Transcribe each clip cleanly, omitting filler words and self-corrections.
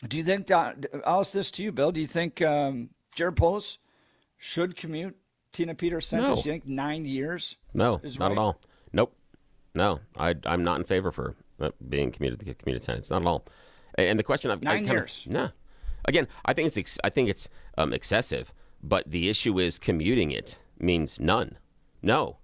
Do you think, I'll ask this to you, Bill, do you think Jared Polis should commute Tina Peters' sentence? No, Do you think 9 years no, is not at right? all. Nope. No, I'm not in favor for being commuted sentence. Not at all. And the question I Nine kind of years. nah. Again, I think it's excessive. But the issue is commuting it means none. No,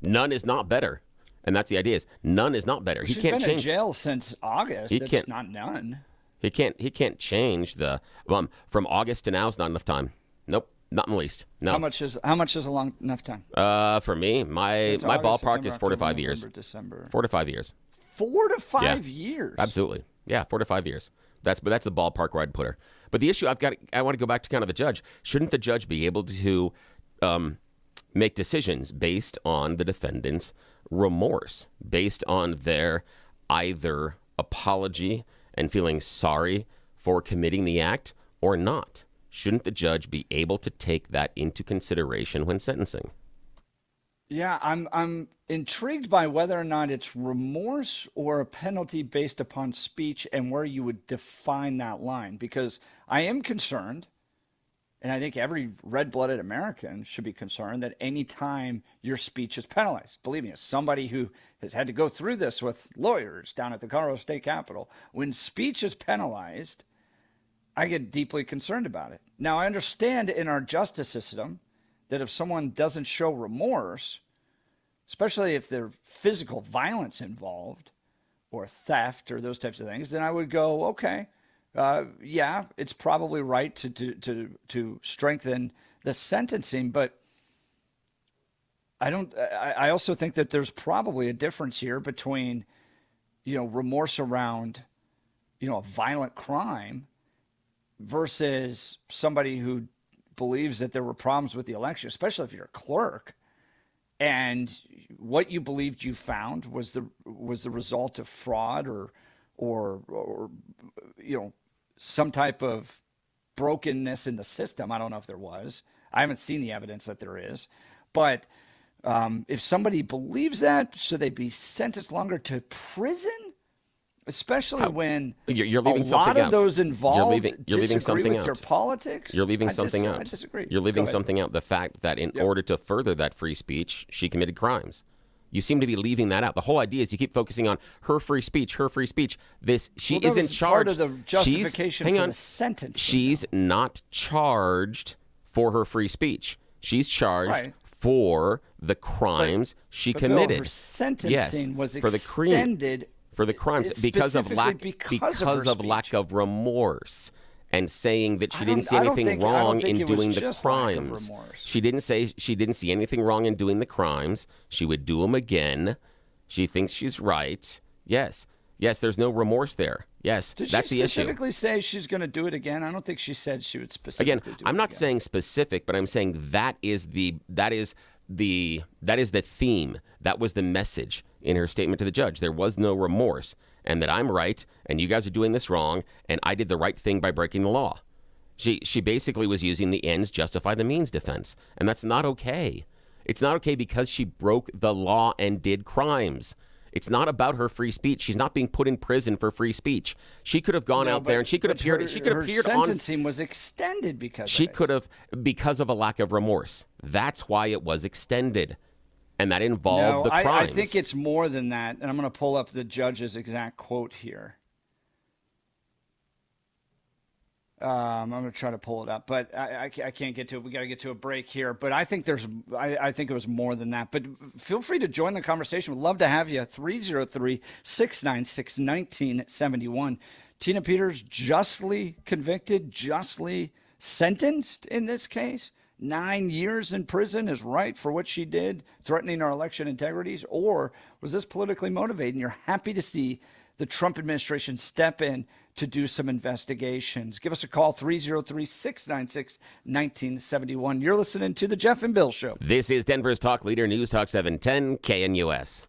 none is not better. And that's the idea is none is not better. Well, He she's can't been in change. jail since August. He That's can't. not none. He can't change the from August to now is not enough time. Nope, not in the least. How No. much is how much is a long enough time? For me, my It's my August, ballpark September, is 4 to October, 5 years. November, December. 4 to 5 years. 4 to 5 Yeah. years. Absolutely. Yeah, 4 to 5 years. That's the ballpark where I'd put her. But the issue I want to go back to kind of the judge. Shouldn't the judge be able to make decisions based on the defendant's remorse, based on their either apology and feeling sorry for committing the act or not? Shouldn't the judge be able to take that into consideration when sentencing? Yeah, I'm intrigued by whether or not it's remorse or a penalty based upon speech and where you would define that line. Because I am concerned, and I think every red-blooded American should be concerned that any time your speech is penalized. Believe me, as somebody who has had to go through this with lawyers down at the Colorado State Capitol, when speech is penalized, I get deeply concerned about it. Now, I understand in our justice system that if someone doesn't show remorse, especially if there's physical violence involved or theft or those types of things, then I would go, okay, yeah, it's probably right to strengthen the sentencing, but I don't. I also think that there's probably a difference here between remorse around a violent crime versus somebody who believes that there were problems with the election, especially if you're a clerk and what you believed you found was the result of fraud or some type of brokenness in the system. I don't know if there was. I haven't seen the evidence that there is, but if somebody believes that, should they be sentenced longer to prison? Especially when You're a leaving lot something of out. those involved You're leaving disagree something with your out. politics. You're leaving something I out. disagree. You're Go leaving ahead. something out. The fact that in Yep. order to further that free speech, she committed crimes. You seem to be leaving that out. The whole idea is you keep focusing on her free speech, her free speech. She Well, that isn't was part charged. of the justification Hang for on. the sentence. She's not charged for her free speech. She's charged Right. for the crimes she But Bill, committed. her sentencing was for the extended for the crimes because of specifically because of her lack speech. of remorse and saying that she I didn't don't- see I don't anything think- I don't wrong think in it was doing the just lack of crimes. remorse. She didn't say she didn't see anything wrong in doing the crimes. She would do them again. She thinks she's right. Yes. Yes, there's no remorse there. Yes, Did that's she the issue. specifically say she's going to do it again? I don't think she said she would specifically Again, do it I'm not again. saying specific, but I'm saying that is the theme. That was the message in her statement to the judge. There was no remorse, and that I'm right, and you guys are doing this wrong, and I did the right thing by breaking the law. She basically was using the ends justify the means defense, and that's not okay. It's not okay because she broke the law and did crimes. It's not about her free speech. She's not being put in prison for free speech. She could have gone out there and she could have appeared. She could have appeared her on. sentencing was extended because She of it. could have because of a lack of remorse. That's why it was extended, and that involved No, the I crimes. think it's more than that, and I'm going to pull up the judge's exact quote here. I'm going to try to pull it up, but I can't get to it. We got to get to a break here. But I think I think it was more than that. But feel free to join the conversation. We'd love to have you. 303-696-1971. Tina Peters justly convicted, justly sentenced in this case. 9 years in prison is right for what she did, threatening our election integrities? Or was this politically motivated? And you're happy to see the Trump administration step in to do some investigations. Give us a call, 303-696-1971. You're listening to The Jeff and Bill Show. This is Denver's Talk Leader, News Talk 710 KNUS.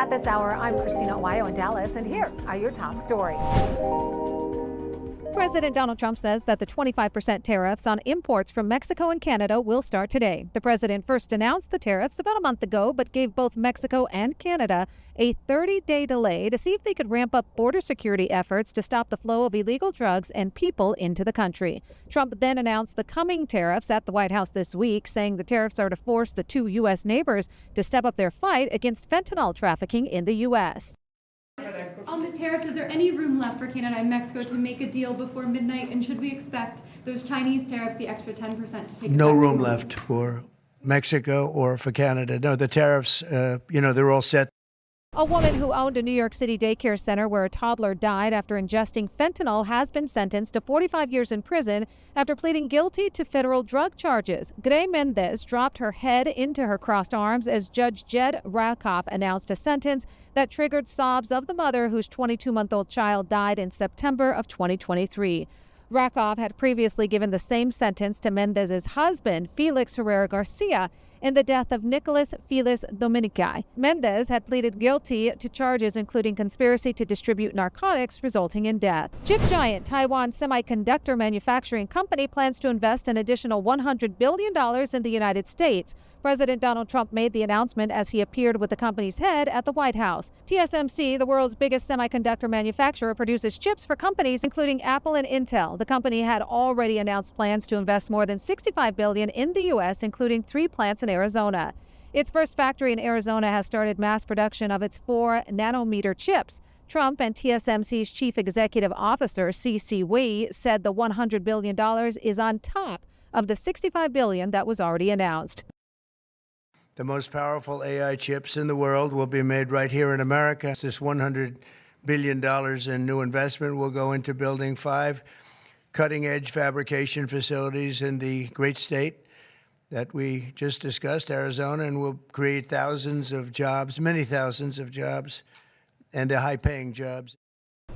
At this hour, I'm Christina Owayo in Dallas, and here are your top stories. President Donald Trump says that the 25% tariffs on imports from Mexico and Canada will start today. The president first announced the tariffs about a month ago, but gave both Mexico and Canada a 30-day delay to see if they could ramp up border security efforts to stop the flow of illegal drugs and people into the country. Trump then announced the coming tariffs at the White House this week, saying the tariffs are to force the two U.S. neighbors to step up their fight against fentanyl trafficking in the U.S. On the tariffs, is there any room left for Canada and Mexico to make a deal before midnight? And should we expect those Chinese tariffs, the extra 10%, to take No effect? room left for Mexico or for Canada. No, the tariffs, they're all set. A woman who owned a New York City daycare center where a toddler died after ingesting fentanyl has been sentenced to 45 years in prison after pleading guilty to federal drug charges. Gray Mendez dropped her head into her crossed arms as Judge Jed Rakoff announced a sentence that triggered sobs of the mother whose 22-month-old child died in September of 2023. Rakoff had previously given the same sentence to Mendez's husband, Felix Herrera Garcia, in the death of Nicholas Felix Dominici. Mendez had pleaded guilty to charges including conspiracy to distribute narcotics, resulting in death. Chip giant Taiwan Semiconductor Manufacturing Company plans to invest an additional $100 billion in the United States. President Donald Trump made the announcement as he appeared with the company's head at the White House. TSMC, the world's biggest semiconductor manufacturer, produces chips for companies including Apple and Intel. The company had already announced plans to invest more than $65 billion in the U.S., including 3 plants in Arizona. Its first factory in Arizona has started mass production of its 4-nanometer chips. Trump and TSMC's chief executive officer, CC said the $100 billion is on top of the $65 billion that was already announced. The most powerful AI chips in the world will be made right here in America. This $100 billion in new investment will go into building 5 cutting-edge fabrication facilities in the great state that we just discussed, Arizona, and will create thousands of jobs, many thousands of jobs, and high-paying jobs.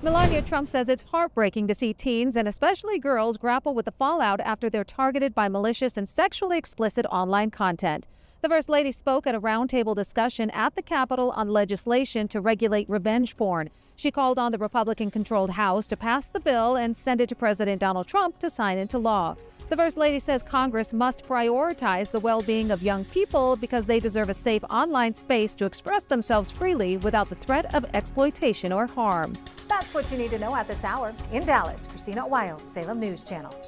Melania Trump says it's heartbreaking to see teens and especially girls grapple with the fallout after they're targeted by malicious and sexually explicit online content. The First Lady spoke at a roundtable discussion at the Capitol on legislation to regulate revenge porn. She called on the Republican-controlled House to pass the bill and send it to President Donald Trump to sign into law. The First Lady says Congress must prioritize the well-being of young people because they deserve a safe online space to express themselves freely without the threat of exploitation or harm. That's what you need to know at this hour. In Dallas, Christina Owayo, Salem News Channel.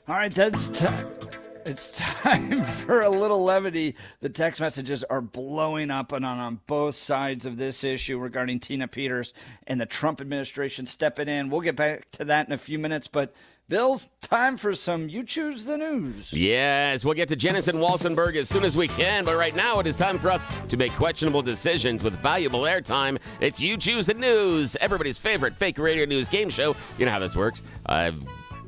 All right, it's time for a little levity. The text messages are blowing up and on both sides of this issue regarding Tina Peters and the Trump administration stepping in. We'll get back to that in a few minutes, but Bill's time for some You Choose the News. Yes, we'll get to Jennison Walsenberg as soon as we can, but right now it is time for us to make questionable decisions with valuable airtime. It's You Choose the News, everybody's favorite fake radio news game show. You know how this works.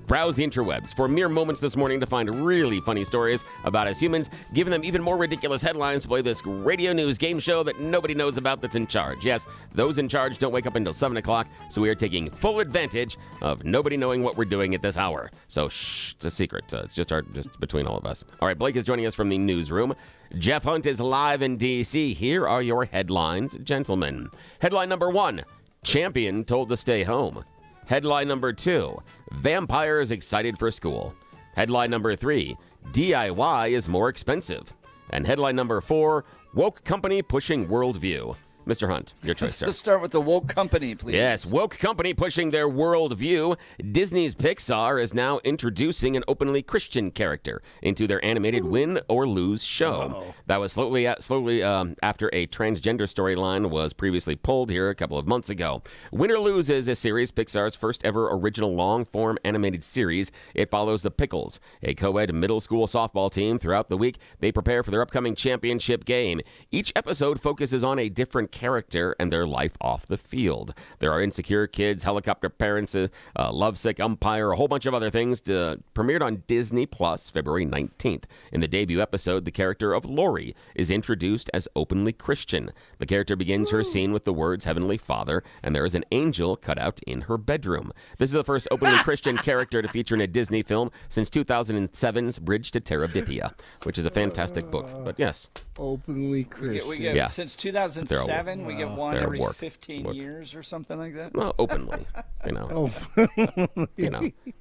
Browse the interwebs for mere moments this morning to find really funny stories about us humans, giving them even more ridiculous headlines to play this radio news game show that nobody knows about that's in charge. Yes, those in charge don't wake up until 7 o'clock, so we are taking full advantage of nobody knowing what we're doing at this hour. So, shh, it's a secret. It's just between all of us. All right, Blake is joining us from the newsroom. Jeff Hunt is live in D.C. Here are your headlines, gentlemen. Headline number 1, champion told to stay home. Headline number 2, vampires excited for school. Headline number 3, DIY is more expensive. And headline number 4, woke company pushing worldview. Mr. Hunt, your choice, sir. Let's start with the woke company, please. Yes, woke company pushing their worldview. Disney's Pixar is now introducing an openly Christian character into their animated Win or Lose show. Oh. That was slowly after a transgender storyline was previously pulled here a couple of months ago. Win or Lose is a series, Pixar's first ever original long-form animated series. It follows the Pickles, a co-ed middle school softball team. Throughout the week, they prepare for their upcoming championship game. Each episode focuses on a different character and their life off the field. There are insecure kids, helicopter parents, lovesick umpire, a whole bunch of other things. Premiered on Disney Plus February 19th. In the debut episode, the character of Lori is introduced as openly Christian. The character begins her scene with the words Heavenly Father, and there is an angel cut out in her bedroom. This is the first openly Christian character to feature in a Disney film since 2007's Bridge to Terabithia, which is a fantastic book. But yes. Openly Christian. We get since 2007, we get one every 15 work. years or something like that. Well, openly,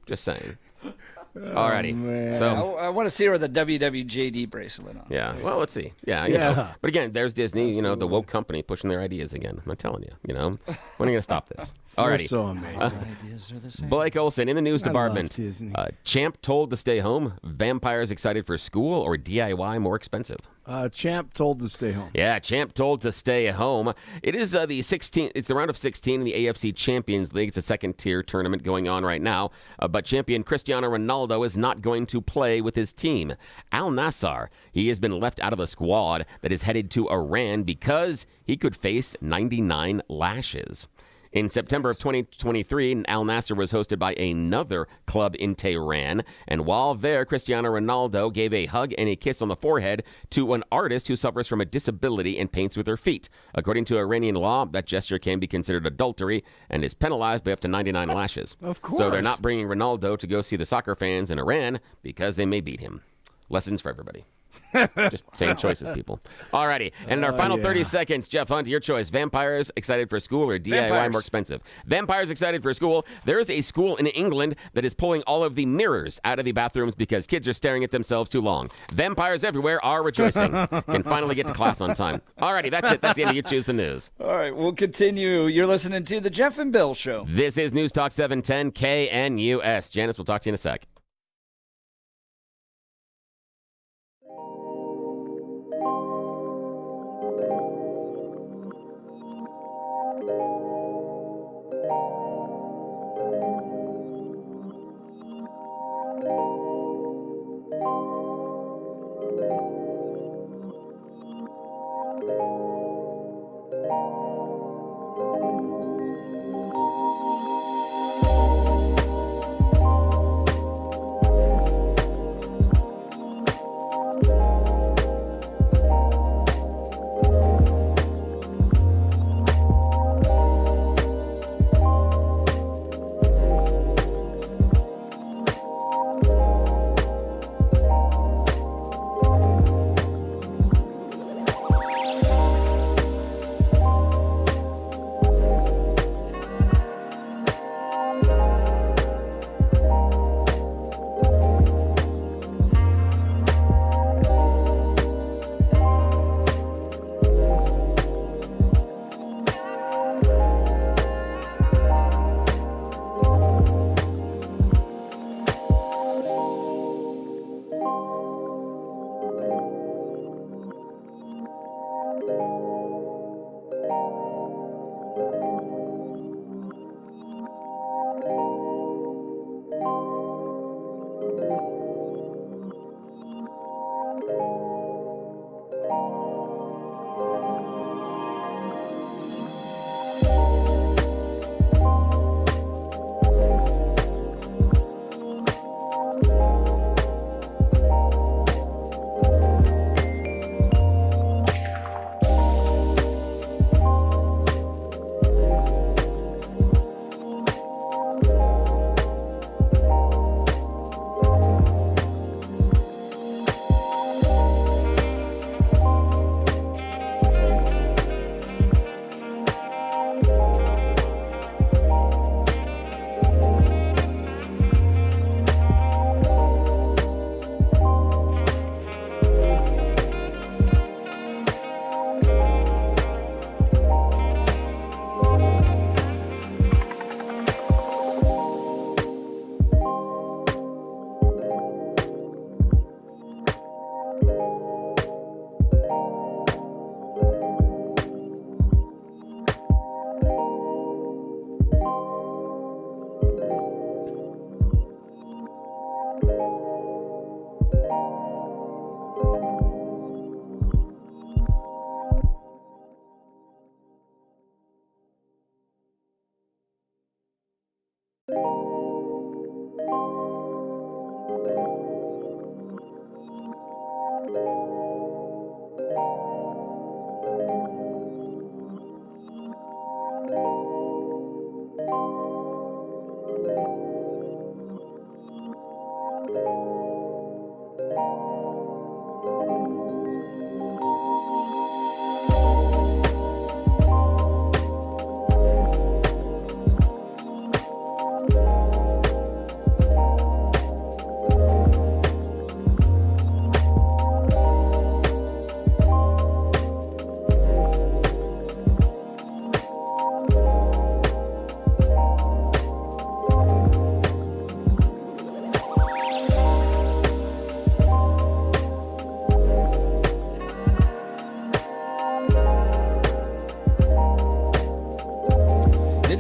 just saying. Alrighty. So I want to see her with a WWJD bracelet on. yeah, well, let's see. Yeah. But again, there's Disney, the woke company pushing their ideas again. I'm telling you, when are you going to stop this? Alrighty. You're so amazing. Ideas are the same. Blake Olson in the news I love department. Disney. Champ told to stay home. Vampires excited for school or DIY more expensive? Champ told to stay home. Yeah, Champ told to stay home. It is the 16th. It's the round of 16 in the AFC Champions League. It's a second-tier tournament going on right now. But champion Cristiano Ronaldo is not going to play with his team. Al Nassr, he has been left out of the squad that is headed to Iran because he could face 99 lashes. In September of 2023, Al Nassr was hosted by another club in Tehran. And while there, Cristiano Ronaldo gave a hug and a kiss on the forehead to an artist who suffers from a disability and paints with her feet. According to Iranian law, that gesture can be considered adultery and is penalized by up to 99 lashes. Of course. So they're not bringing Ronaldo to go see the soccer fans in Iran because they may beat him. Lessons for everybody. Just saying choices, people. Alrighty. And in our final 30 seconds, Jeff Hunt, your choice. Vampires excited for school or DIY Vampires. more expensive? Vampires excited for school. There is a school in England that is pulling all of the mirrors out of the bathrooms because kids are staring at themselves too long. Vampires everywhere are rejoicing. Can finally get to class on time. Alrighty, that's it. That's the end of You Choose the News. All right, we'll continue. You're listening to The Jeff and Bill Show. This is News Talk 710 KNUS. Janice, we'll talk to you in a sec. It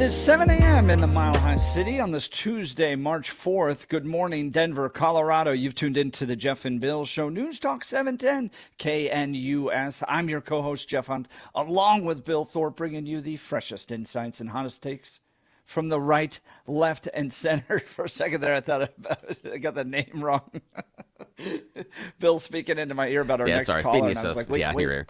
is 7 a.m. in the Mile High City on this Tuesday, March 4th. Good morning, Denver, Colorado. You've tuned into the Jeff and Bill Show, News Talk 710 KNUS. I'm your co-host, Jeff Hunt, along with Bill Thorpe, bringing you the freshest insights and hottest takes from the right, left, and center. For a second there, I thought I got the name wrong. Bill speaking into my ear about our next caller. And I was like, wait, here.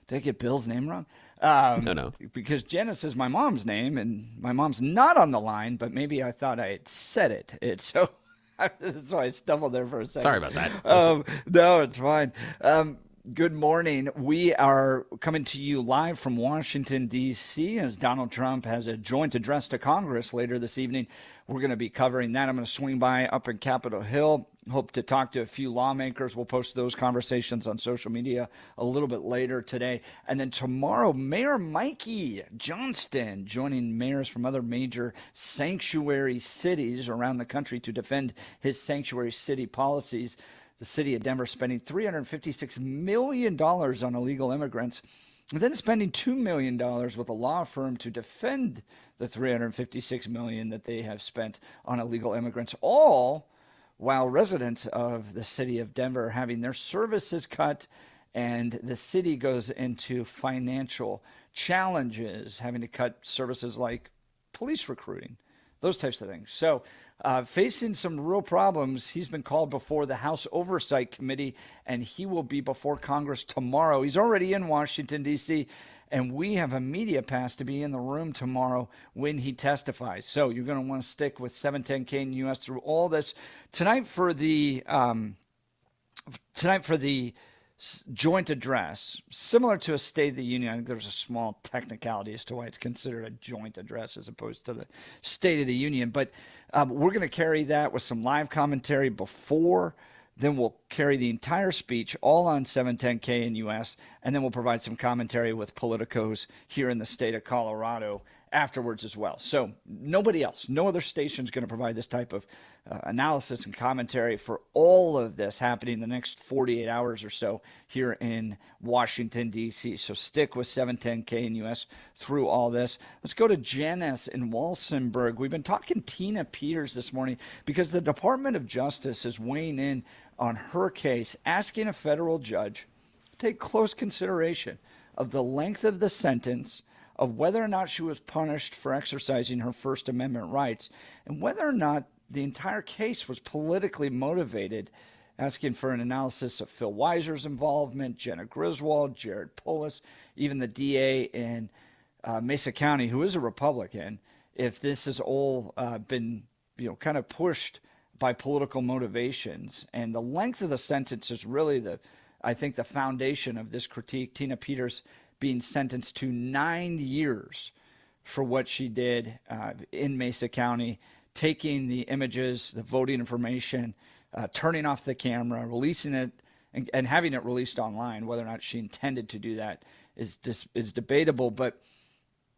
Did I get Bill's name wrong? No. Because Janice is my mom's name, and my mom's not on the line, but maybe I thought I had said it. So I stumbled there for a second. Sorry about that. No, it's fine. Good morning. We are coming to you live from Washington, D.C., as Donald Trump has a joint address to Congress later this evening. We're going to be covering that. I'm going to swing by up in Capitol Hill. Hope to talk to a few lawmakers. We'll post those conversations on social media a little bit later today. And then tomorrow, Mayor Mikey Johnston joining mayors from other major sanctuary cities around the country to defend his sanctuary city policies. The city of Denver spending $356 million on illegal immigrants, and then spending $2 million with a law firm to defend the $356 million that they have spent on illegal immigrants, all while residents of the city of Denver are having their services cut, and the city goes into financial challenges, having to cut services like police recruiting, those types of things. So facing some real problems. He's been called before the House Oversight Committee, and he will be before Congress tomorrow. He's already in Washington, D.C., and we have a media pass to be in the room tomorrow when he testifies. So you're going to want to stick with 710 KNUS through all this. Tonight for the joint address, similar to a State of the Union. I think there's a small technicality as to why it's considered a joint address as opposed to the State of the Union. But we're going to carry that with some live commentary before. Then we'll carry the entire speech all on 710 KNUS, and then we'll provide some commentary with politicos here in the state of Colorado afterwards as well. So nobody else, no other station is going to provide this type of analysis and commentary for all of this happening in the next 48 hours or so here in Washington, D.C. So stick with 710 KNUS through all this. Let's go to Janice in Walsenburg. We've been talking Tina Peters this morning because the Department of Justice is weighing in on her case, asking a federal judge to take close consideration of the length of the sentence, of whether or not she was punished for exercising her First Amendment rights, and whether or not the entire case was politically motivated, asking for an analysis of Phil Weiser's involvement, Jenna Griswold, Jared Polis, even the DA in Mesa County, who is a Republican, if this has all been kind of pushed by political motivations. And the length of the sentence is really I think the foundation of this critique. Tina Peters being sentenced to 9 years for what she did in Mesa County, taking the images, the voting information, turning off the camera, releasing it, and having it released online. Whether or not she intended to do that is debatable. But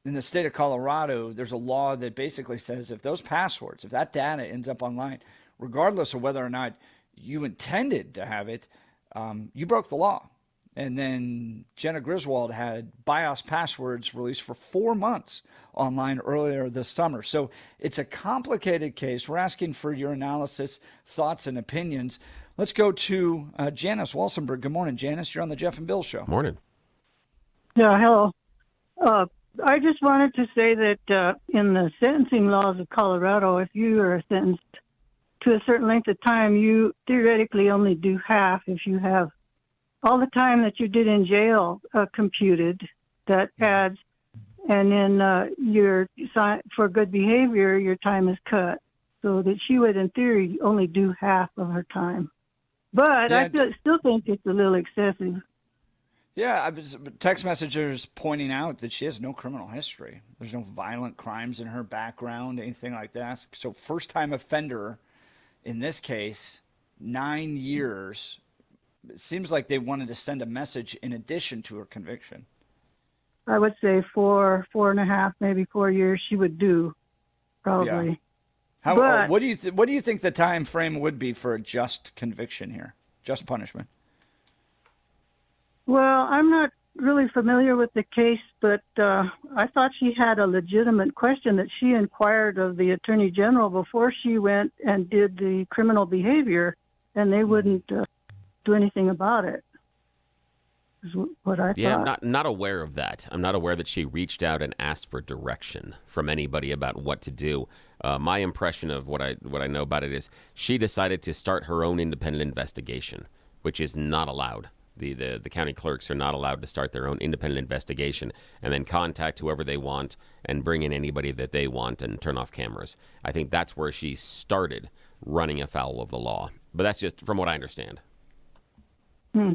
in the state of Colorado, there's a law that basically says if those passwords, if that data ends up online, regardless of whether or not you intended to have it, you broke the law. And then Jenna Griswold had BIOS passwords released for 4 months online earlier this summer. So it's a complicated case. We're asking for your analysis, thoughts, and opinions. Let's go to Janice Walsenburg. Good morning, Janice. You're on the Jeff and Bill Show. Morning. Yeah, hello. I just wanted to say that in the sentencing laws of Colorado, if you are sentenced to a certain length of time, you theoretically only do half if you have all the time that you did in jail computed. That adds, and then for good behavior, your time is cut, so that she would, in theory, only do half of her time. But Yeah, I still think it's a little excessive. Yeah, text messengers pointing out that she has no criminal history. There's no violent crimes in her background, anything like that. So first-time offender, in this case, 9 years. It seems like they wanted to send a message in addition to her conviction. I would say 4.5, maybe 4 years she would do, probably. Yeah. What do you think the time frame would be for a just conviction here, just punishment? Well, I'm not really familiar with the case, but I thought she had a legitimate question that she inquired of the Attorney General before she went and did the criminal behavior, and they wouldn't do anything about it, is what I thought. Yeah, I'm not aware of that. I'm not aware that she reached out and asked for direction from anybody about what to do. My impression of what I know about it is she decided to start her own independent investigation, which is not allowed. The county clerks are not allowed to start their own independent investigation and then contact whoever they want and bring in anybody that they want and turn off cameras. I think that's where she started running afoul of the law. But that's just from what I understand.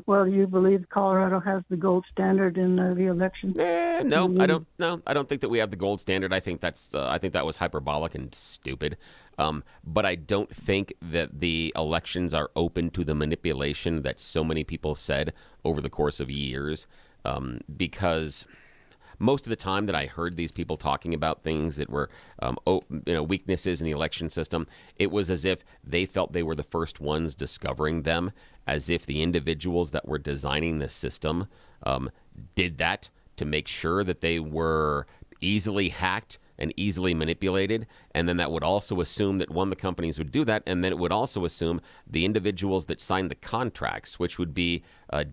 Well, you believe Colorado has the gold standard in the election? No, I don't. No, I don't think that we have the gold standard. I think that was hyperbolic and stupid. But I don't think that the elections are open to the manipulation that so many people said over the course of years. Because most of the time that I heard these people talking about things that were, weaknesses in the election system, it was as if they felt they were the first ones discovering them, as if the individuals that were designing the system did that to make sure that they were easily hacked and easily manipulated. And then that would also assume that, one, the companies would do that, and then it would also assume the individuals that signed the contracts, which would be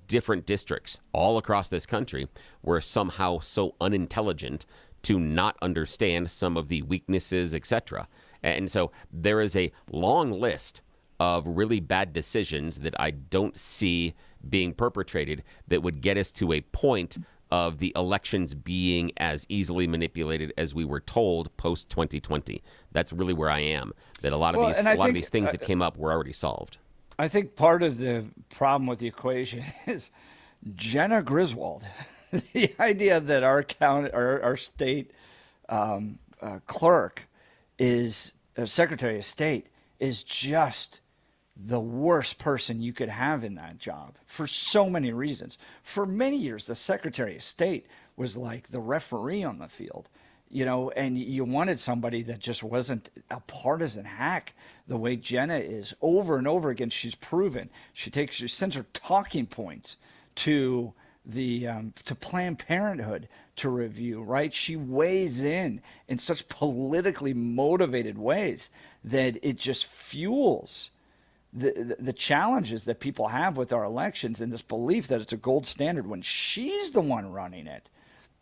different districts all across this country, were somehow so unintelligent to not understand some of the weaknesses, etc. And so there is a long list of really bad decisions that I don't see being perpetrated that would get us to a point of the elections being as easily manipulated as we were told post 2020. That's really where I am. That a lot of these things that came up were already solved. I think part of the problem with the equation is Jenna Griswold. The idea that our state clerk is Secretary of State is just the worst person you could have in that job for so many reasons. For many years, the Secretary of State was like the referee on the field, and you wanted somebody that just wasn't a partisan hack the way Jenna is. Over and over again, she's proven. She sends her talking points to to Planned Parenthood to review, right? She weighs in such politically motivated ways that it just fuels the challenges that people have with our elections, and this belief that it's a gold standard when she's the one running it.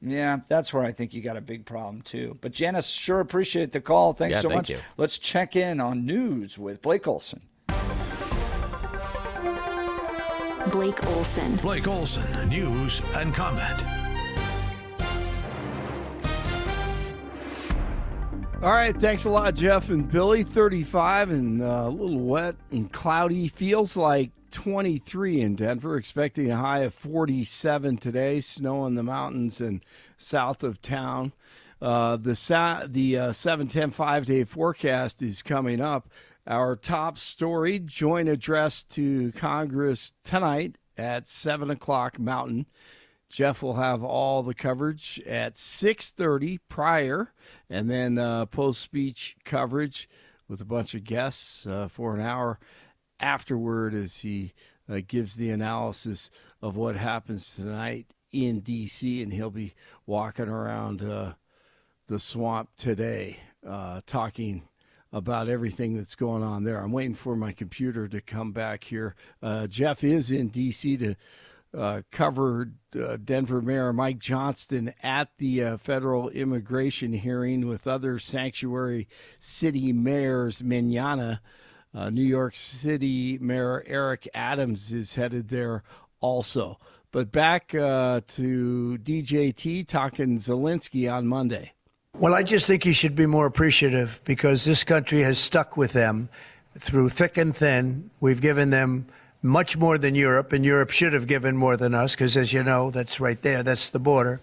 Yeah, that's where I think you got a big problem too. But Janice, sure appreciate the call. Thanks so much. Let's check in on news with Blake Olson. Blake Olson. Blake Olson, news and comment. All right, thanks a lot, Jeff and Billy. 35 and a little wet and cloudy. Feels like 23 in Denver. Expecting a high of 47 today. Snow in the mountains and south of town. The 7-10 5-day forecast is coming up. Our top story, joint address to Congress tonight at 7 o'clock Mountain. Jeff will have all the coverage at 6:30 prior, and then post-speech coverage with a bunch of guests for an hour afterward as he gives the analysis of what happens tonight in D.C., and he'll be walking around the swamp today talking about everything that's going on there. I'm waiting for my computer to come back here. Jeff is in D.C. to covered Denver Mayor Mike Johnston at the federal immigration hearing with other sanctuary city mayors mañana. New York City Mayor Eric Adams is headed there also. But back to DJT talking Zelensky on Monday. Well, I just think he should be more appreciative because this country has stuck with them through thick and thin. We've given them much more than Europe, and Europe should have given more than us because, as you know, that's right there. That's the border.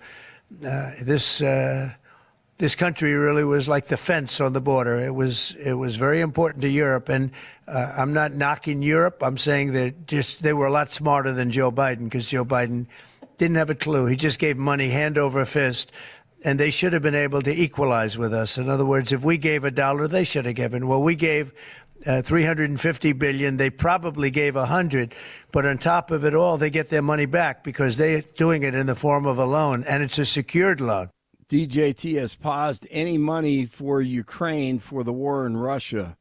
This country really was like the fence on the border. It was very important to Europe, and I'm not knocking Europe. I'm saying that they were a lot smarter than Joe Biden because Joe Biden didn't have a clue. He just gave money hand over fist, and they should have been able to equalize with us. In other words, if we gave $1, they should have given. Well, we gave $350 billion. They probably gave $100, but on top of it all, they get their money back because they're doing it in the form of a loan, and it's a secured loan. DJT has paused any money for Ukraine for the war in Russia.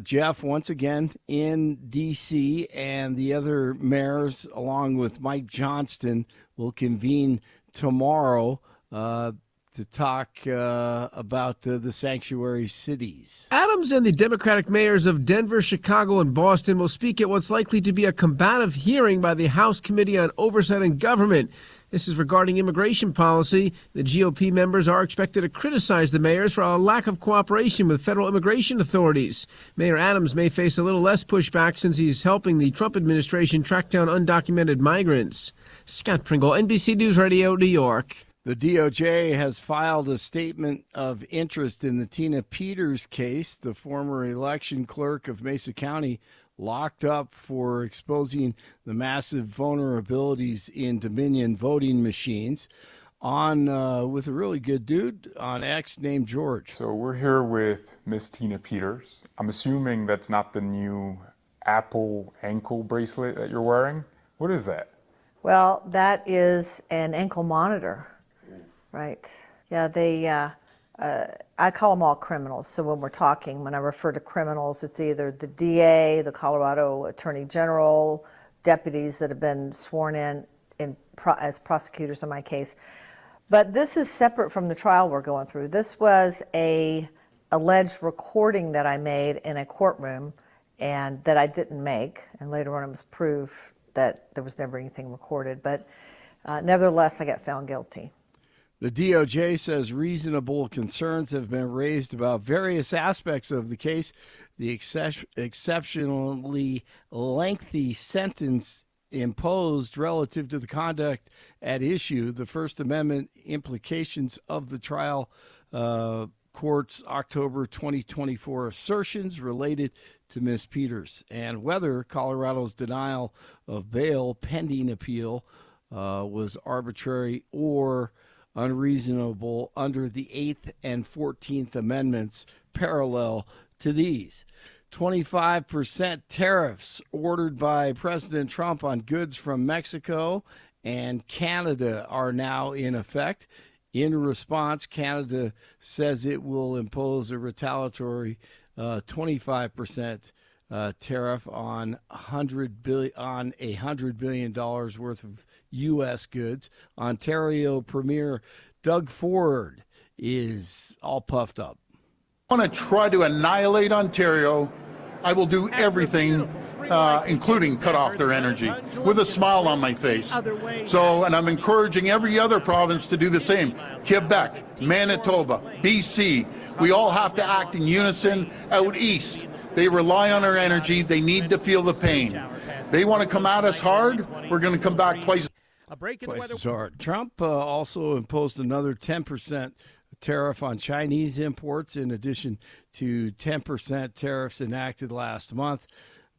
Jeff, once again, in D.C., and the other mayors, along with Mike Johnston, will convene tomorrow to talk about the sanctuary cities. Adams and the Democratic mayors of Denver, Chicago, and Boston will speak at what's likely to be a combative hearing by the House Committee on Oversight and Government. This is regarding immigration policy. The GOP members are expected to criticize the mayors for a lack of cooperation with federal immigration authorities. Mayor Adams may face a little less pushback since he's helping the Trump administration track down undocumented migrants. Scott Pringle, NBC News Radio, New York. The DOJ has filed a statement of interest in the Tina Peters case, the former election clerk of Mesa County, locked up for exposing the massive vulnerabilities in Dominion voting machines with a really good dude on X named George. So we're here with Miss Tina Peters. I'm assuming that's not the new Apple ankle bracelet that you're wearing. What is that? Well, that is an ankle monitor, right? Yeah, I call them all criminals. So when I refer to criminals, it's either the DA, the Colorado Attorney General, deputies that have been sworn in as prosecutors in my case. But this is separate from the trial we're going through. This was a alleged recording that I made in a courtroom and that I didn't make. And later on it was proved that there was never anything recorded. But nevertheless, I got found guilty. The DOJ says reasonable concerns have been raised about various aspects of the case. The exceptionally lengthy sentence imposed relative to the conduct at issue, the First Amendment implications of the trial court's October 2024 assertions related to Ms. Peters, and whether Colorado's denial of bail pending appeal was arbitrary or unreasonable under the 8th and 14th Amendments parallel to these. 25% tariffs ordered by President Trump on goods from Mexico and Canada are now in effect. In response, Canada says it will impose a retaliatory 25% tariff on $100 billion worth of U.S. goods. Ontario Premier Doug Ford is all puffed up. I want to try to annihilate Ontario. I will do everything, including cut off their energy, with a smile on my face. And I'm encouraging every other province to do the same. Quebec, Manitoba, BC, we all have to act in unison. Out east, they rely on our energy. They need to feel the pain. They want to come at us hard. We're going to come back twice as hard. Trump also imposed another 10% tariff on Chinese imports, in addition to 10% tariffs enacted last month.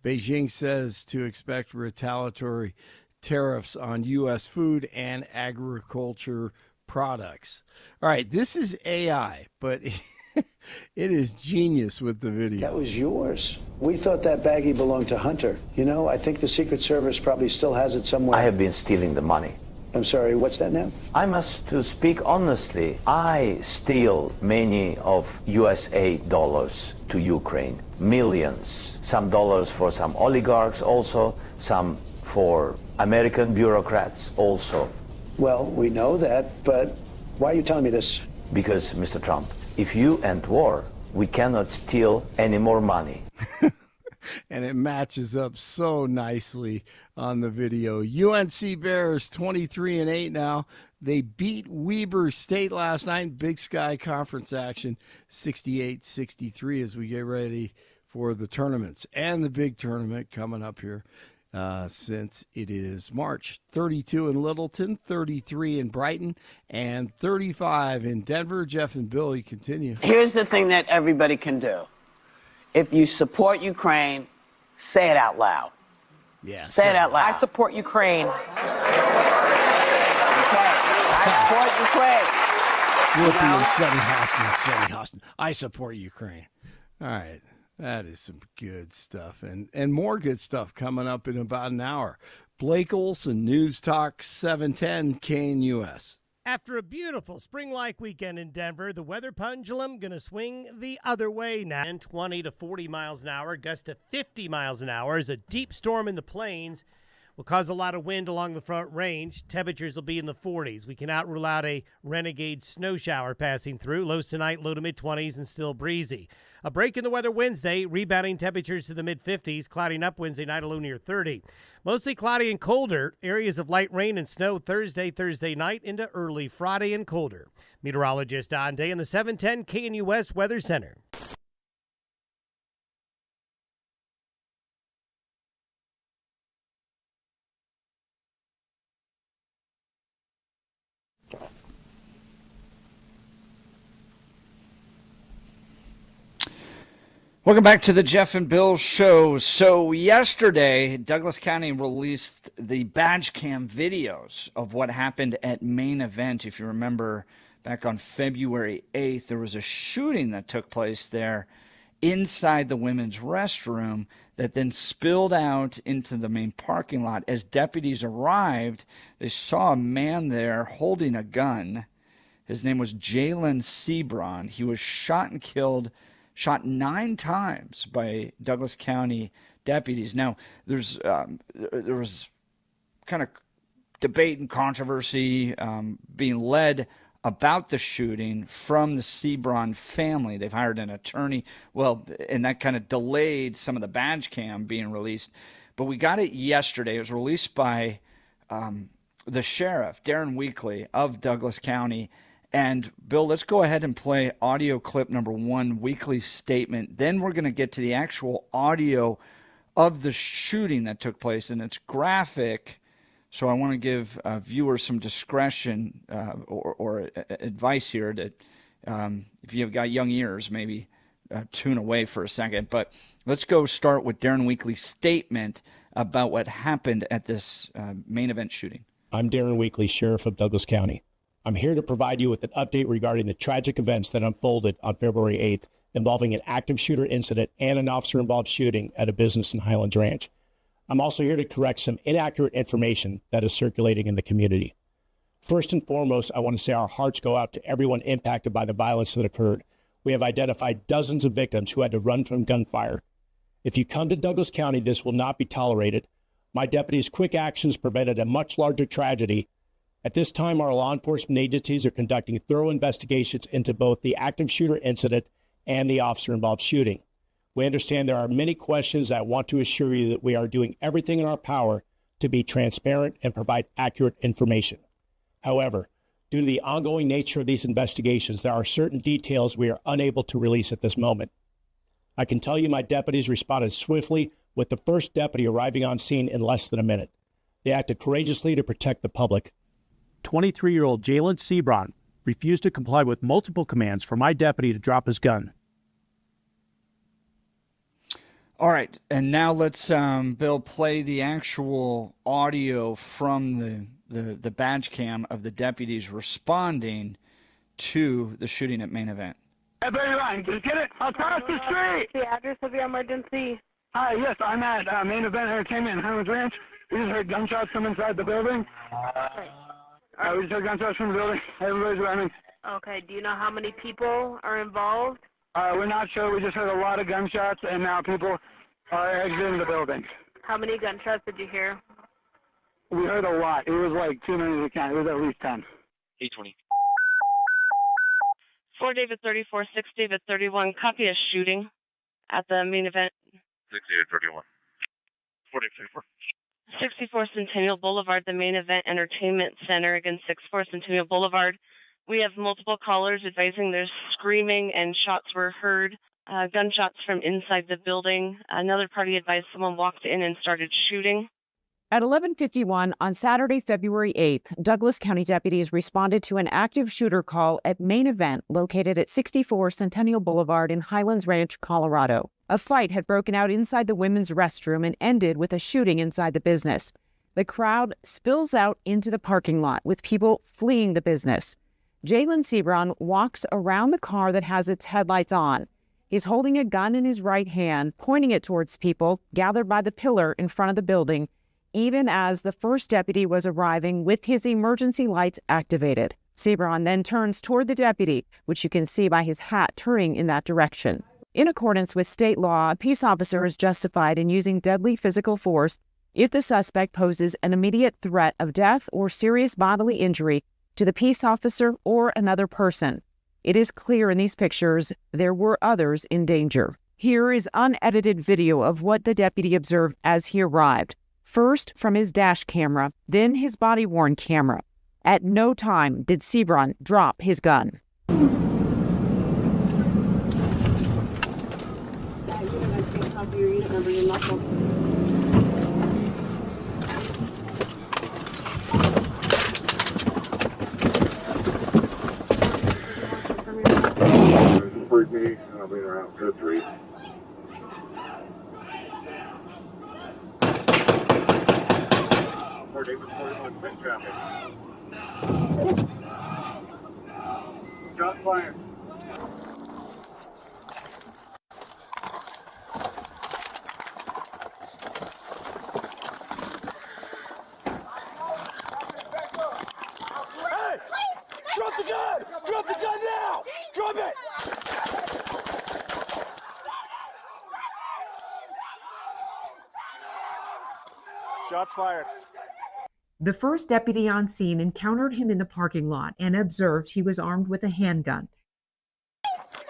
Beijing says to expect retaliatory tariffs on U.S. food and agriculture products. All right, this is AI, but it is genius with the video. That was yours. We thought that baggie belonged to Hunter. You know, I think the Secret Service probably still has it somewhere. I have been stealing the money. I'm sorry, what's that now? I must to speak honestly. I steal many of USA dollars to Ukraine, millions. Some dollars for some oligarchs also, some for American bureaucrats also. Well, we know that, but why are you telling me this? Because, Mr. Trump, if you end war, we cannot steal any more money. And it matches up so nicely on the video. UNC Bears 23-8 now. They beat Weber State last night. Big Sky Conference action, 68-63 as we get ready for the tournaments and the big tournament coming up here since it is March. 32 in Littleton, 33 in Brighton, and 35 in Denver. Jeff and Billy continue. Here's the thing that everybody can do. If you support Ukraine, say it out loud. Yeah. Say it out loud. I support Ukraine. I support Ukraine. Sonny Hostin. I support Ukraine. All right. That is some good stuff. And more good stuff coming up in about an hour. Blake Olson, News Talk 710 KNUS. After a beautiful spring-like weekend in Denver, the weather pendulum going to swing the other way now. 20 to 40 miles an hour, gusts to 50 miles an hour as a deep storm in the plains will cause a lot of wind along the front range. Temperatures will be in the 40s. We cannot rule out a renegade snow shower passing through. Lows tonight, low to mid-20s and still breezy. A break in the weather Wednesday, rebounding temperatures to the mid-50s, clouding up Wednesday night, a low near 30. Mostly cloudy and colder. Areas of light rain and snow Thursday night into early Friday and colder. Meteorologist Don Day in the 710 KNUS Weather Center. Welcome back to the Jeff and Bill Show. So yesterday, Douglas County released the badge cam videos of what happened at Main Event. If you remember, back on February 8th, there was a shooting that took place there inside the women's restroom that then spilled out into the main parking lot. As deputies arrived, they saw a man there holding a gun. His name was Jalen Sebron. He was shot and killed, shot 9 times by Douglas County deputies. Now, there was kind of debate and controversy being led about the shooting from the Sebron family. They've hired an attorney. Well, and that kind of delayed some of the badge cam being released. But we got it yesterday. It was released by the sheriff, Darren Weekly of Douglas County. And, Bill, let's go ahead and play audio clip number 1, Weekly's statement. Then we're going to get to the actual audio of the shooting that took place, and it's graphic. So I want to give viewers some discretion or advice here that if you've got young ears, maybe tune away for a second. But let's go start with Darren Weekly's statement about what happened at this Main Event shooting. I'm Darren Weekly, Sheriff of Douglas County. I'm here to provide you with an update regarding the tragic events that unfolded on February 8th involving an active shooter incident and an officer-involved shooting at a business in Highlands Ranch. I'm also here to correct some inaccurate information that is circulating in the community. First and foremost, I want to say our hearts go out to everyone impacted by the violence that occurred. We have identified dozens of victims who had to run from gunfire. If you come to Douglas County, this will not be tolerated. My deputies' quick actions prevented a much larger tragedy. At this time, our law enforcement agencies are conducting thorough investigations into both the active shooter incident and the officer-involved shooting. We understand there are many questions. I want to assure you that we are doing everything in our power to be transparent and provide accurate information. However, due to the ongoing nature of these investigations, there are certain details we are unable to release at this moment. I can tell you my deputies responded swiftly, with the first deputy arriving on scene in less than a minute. They acted courageously to protect the public. 23-year-old Jalen Sebron refused to comply with multiple commands for my deputy to drop his gun. All right, and now let's, Bill, play the actual audio from the badge cam of the deputies responding to the shooting at Main Event. Everybody line, can you get it? Across the street! The address of your emergency. Hi, yes, I'm at Main Event Entertainment in Highlands Ranch. We just heard gunshots from inside the building. We just heard gunshots from the building. Everybody's running. Okay, do you know how many people are involved? We're not sure. We just heard a lot of gunshots, and now people are exiting the building. How many gunshots did you hear? We heard a lot. It was like too many to count. It was at least 10. 820. 4 David 34, 6 David 31. Copy a shooting at the main event. 6 David 31. 4 David 34. 64 Centennial Boulevard, the main event entertainment center. Again, 64 Centennial Boulevard. We have multiple callers advising there's screaming and shots were heard. Gunshots from inside the building. Another party advised someone walked in and started shooting. At 11:51 on Saturday, February 8th, Douglas County deputies responded to an active shooter call at Main Event located at 64 Centennial Boulevard in Highlands Ranch, Colorado. A fight had broken out inside the women's restroom and ended with a shooting inside the business. The crowd spills out into the parking lot with people fleeing the business. Jalen Sebron walks around the car that has its headlights on. He's holding a gun in his right hand, pointing it towards people gathered by the pillar in front of the building, even as the first deputy was arriving with his emergency lights activated. Sebron then turns toward the deputy, which you can see by his hat turning in that direction. In accordance with state law, a peace officer is justified in using deadly physical force if the suspect poses an immediate threat of death or serious bodily injury to the peace officer or another person. It is clear in these pictures there were others in danger. Here is unedited video of what the deputy observed as he arrived. First from his dash camera, then his body-worn camera. At no time did Sebron drop his gun. Break me, and I'll be around code 3. David 41, spin traffic. Shot fired. Hey! Drop the gun! Drop the gun now! Drop it! Shots fired. The first deputy on scene encountered him in the parking lot and observed he was armed with a handgun.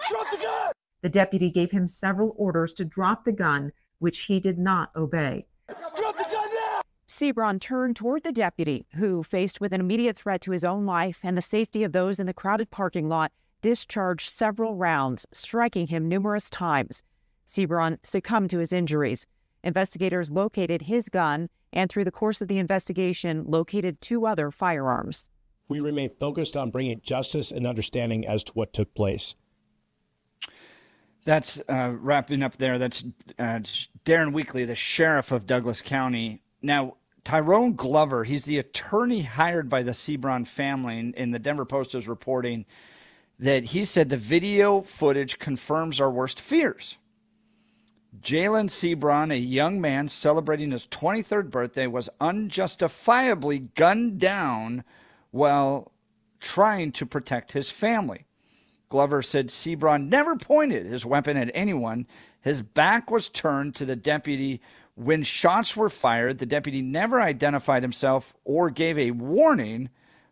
Drop the gun! The deputy gave him several orders to drop the gun, which he did not obey. Drop the gun now! Sebron turned toward the deputy, who, faced with an immediate threat to his own life and the safety of those in the crowded parking lot, discharged several rounds, striking him numerous times. Sebron succumbed to his injuries. Investigators located his gun and, through the course of the investigation, located 2 other firearms. We remain focused on bringing justice and understanding as to what took place. That's wrapping up there. That's Darren Weekly, the sheriff of Douglas County. Now, Tyrone Glover, he's the attorney hired by the Sebron family, and the Denver Post is reporting that he said the video footage confirms our worst fears. Jalen Sebron, a young man celebrating his 23rd birthday, was unjustifiably gunned down while trying to protect his family. Glover said Sebron never pointed his weapon at anyone. His back was turned to the deputy when shots were fired. The deputy never identified himself or gave a warning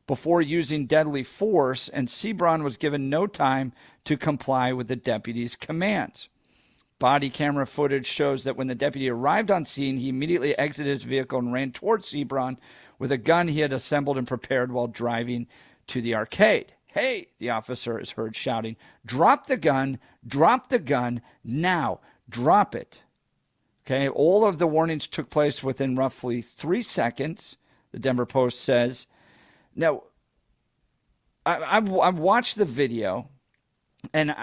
before using deadly force, and Sebron was given no time to comply with the deputy's commands. Body camera footage shows that when the deputy arrived on scene, he immediately exited his vehicle and ran towards Sebron with a gun he had assembled and prepared while driving to the arcade. Hey, the officer is heard shouting, drop the gun, now, drop it. Okay, all of the warnings took place within roughly 3 seconds, the Denver Post says. Now, I've watched the video, and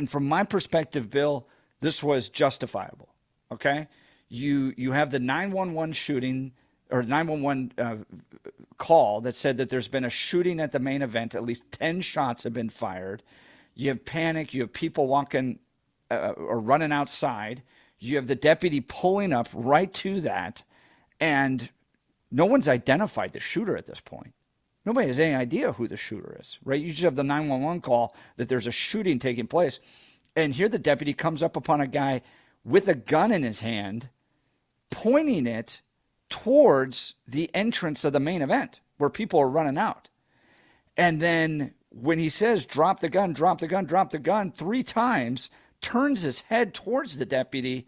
from my perspective, Bill, this was justifiable, okay? You have the 911 shooting, or 911 call that said that there's been a shooting at the main event. At least 10 shots have been fired. You have panic. You have people walking or running outside. You have the deputy pulling up right to that, and no one's identified the shooter at this point. Nobody has any idea who the shooter is, right? You just have the 911 call that there's a shooting taking place. And here the deputy comes up upon a guy with a gun in his hand, pointing it towards the entrance of the main event where people are running out. And then when he says, drop the gun, drop the gun, drop the gun, 3 times, turns his head towards the deputy.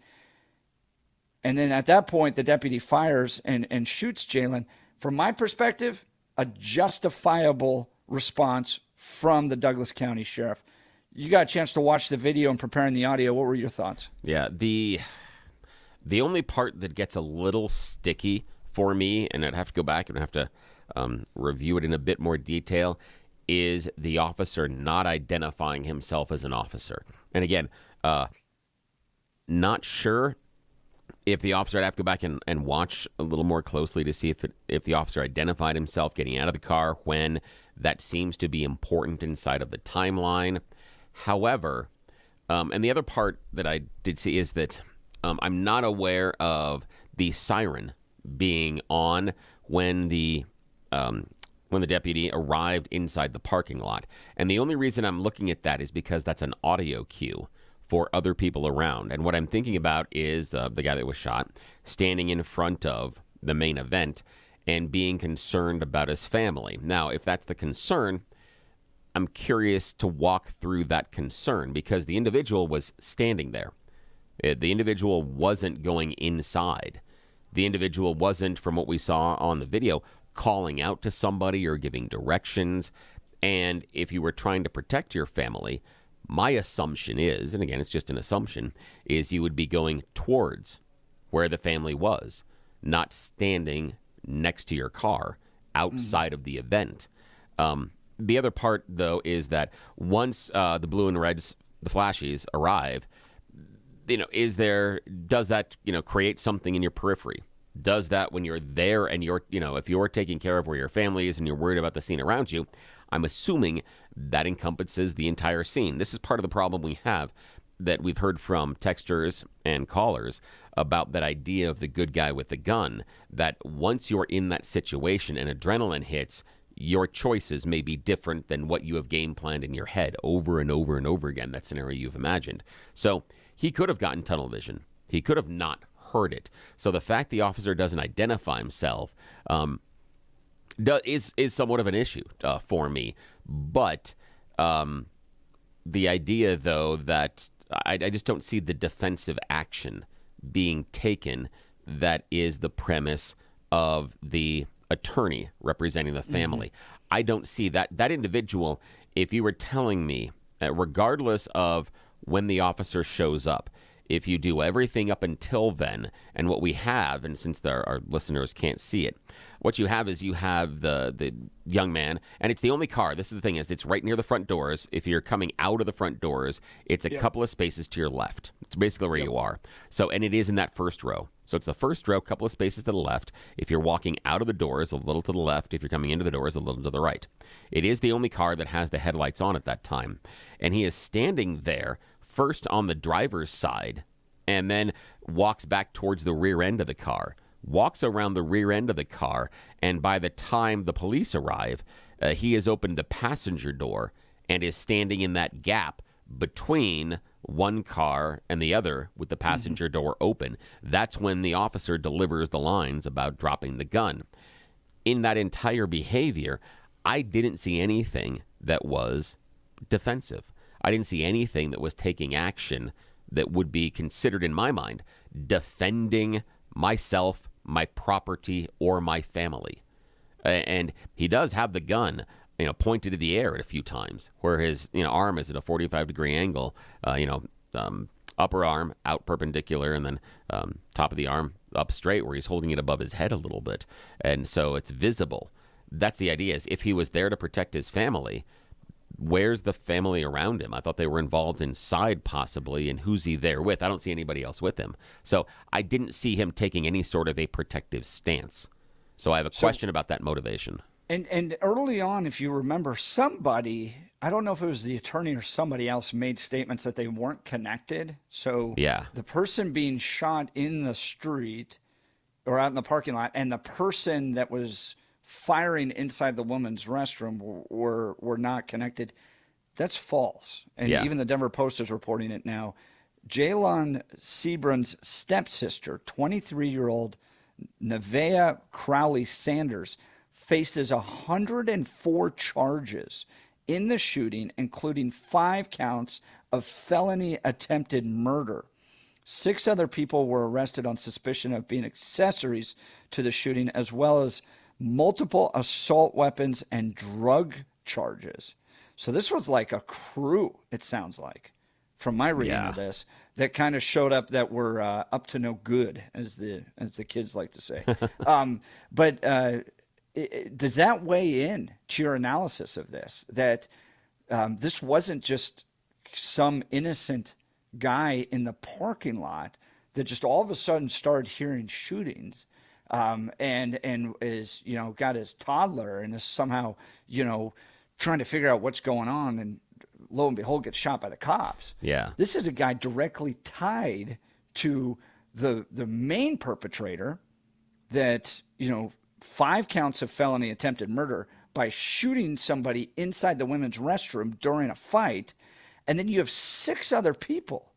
And then at that point, the deputy fires and shoots Jalen. From my perspective, a justifiable response from the Douglas County Sheriff. You got a chance to watch the video and preparing the audio. What were your thoughts? Yeah, the only part that gets a little sticky for me, and I'd have to go back and have to review it in a bit more detail, is the officer not identifying himself as an officer. And again, not sure if the officer, I'd have to go back and watch a little more closely to see if the officer identified himself getting out of the car when. That seems to be important inside of the timeline. However, and the other part that I did see is that I'm not aware of the siren being on when the deputy arrived inside the parking lot. And the only reason I'm looking at that is because that's an audio cue for other people around. And what I'm thinking about is the guy that was shot standing in front of the main event and being concerned about his family. Now, if that's the concern, I'm curious to walk through that concern because the individual was standing there. The individual wasn't going inside. The individual wasn't, from what we saw on the video, calling out to somebody or giving directions. And if you were trying to protect your family, my assumption is, and again, it's just an assumption, is you would be going towards where the family was, not standing next to your car outside of the event. The other part, though, is that once the blue and reds, the flashies, arrive, does that, create something in your periphery? Does that when you're there and if you're taking care of where your family is and you're worried about the scene around you, I'm assuming that encompasses the entire scene. This is part of the problem we have that we've heard from texters and callers about that idea of the good guy with the gun, that once you're in that situation and adrenaline hits, your choices may be different than what you have game planned in your head over and over and over again, that scenario you've imagined. So he could have gotten tunnel vision. He could have not heard it. So the fact the officer doesn't identify himself is somewhat of an issue for me. But the idea, though, that I just don't see the defensive action being taken that is the premise of the attorney representing the family. I don't see that individual, if you were telling me, regardless of when the officer shows up, if you do everything up until then, and what we have, and since our listeners can't see it, what you have is you have the young man, and it's the only car. This is the thing, is it's right near the front doors. If you're coming out of the front doors, it's a couple of spaces to your left. It's basically where you are. So, and it is in that first row. So it's the first row, couple of spaces to the left. If you're walking out of the doors, a little to the left. If you're coming into the doors, a little to the right. It is the only car that has the headlights on at that time. And he is standing there first on the driver's side and then walks back towards the rear end of the car, walks around the rear end of the car, and by the time the police arrive, he has opened the passenger door and is standing in that gap between one car and the other with the passenger door open. That's when the officer delivers the lines about dropping the gun. In that entire behavior, I didn't see anything that was defensive. I didn't see anything that was taking action that would be considered, in my mind, defending myself, my property, or my family. And he does have the gun, pointed to the air at a few times, where his arm is at a 45-degree angle, upper arm out perpendicular, and then top of the arm up straight, where he's holding it above his head a little bit. And so it's visible. That's the idea, is if he was there to protect his family, where's the family around him? I thought they were involved inside possibly, and who's he there with? I don't see anybody else with him. So I didn't see him taking any sort of a protective stance. So I have a question about that motivation. And early on, if you remember, somebody, I don't know if it was the attorney or somebody else, made statements that they weren't connected. So the person being shot in the street or out in the parking lot and the person that was firing inside the woman's restroom were not connected. That's false. And even the Denver Post is reporting it now. Jalen Sebron's stepsister, 23-year-old Nevaeh Crowley Sanders faces 104 charges in the shooting, including 5 counts of felony attempted murder. 6 other people were arrested on suspicion of being accessories to the shooting, as well as multiple assault weapons and drug charges. So this was like a crew, it sounds like, from my reading of this, that kind of showed up that were up to no good, as the kids like to say. But does that weigh in to your analysis of this, that this wasn't just some innocent guy in the parking lot that just all of a sudden started hearing shootings, and is, got his toddler and is somehow, trying to figure out what's going on, and lo and behold gets shot by the cops. Yeah. This is a guy directly tied to the main perpetrator that, 5 counts of felony attempted murder by shooting somebody inside the women's restroom during a fight. And then you have 6 other people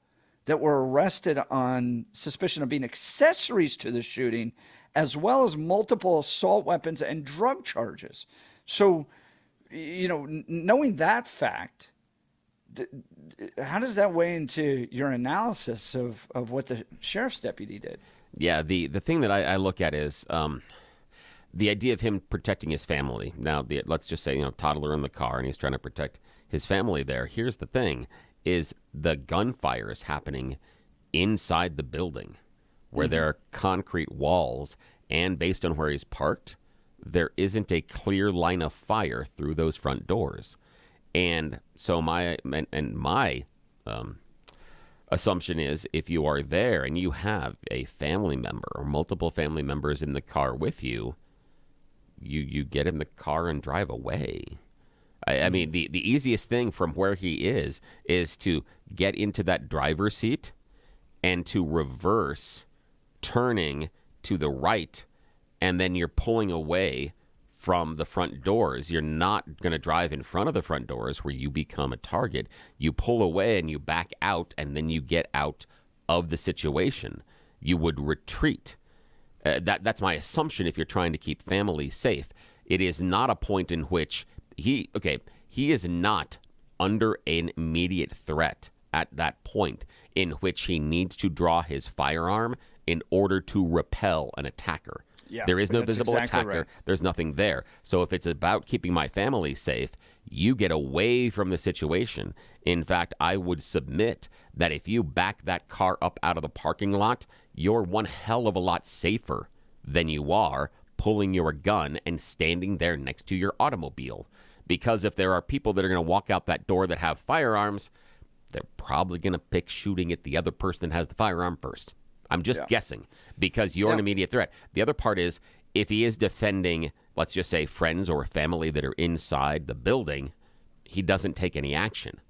that were arrested on suspicion of being accessories to the shooting, as well as multiple assault weapons and drug charges. So, knowing that fact, how does that weigh into your analysis of what the sheriff's deputy did? Yeah, the thing that I look at is the idea of him protecting his family. Now, let's just say, toddler in the car, and he's trying to protect his family there. Here's the thing, is the gunfire is happening inside the building where there are concrete walls, and based on where he's parked, there isn't a clear line of fire through those front doors. And so my assumption is, if you are there and you have a family member or multiple family members in the car with you, you get in the car and drive away. I mean, the easiest thing from where he is to get into that driver's seat and to reverse, turning to the right, and then you're pulling away from the front doors. You're not going to drive in front of the front doors where you become a target. You pull away and you back out, and then you get out of the situation. You would retreat. That's my assumption if you're trying to keep families safe. It is not a point in which he is not under an immediate threat at that point in which he needs to draw his firearm in order to repel an attacker. Yeah, there is no visible exactly attacker. right. There's nothing there. So if it's about keeping my family safe, you get away from the situation. In fact, I would submit that if you back that car up out of the parking lot, you're one hell of a lot safer than you are pulling your gun and standing there next to your automobile. Because if there are people that are going to walk out that door that have firearms, they're probably going to pick shooting at the other person that has the firearm first. I'm just guessing, because you're an immediate threat. The other part is, if he is defending, let's just say, friends or family that are inside the building, he doesn't take any action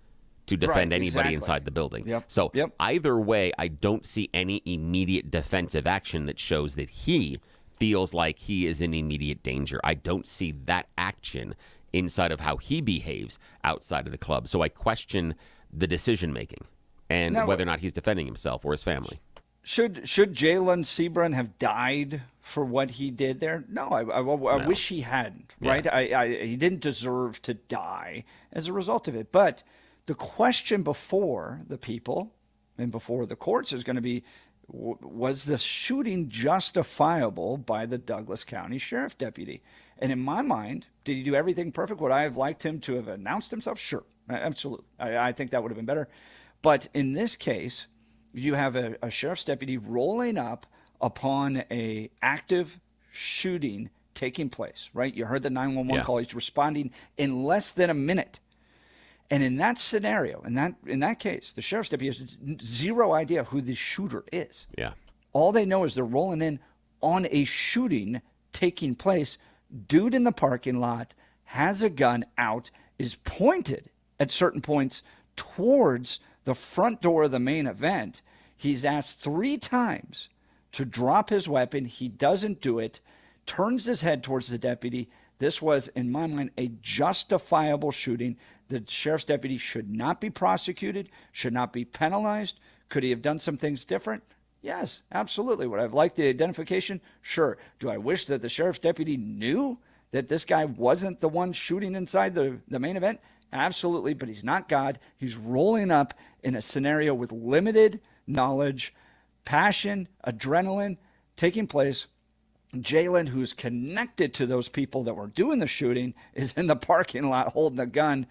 to defend anybody inside the building. So either way, I don't see any immediate defensive action that shows that he feels like he is in immediate danger. I don't see that action inside of how he behaves outside of the club. So I question the decision-making and whether or not he's defending himself or his family. Should Jalen Sebron have died for what he did there? No, I wish he hadn't, right? He didn't deserve to die as a result of it. But the question before the people and before the courts is going to be, was the shooting justifiable by the Douglas County Sheriff Deputy? And in my mind, did he do everything perfect? Would I have liked him to have announced himself? Sure, absolutely. I think that would have been better. But in this case, you have a sheriff's deputy rolling up upon a active shooting taking place, right? You heard the 911 call. He's responding in less than a minute. And in that scenario, in that case, the sheriff's deputy has zero idea who the shooter is. Yeah. All they know is they're rolling in on a shooting taking place. Dude in the parking lot has a gun out, is pointed at certain points towards the front door of the main event. He's asked 3 times to drop his weapon. He doesn't do it, turns his head towards the deputy. This was, in my mind, a justifiable shooting. The sheriff's deputy should not be prosecuted, should not be penalized. Could he have done some things different? Yes, absolutely. Would I have liked the identification? Sure. Do I wish that the sheriff's deputy knew that this guy wasn't the one shooting inside the main event? Absolutely, but he's not God. He's rolling up in a scenario with limited knowledge, passion, adrenaline taking place. Jalen, who's connected to those people that were doing the shooting, is in the parking lot holding a gun.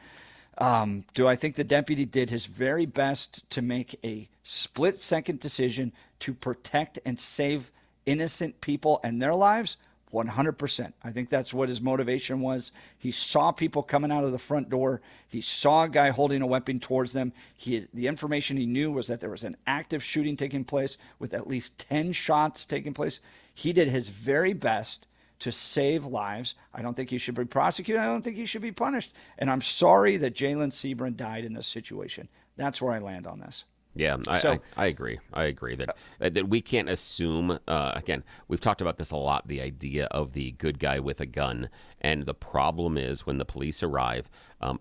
Do I think the deputy did his very best to make a split-second decision to protect and save innocent people and their lives? 100%. I think that's what his motivation was. He saw people coming out of the front door. He saw a guy holding a weapon towards them. The information he knew was that there was an active shooting taking place with at least 10 shots taking place. He did his very best to save lives. I don't think he should be prosecuted. I don't think he should be punished. And I'm sorry that Jalen Sebring died in this situation. That's where I land on this. Yeah, I agree. I agree that we can't assume, again, we've talked about this a lot, the idea of the good guy with a gun. And the problem is when the police arrive,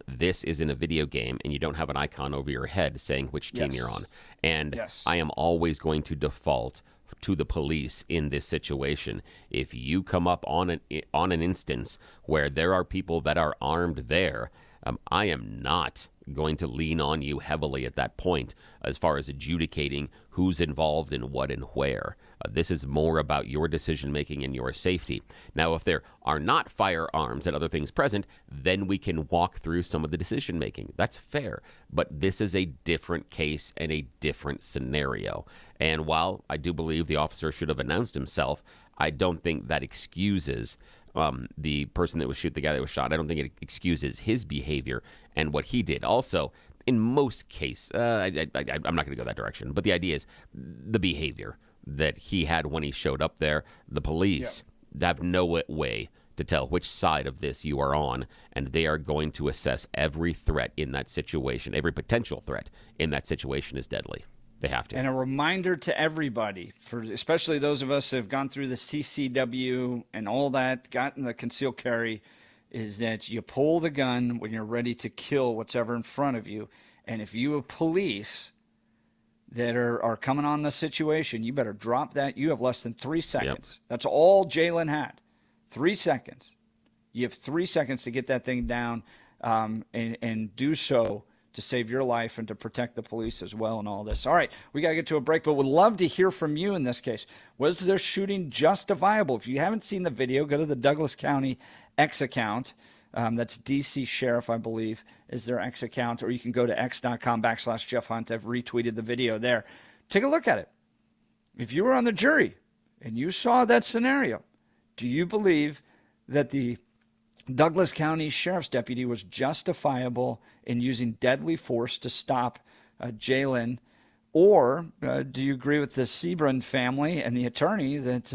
this is in a video game and you don't have an icon over your head saying which team you're on. And I am always going to default to the police in this situation. If you come up on an instance where there are people that are armed there, I am not going to lean on you heavily at that point as far as adjudicating who's involved in what and where. This is more about your decision-making and your safety. Now, if there are not firearms and other things present, then we can walk through some of the decision-making. That's fair. But this is a different case and a different scenario. And while I do believe the officer should have announced himself, I don't think that excuses the person that was the guy that was shot. I don't think it excuses his behavior and what he did. Also, in most cases, I'm not going to go that direction, but the idea is the behavior that he had when he showed up there. The police have no way to tell which side of this you are on, and they are going to assess every threat in that situation. Every potential threat in that situation is deadly. They have to. And a reminder to everybody, for especially those of us who have gone through the CCW and all that, gotten the concealed carry, is that you pull the gun when you're ready to kill whatever in front of you. And if you have police that are coming on the situation, you better drop that. You have less than 3 seconds. That's all Jalen had. 3 seconds. You have 3 seconds to get that thing down and do so to save your life and to protect the police as well and all this. All right, we got to get to a break, but would love to hear from you in this case. Was their shooting justifiable? If you haven't seen the video, go to the Douglas County X account. That's DC Sheriff, I believe, is their X account, or you can go to x.com/Jeff Hunt. I've retweeted the video there. Take a look at it. If you were on the jury and you saw that scenario, do you believe that the Douglas County Sheriff's deputy was justifiable in using deadly force to stop Jalen? Or do you agree with the Sebring family and the attorney that,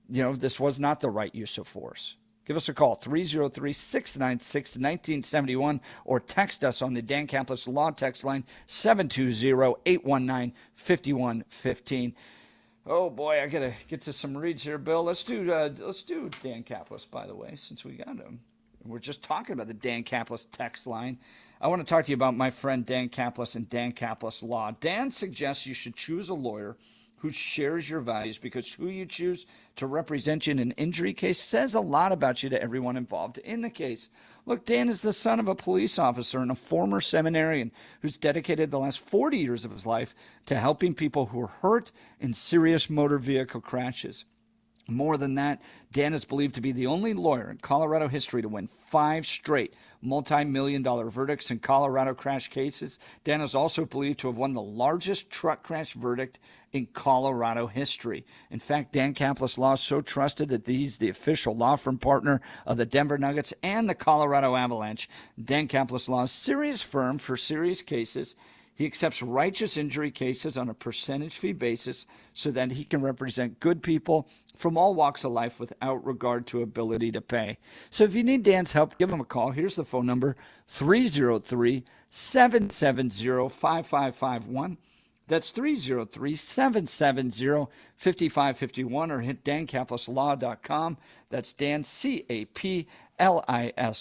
this was not the right use of force? Give us a call, 303-696-1971, or text us on the Dan Caplis Law text line, 720-819-5115. Oh boy, I gotta get to some reads here, Bill. Let's do Dan Caplis, by the way, since we got him. We're just talking about the Dan Caplis text line. I want to talk to you about my friend Dan Caplis and Dan Caplis Law. Dan suggests you should choose a lawyer who shares your values, because who you choose to represent you in an injury case says a lot about you to everyone involved in the case. Look, Dan is the son of a police officer and a former seminarian who's dedicated the last 40 years of his life to helping people who are hurt in serious motor vehicle crashes. More than that, Dan is believed to be the only lawyer in Colorado history to win 5 straight multi-million-dollar verdicts in Colorado crash cases. Dan is also believed to have won the largest truck crash verdict in Colorado history. In fact, Dan Caplis Law is so trusted that he's the official law firm partner of the Denver Nuggets and the Colorado Avalanche. Dan Caplis Law's serious firm for serious cases. He accepts righteous injury cases on a percentage fee basis so that he can represent good people from all walks of life without regard to ability to pay. So if you need Dan's help, give him a call. Here's the phone number, 303-770-5551. That's 303-770-5551, or hit dancaplisLaw.com. That's Dan, CAPLIS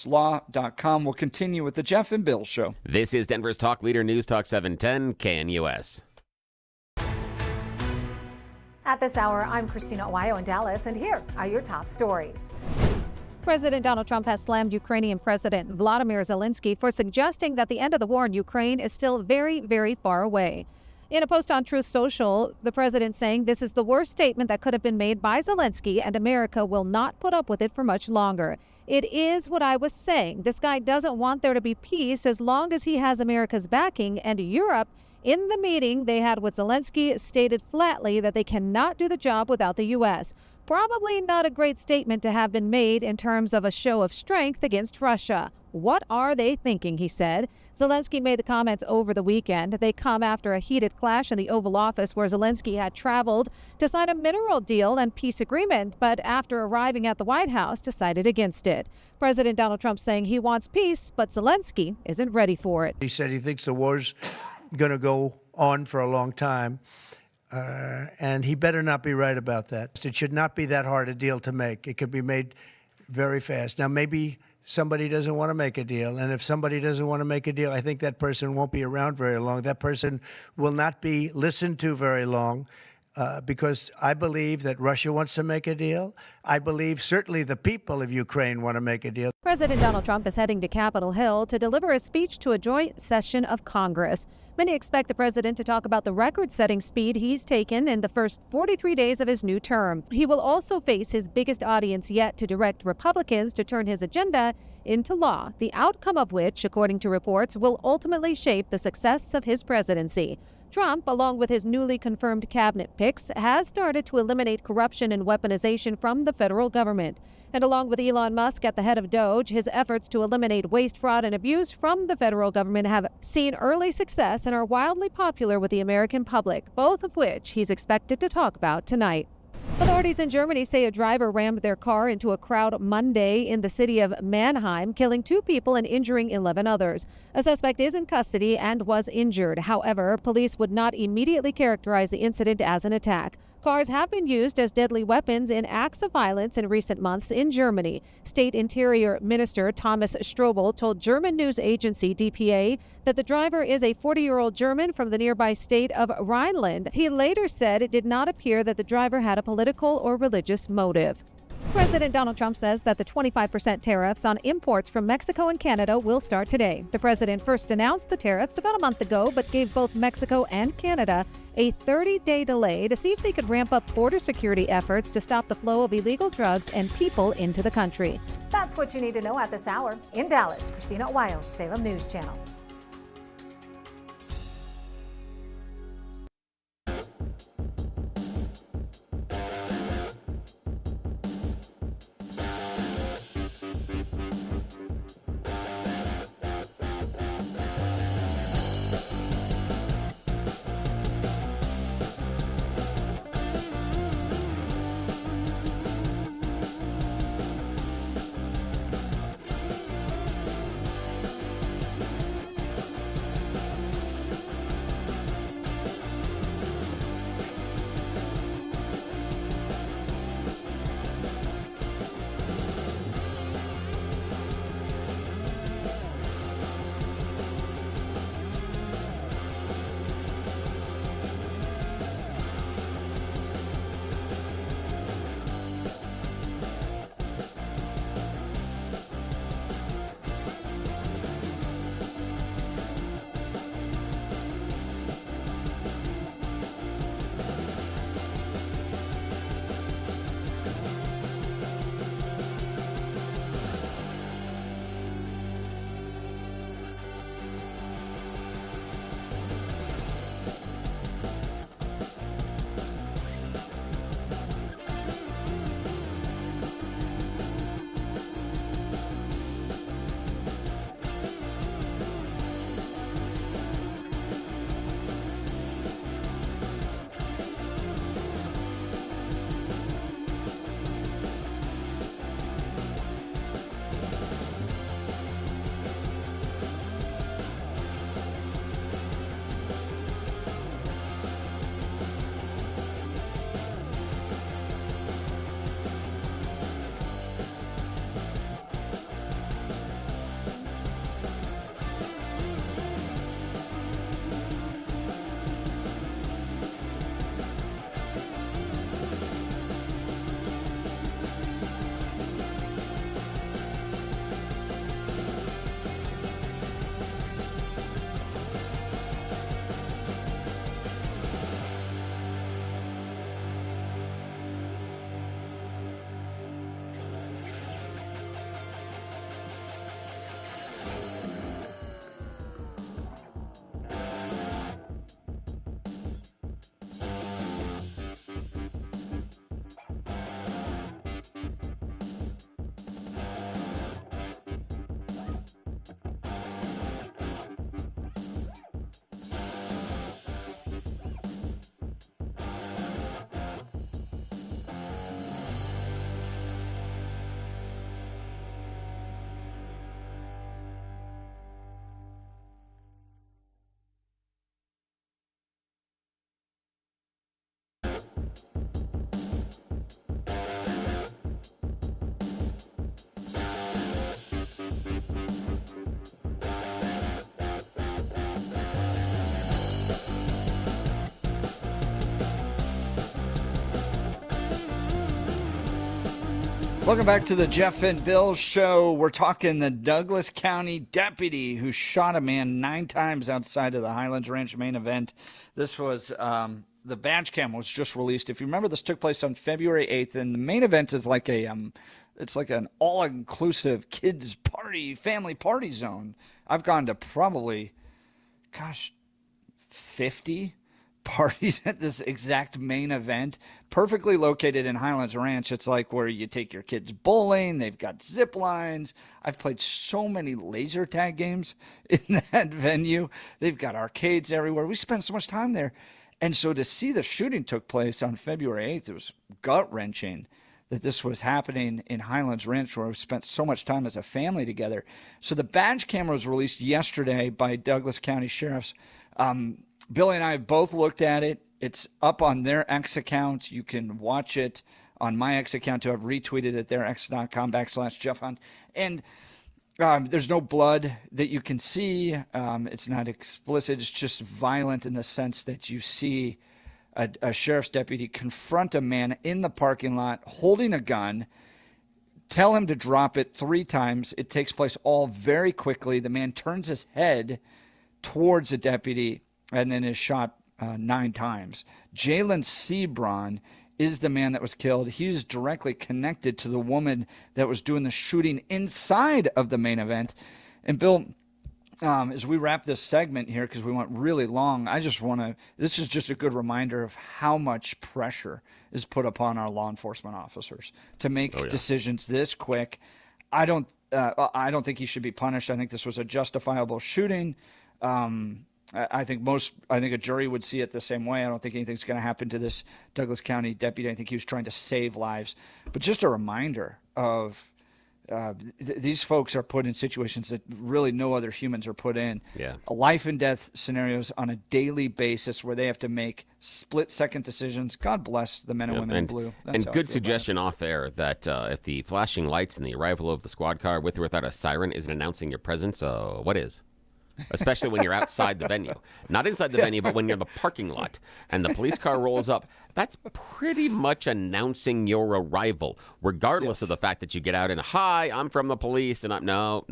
Law.com. We'll continue with the Jeff and Bill Show. This is Denver's Talk Leader News Talk 710 KNUS. At this hour, I'm Christina Owayo in Dallas, and here are your top stories. President Donald Trump has slammed Ukrainian President Vladimir Zelensky for suggesting that the end of the war in Ukraine is still very, very far away. In a post on Truth Social, the president saying this is the worst statement that could have been made by Zelensky, and America will not put up with it for much longer. It is what I was saying. This guy doesn't want there to be peace as long as he has America's backing, and Europe, in the meeting they had with Zelensky, stated flatly that they cannot do the job without the U.S. Probably not a great statement to have been made in terms of a show of strength against Russia. What are they thinking, he said. Zelensky made the comments over the weekend. They come after a heated clash in the Oval Office where Zelensky had traveled to sign a mineral deal and peace agreement, but after arriving at the White House, decided against it. President Donald Trump saying he wants peace, but Zelensky isn't ready for it. He said he thinks the war's going to go on for a long time. And he better not be right about that. It should not be that hard a deal to make. It could be made very fast. Now, maybe somebody doesn't want to make a deal. And if somebody doesn't want to make a deal, I think that person won't be around very long. That person will not be listened to very long because I believe that Russia wants to make a deal. I believe certainly the people of Ukraine want to make a deal. President Donald Trump is heading to Capitol Hill to deliver a speech to a joint session of Congress. Many expect the president to talk about the record-setting speed he's taken in the first 43 days of his new term. He will also face his biggest audience yet to direct Republicans to turn his agenda into law, the outcome of which, according to reports, will ultimately shape the success of his presidency. Trump, along with his newly confirmed cabinet picks, has started to eliminate corruption and weaponization from the federal government. And along with Elon Musk at the head of DOGE, his efforts to eliminate waste, fraud, and abuse from the federal government have seen early success and are wildly popular with the American public, both of which he's expected to talk about tonight. Authorities in Germany say a driver rammed their car into a crowd Monday in the city of Mannheim, killing 2 people and injuring 11 others. A suspect is in custody and was injured. However, police would not immediately characterize the incident as an attack. Cars have been used as deadly weapons in acts of violence in recent months in Germany. State Interior Minister Thomas Strobel told German news agency dpa that the driver is a 40-year-old German from the nearby state of Rhineland. He later said it did not appear that the driver had a political or religious motive. President Donald Trump says that the 25% tariffs on imports from Mexico and Canada will start today. The president first announced the tariffs about a month ago, but gave both Mexico and Canada a 30-day delay to see if they could ramp up border security efforts to stop the flow of illegal drugs and people into the country. That's what you need to know at this hour. In Dallas, Christina Owayo, Salem News Channel. Welcome back to the Jeff and Bill Show. We're talking the Douglas County deputy who shot a man 9 times outside of the Highlands Ranch main event. This was the badge cam was just released. If you remember, this took place on February 8th, and the main event is like it's like an all-inclusive kids party, family party zone. I've gone to probably, 50 parties at this exact main event, perfectly located in Highlands Ranch. It's like where you take your kids bowling. They've got zip lines. I've played so many laser tag games in that venue. They've got arcades everywhere. We spent so much time there. And so to see the shooting took place on February 8th, it was gut-wrenching that this was happening in Highlands Ranch, where we spent so much time as a family together. So the badge camera was released yesterday by Douglas County Sheriffs. Billy and I have both looked at it. It's up on their X account. You can watch it on my X account too. I've retweeted it there, x.com/Jeff Hunt. And there's no blood that you can see. It's not explicit. It's just violent in the sense that you see a sheriff's deputy confront a man in the parking lot holding a gun, tell him to drop it 3 times. It takes place all very quickly. The man turns his head towards the deputy and then is shot 9 times. Jalen Sebron is the man that was killed. He's directly connected to the woman that was doing the shooting inside of the main event. And Bill, as we wrap this segment here, because we went really long, I just want to, this is just a good reminder of how much pressure is put upon our law enforcement officers to make decisions this quick. I don't think he should be punished. I think this was a justifiable shooting. I think a jury would see it the same way. I don't think anything's going to happen to this Douglas County deputy. I think he was trying to save lives. But just a reminder of these folks are put in situations that really no other humans are put in. Yeah. Life and death scenarios on a daily basis where they have to make split-second decisions. God bless the men and women in blue. That's and good suggestion off air that if the flashing lights and the arrival of the squad car with or without a siren isn't announcing your presence, what is? Especially when you're outside the venue. Not inside the venue, but when you're in the parking lot and the police car rolls up, that's pretty much announcing your arrival, regardless of the fact that you get out and, hi, I'm from the police, and no.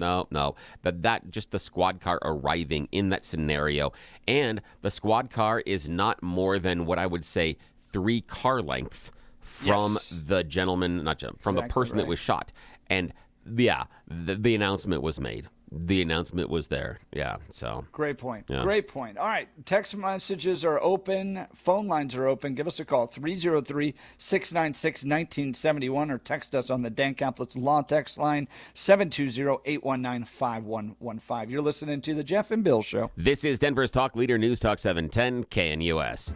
That just the squad car arriving in that scenario. And the squad car is not more than what I would say 3 car lengths from the gentleman, from the person that was shot. And yeah, the announcement was made. The announcement was there. Yeah, so. Great point. Yeah. Great point. All right, text messages are open. Phone lines are open. Give us a call, 303-696-1971, or text us on the Dan Caplis Law text line, 720-819-5115. You're listening to the Jeff and Bill Show. This is Denver's Talk Leader News Talk 710 KNUS.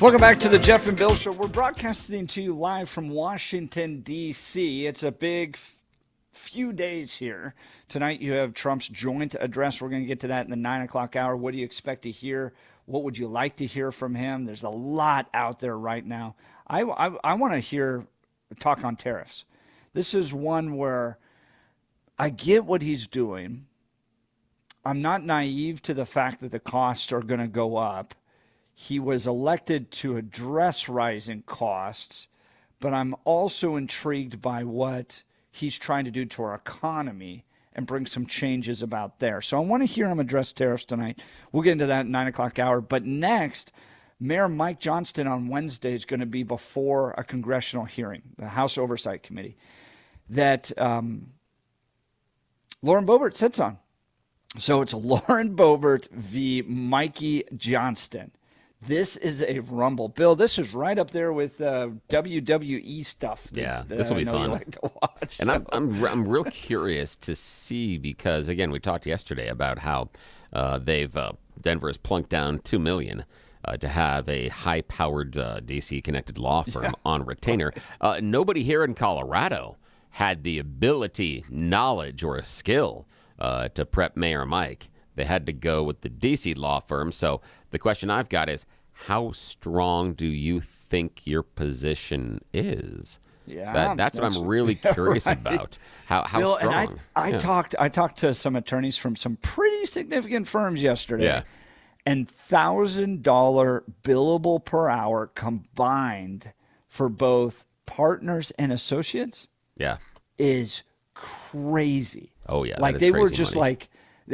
Welcome back to the Jeff and Bill Show. We're broadcasting to you live from Washington, D.C. It's a big few days here. Tonight you have Trump's joint address. We're going to get to that in the 9 o'clock hour. What do you expect to hear? What would you like to hear from him? There's a lot out there right now. I want to hear talk on tariffs. This is one where I get what he's doing. I'm not naive to the fact that the costs are going to go up. He was elected to address rising costs, but I'm also intrigued by what he's trying to do to our economy and bring some changes about there. So I want to hear him address tariffs tonight. We'll get into that at 9 o'clock hour. But next, Mayor Mike Johnston on Wednesday is going to be before a congressional hearing, the House Oversight Committee, that Lauren Boebert sits on. So it's Lauren Boebert v. Mikey Johnston. This is a rumble. Bill, this is right up there with WWE stuff. This will be fun. You like to watch, and I'm real curious to see, because again, we talked yesterday about how Denver has plunked down $2 million to have a high-powered DC connected law firm on retainer. Nobody here in Colorado had the ability, knowledge, or skill to prep Mayor Mike. They had to go with the DC law firm. So the question I've got is, how strong do you think your position is? Yeah, that's what I'm really curious right. about. How Bill, strong? And I talked to some attorneys from some pretty significant firms yesterday. Yeah. And $1,000 billable per hour combined for both partners and associates is crazy. Oh, yeah. Like they were just money. like,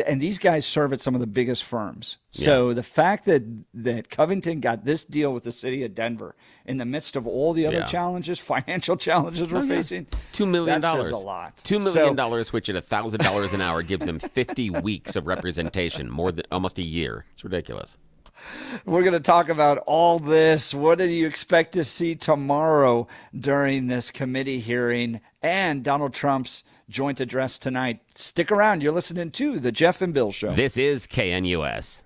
and these guys serve at some of the biggest firms. So the fact that Covington got this deal with the city of Denver in the midst of all the other challenges, financial challenges we're facing, $2 million. that says a lot. $2 million, which at $1,000 an hour gives them 50 weeks of representation, more than almost a year. It's ridiculous. We're going to talk about all this. What do you expect to see tomorrow during this committee hearing and Donald Trump's joint address tonight? Stick around. You're listening to The Jeff and Bill Show. This is KNUS.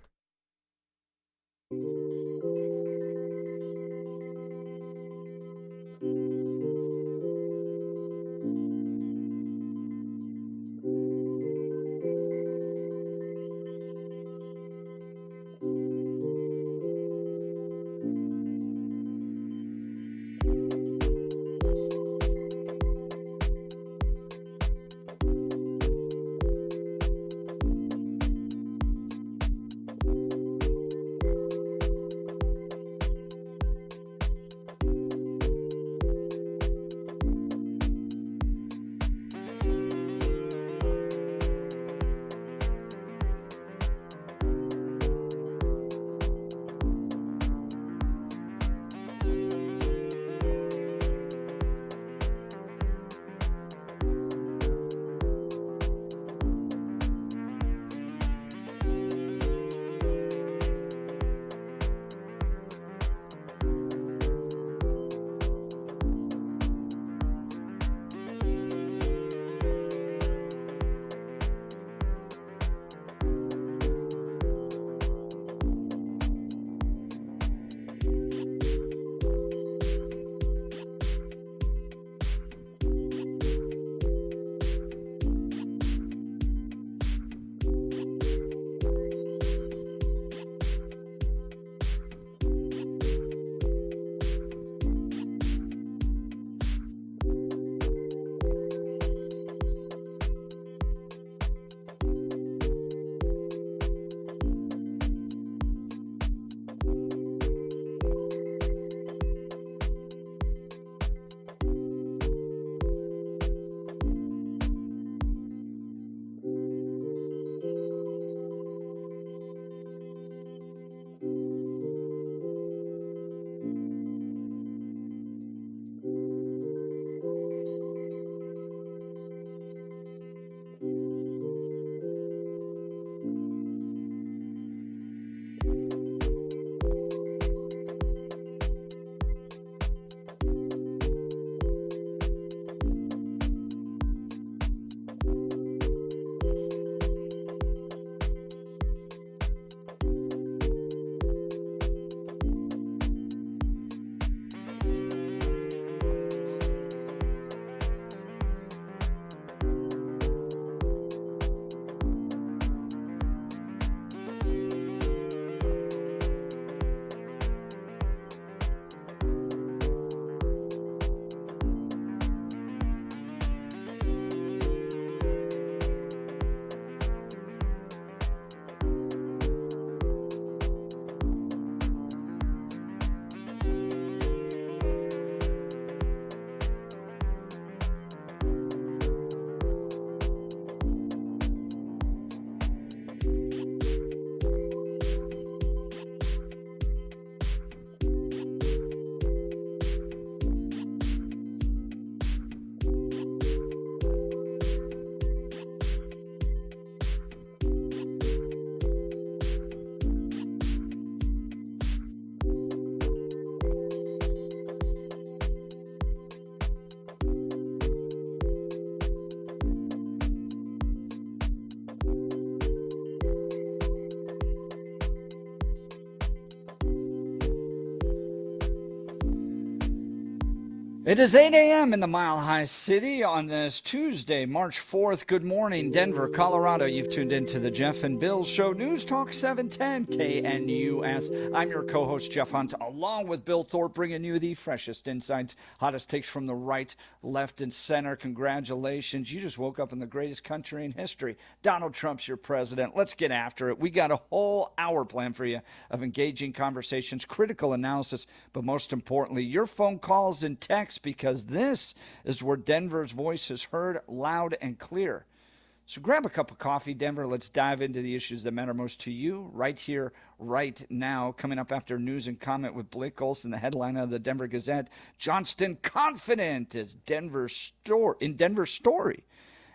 It is 8 a.m. in the Mile High City on this Tuesday, March 4th. Good morning, Denver, Colorado. You've tuned into the Jeff and Bill Show, News Talk 710 KNUS. I'm your co-host, Jeff Hunt, along with Bill Thorpe, bringing you the freshest insights, hottest takes from the right, left, and center. Congratulations. You just woke up in the greatest country in history. Donald Trump's your president. Let's get after it. We got a whole hour planned for you of engaging conversations, critical analysis, but most importantly, your phone calls and texts, because this is where Denver's voice is heard loud and clear. So grab a cup of coffee, Denver. Let's dive into the issues that matter most to you right here, right now. Coming up after news and comment with Blake Olson, the headline of the Denver Gazette. Johnston confident as Denver story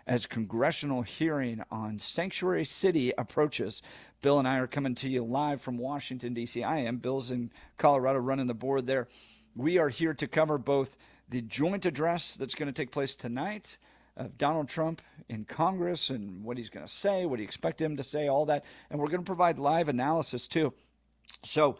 as congressional hearing on Sanctuary City approaches. Bill and I are coming to you live from Washington, D.C. I am. Bill's in Colorado running the board there. We are here to cover both the joint address that's going to take place tonight of Donald Trump in Congress and what he's going to say, what do you expect him to say, all that. And we're going to provide live analysis too. So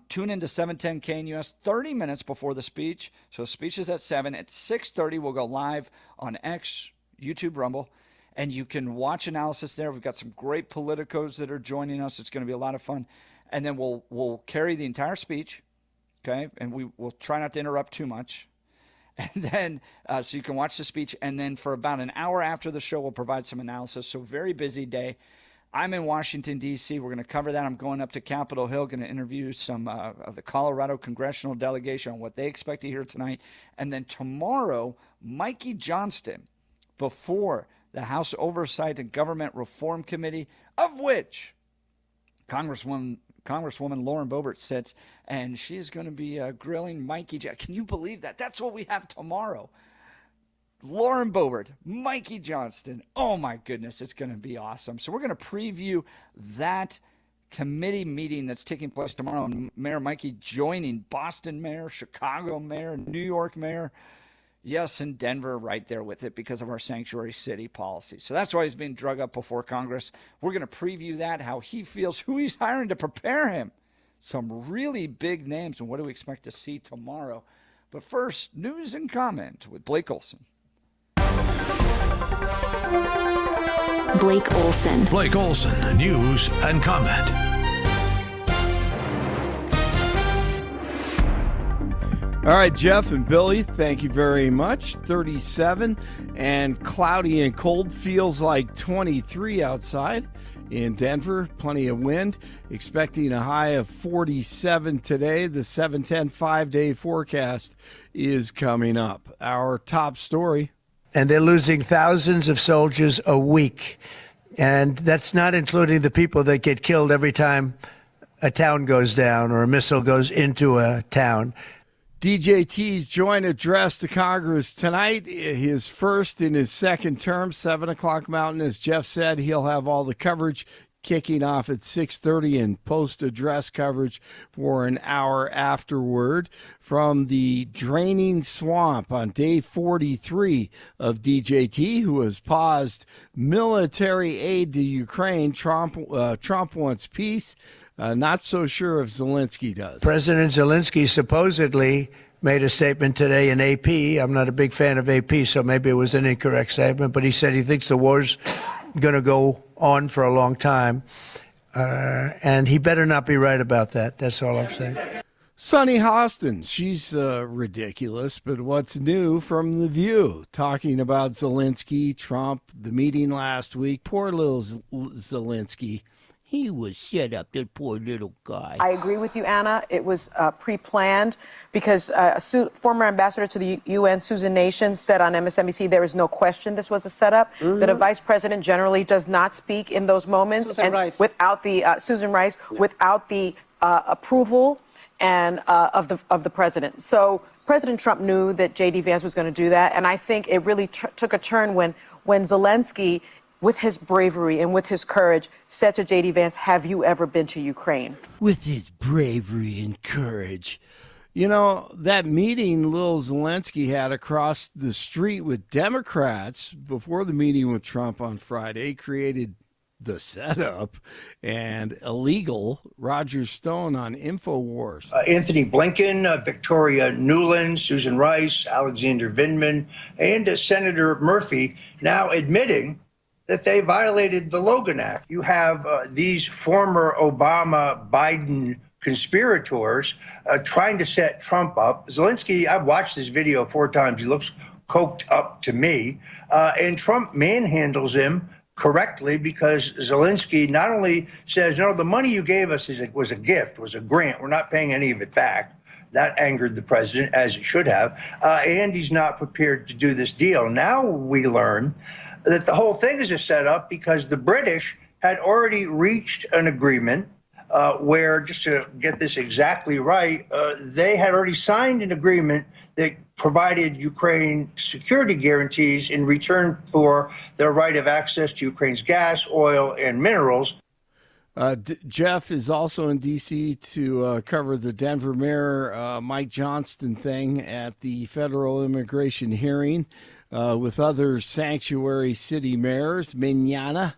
tune into 710 KNUS 30 minutes before the speech. So speech is at 7. At 6:30, we'll go live on X, YouTube, Rumble, and you can watch analysis there. We've got some great politicos that are joining us. It's going to be a lot of fun. And then we'll carry the entire speech, okay? And we will try not to interrupt too much. And then, so you can watch the speech. And then for about an hour after the show, we'll provide some analysis. So very busy day. I'm in Washington, D.C. We're going to cover that. I'm going up to Capitol Hill, going to interview some of the Colorado congressional delegation on what they expect to hear tonight. And then tomorrow, Mikey Johnston, before the House Oversight and Government Reform Committee, of which Congresswoman Lauren Boebert sits, and she's going to be grilling Mikey. Can you believe that? That's what we have tomorrow. Lauren Boebert, Mikey Johnston. Oh, my goodness. It's going to be awesome. So we're going to preview that committee meeting that's taking place tomorrow. And Mayor Mikey joining Boston Mayor, Chicago Mayor, New York Mayor. Yes, and Denver right there with it because of our sanctuary city policy. So that's why he's being drug up before Congress. We're going to preview that, how he feels, who he's hiring to prepare him. Some really big names, and what do we expect to see tomorrow? But first, news and comment with Blake Olson. Blake Olson. Blake Olson, news and comment. All right, Jeff and Billy, thank you very much. 37 and cloudy and cold, feels like 23 outside in Denver. Plenty of wind. Expecting a high of 47 today. The 710 5-day forecast is coming up. Our top story. And they're losing thousands of soldiers a week. And that's not including the people that get killed every time a town goes down or a missile goes into a town. DJT's joint address to Congress tonight, his first in his second term, 7 o'clock Mountain. As Jeff said, he'll have all the coverage kicking off at 6:30 and post-address coverage for an hour afterward. From the draining swamp on day 43 of DJT, who has paused military aid to Ukraine, Trump wants peace. Not so sure if Zelensky does. President Zelensky supposedly made a statement today in AP. I'm not a big fan of AP, so maybe it was an incorrect statement, but he said he thinks the war's going to go on for a long time. And he better not be right about that. That's all I'm saying. Sunny Hostin, she's ridiculous, but what's new from The View? Talking about Zelensky, Trump, the meeting last week. Poor little Zelensky. He was shut up, that poor little guy. I agree with you, Anna. It was pre-planned because former ambassador to the UN, Susan Nation, said on MSNBC there is no question this was a setup, that a vice president generally does not speak in those moments. Susan Rice. Without the Susan Rice, without the approval and of the president. So President Trump knew that J.D. Vance was going to do that, and I think it really took a turn when Zelensky, with his bravery and with his courage, said to J.D. Vance, have you ever been to Ukraine? With his bravery and courage. You know, that meeting Lil Zelensky had across the street with Democrats before the meeting with Trump on Friday created the setup and illegal. Roger Stone on InfoWars. Anthony Blinken, Victoria Nuland, Susan Rice, Alexander Vindman, and Senator Murphy now admitting that they violated the Logan Act. You have these former Obama-Biden conspirators trying to set Trump up. Zelensky, I've watched this video 4 times. He looks coked up to me. And Trump manhandles him correctly because Zelensky not only says, no, the money you gave us was a gift, was a grant. We're not paying any of it back. That angered the president, as it should have. And he's not prepared to do this deal. Now we learn that the whole thing is a setup because the British had already reached an agreement where, just to get this exactly right, they had already signed an agreement that provided Ukraine security guarantees in return for their right of access to Ukraine's gas, oil, and minerals. Jeff is also in D.C. to cover the Denver Mayor Mike Johnston thing at the federal immigration hearing with other sanctuary city mayors. Manana.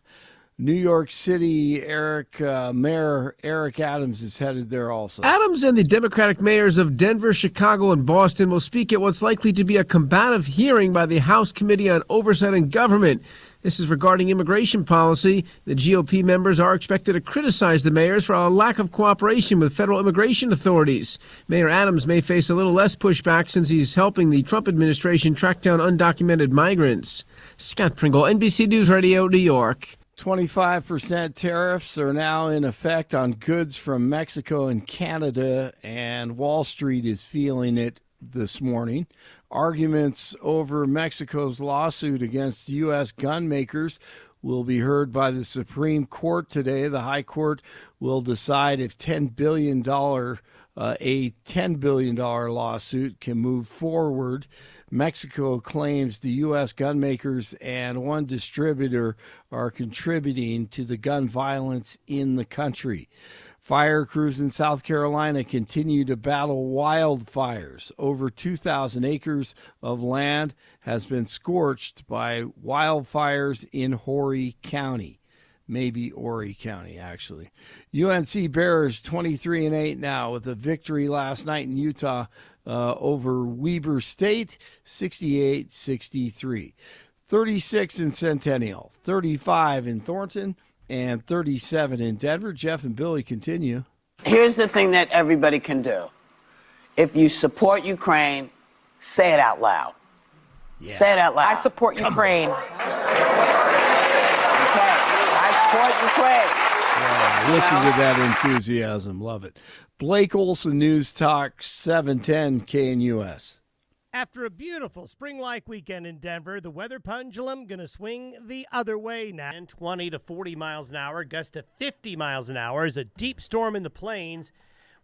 New York City, Mayor Eric Adams is headed there also. Adams and the Democratic mayors of Denver, Chicago, and Boston will speak at what's likely to be a combative hearing by the House Committee on Oversight and Government. This is regarding immigration policy. The GOP members are expected to criticize the mayors for a lack of cooperation with federal immigration authorities. Mayor Adams may face a little less pushback since he's helping the Trump administration track down undocumented migrants. Scott Pringle, NBC News Radio, New York. 25% tariffs are now in effect on goods from Mexico and Canada, and Wall Street is feeling it this morning. Arguments over Mexico's lawsuit against U.S. gun makers will be heard by the Supreme Court today. The High Court will decide if a $10 billion lawsuit can move forward. Mexico claims the U.S. gun makers and one distributor are contributing to the gun violence in the country. Fire crews in South Carolina continue to battle wildfires. Over 2,000 acres of land has been scorched by wildfires in Horry County. Maybe Horry County, actually. UNC Bears 23-8 now with a victory last night in Utah over Weber State, 68-63. 36 in Centennial, 35 in Thornton, and 37 in Denver. Jeff and Billy continue. Here's the thing that everybody can do. If you support Ukraine, say it out loud. Yeah. Say it out loud. I support Ukraine. Okay. I support Ukraine. Yeah, listen to that enthusiasm. Love it. Blake Olson, News Talk 710 KNUS. After a beautiful spring-like weekend in Denver, the weather pendulum going to swing the other way now. 20 to 40 miles an hour, gust to 50 miles an hour as a deep storm in the plains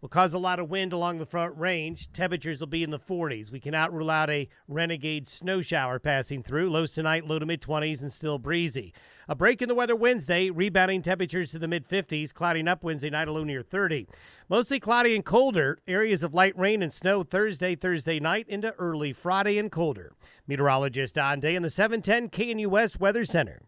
will cause a lot of wind along the Front Range. Temperatures will be in the 40s. We cannot rule out a renegade snow shower passing through. Lows tonight, low to mid-20s and still breezy. A break in the weather Wednesday, rebounding temperatures to the mid-50s, clouding up Wednesday night, a low near 30. Mostly cloudy and colder. Areas of light rain and snow Thursday night into early Friday and colder. Meteorologist Don Day in the 710 KNUS Weather Center.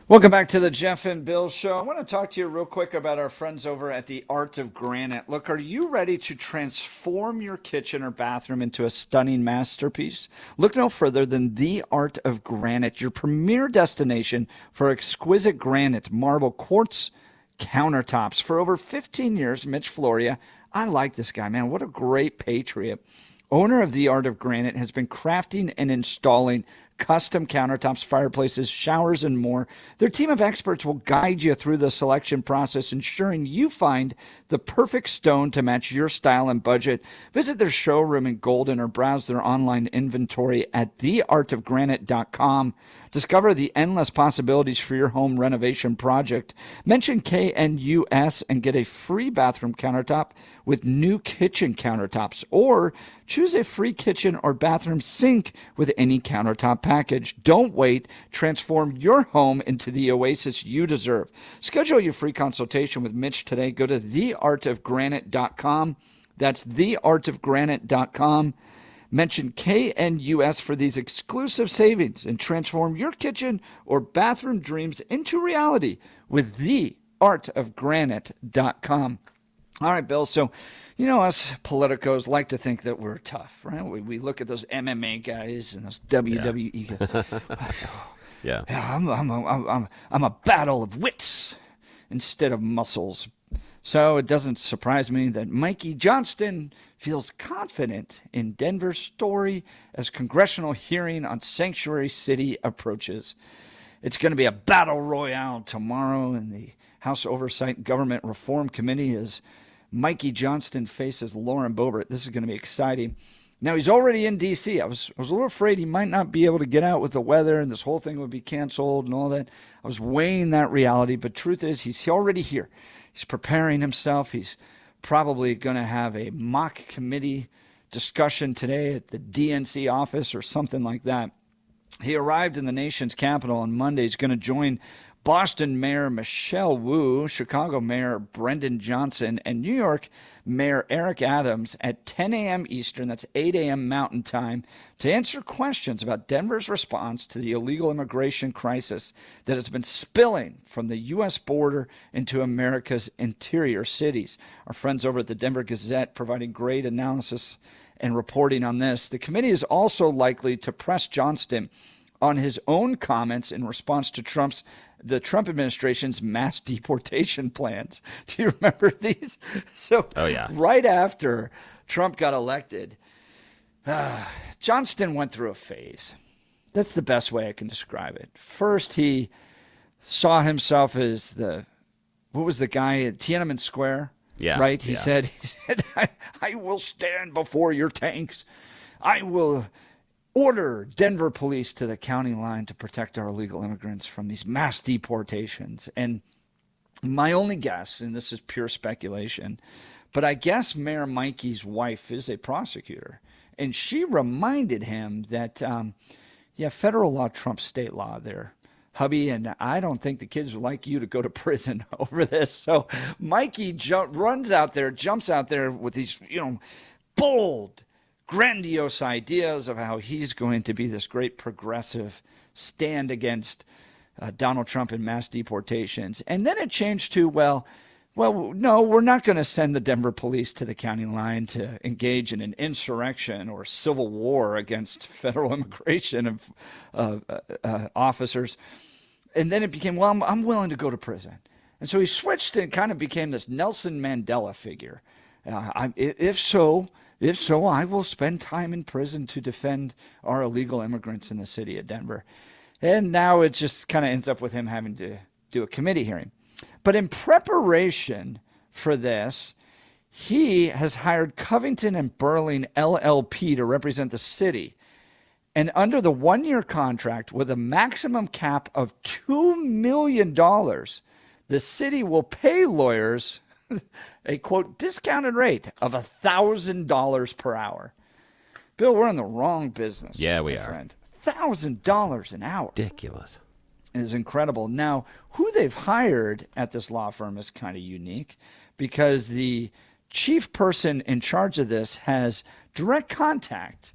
Welcome back to the Jeff and Bill Show. I want to talk to you real quick about our friends over at the Art of Granite. Look, are you ready to transform your kitchen or bathroom into a stunning masterpiece? Look no further than the Art of Granite, your premier destination for exquisite granite, marble, quartz countertops. For over 15 years, Mitch Floria, I like this guy, man. What a great patriot. Owner of the Art of Granite, has been crafting and installing custom countertops, fireplaces, showers, and more. Their team of experts will guide you through the selection process, ensuring you find the perfect stone to match your style and budget. Visit their showroom in Golden or browse their online inventory at theartofgranite.com. Discover the endless possibilities for your home renovation project. Mention KNUS and get a free bathroom countertop with new kitchen countertops, or choose a free kitchen or bathroom sink with any countertop package. Don't wait. Transform your home into the oasis you deserve. Schedule your free consultation with Mitch today. Go to theartofgranite.com. That's theartofgranite.com. Mention KNUS for these exclusive savings and transform your kitchen or bathroom dreams into reality with theartofgranite.com. All right, Bill. So, us politicos like to think that we're tough, right? We look at those MMA guys and those WWE guys. Yeah. I'm a battle of wits instead of muscles. So it doesn't surprise me that Mikey Johnston feels confident in Denver's story as congressional hearing on Sanctuary City approaches. It's going to be a battle royale tomorrow in the House Oversight and Government Reform Committee as Mikey Johnston faces Lauren Boebert. This is going to be exciting. Now, he's already in D.C. I was a little afraid he might not be able to get out with the weather and this whole thing would be canceled and all that. I was weighing that reality, but truth is he's already here. He's preparing himself. He's probably going to have a mock committee discussion today at the DNC office or something like that. He arrived in the nation's capital on Monday. He's going to join Boston Mayor Michelle Wu, Chicago Mayor Brendan Johnson, and New York Mayor Eric Adams at 10 a.m. Eastern, that's 8 a.m. Mountain Time, to answer questions about Denver's response to the illegal immigration crisis that has been spilling from the U.S. border into America's interior cities. Our friends over at the Denver Gazette providing great analysis and reporting on this. The committee is also likely to press Johnston on his own comments in response to the Trump administration's mass deportation plans. Do you remember these? Right after Trump got elected, Johnston went through a phase. That's the best way I can describe it. First, he saw himself as what was the guy at Tiananmen Square? Yeah. Right? He said, I will stand before your tanks. I will order Denver police to the county line to protect our illegal immigrants from these mass deportations. And my only guess, and this is pure speculation, but I guess Mayor Mikey's wife is a prosecutor. And she reminded him that, federal law trumps state law there, hubby, and I don't think the kids would like you to go to prison over this. So Mikey jumps out there with these, bold, grandiose ideas of how he's going to be this great progressive stand against Donald Trump and mass deportations. And then it changed to, well, no, we're not going to send the Denver police to the county line to engage in an insurrection or civil war against federal immigration officers. And then it became, well, I'm willing to go to prison. And so he switched and kind of became this Nelson Mandela figure. If so, I will spend time in prison to defend our illegal immigrants in the city of Denver. And now it just kind of ends up with him having to do a committee hearing. But in preparation for this, he has hired Covington and Burling LLP to represent the city. And under the one-year contract with a maximum cap of $2 million, the city will pay lawyers a, quote, discounted rate of $1,000 per hour. Bill, we're in the wrong business. Yeah, we my are. friend. $1,000 an hour. Ridiculous. It is incredible. Now, who they've hired at this law firm is kind of unique because the chief person in charge of this has direct contact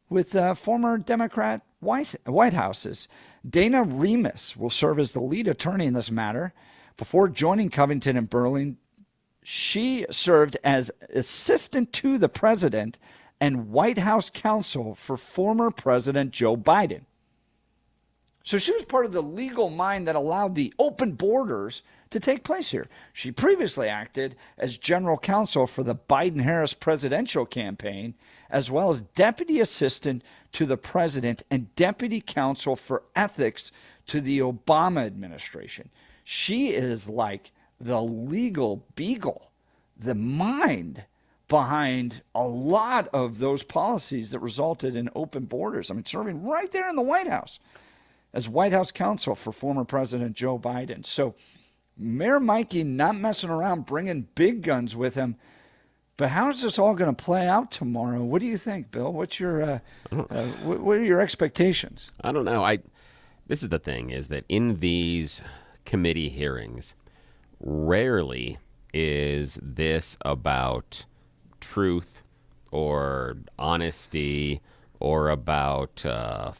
with former Democrat White Houses. Dana Remus will serve as the lead attorney in this matter. Before joining Covington and Burling, she served as assistant to the president and White House counsel for former President Joe Biden. So she was part of the legal mind that allowed the open borders to take place here. She previously acted as general counsel for the Biden-Harris presidential campaign, as well as deputy assistant to the president and deputy counsel for ethics to the Obama administration. She is like the legal beagle, the mind behind a lot of those policies that resulted in open borders. I mean, serving right there in the White House. as White House counsel for former President Joe Biden. So Mayor Mikey not messing around, bringing big guns with him. But how is this all going to play out tomorrow? What do you think, Bill? What's your what are your expectations? I don't know. This is the thing, is that in these committee hearings, rarely is this about truth or honesty or about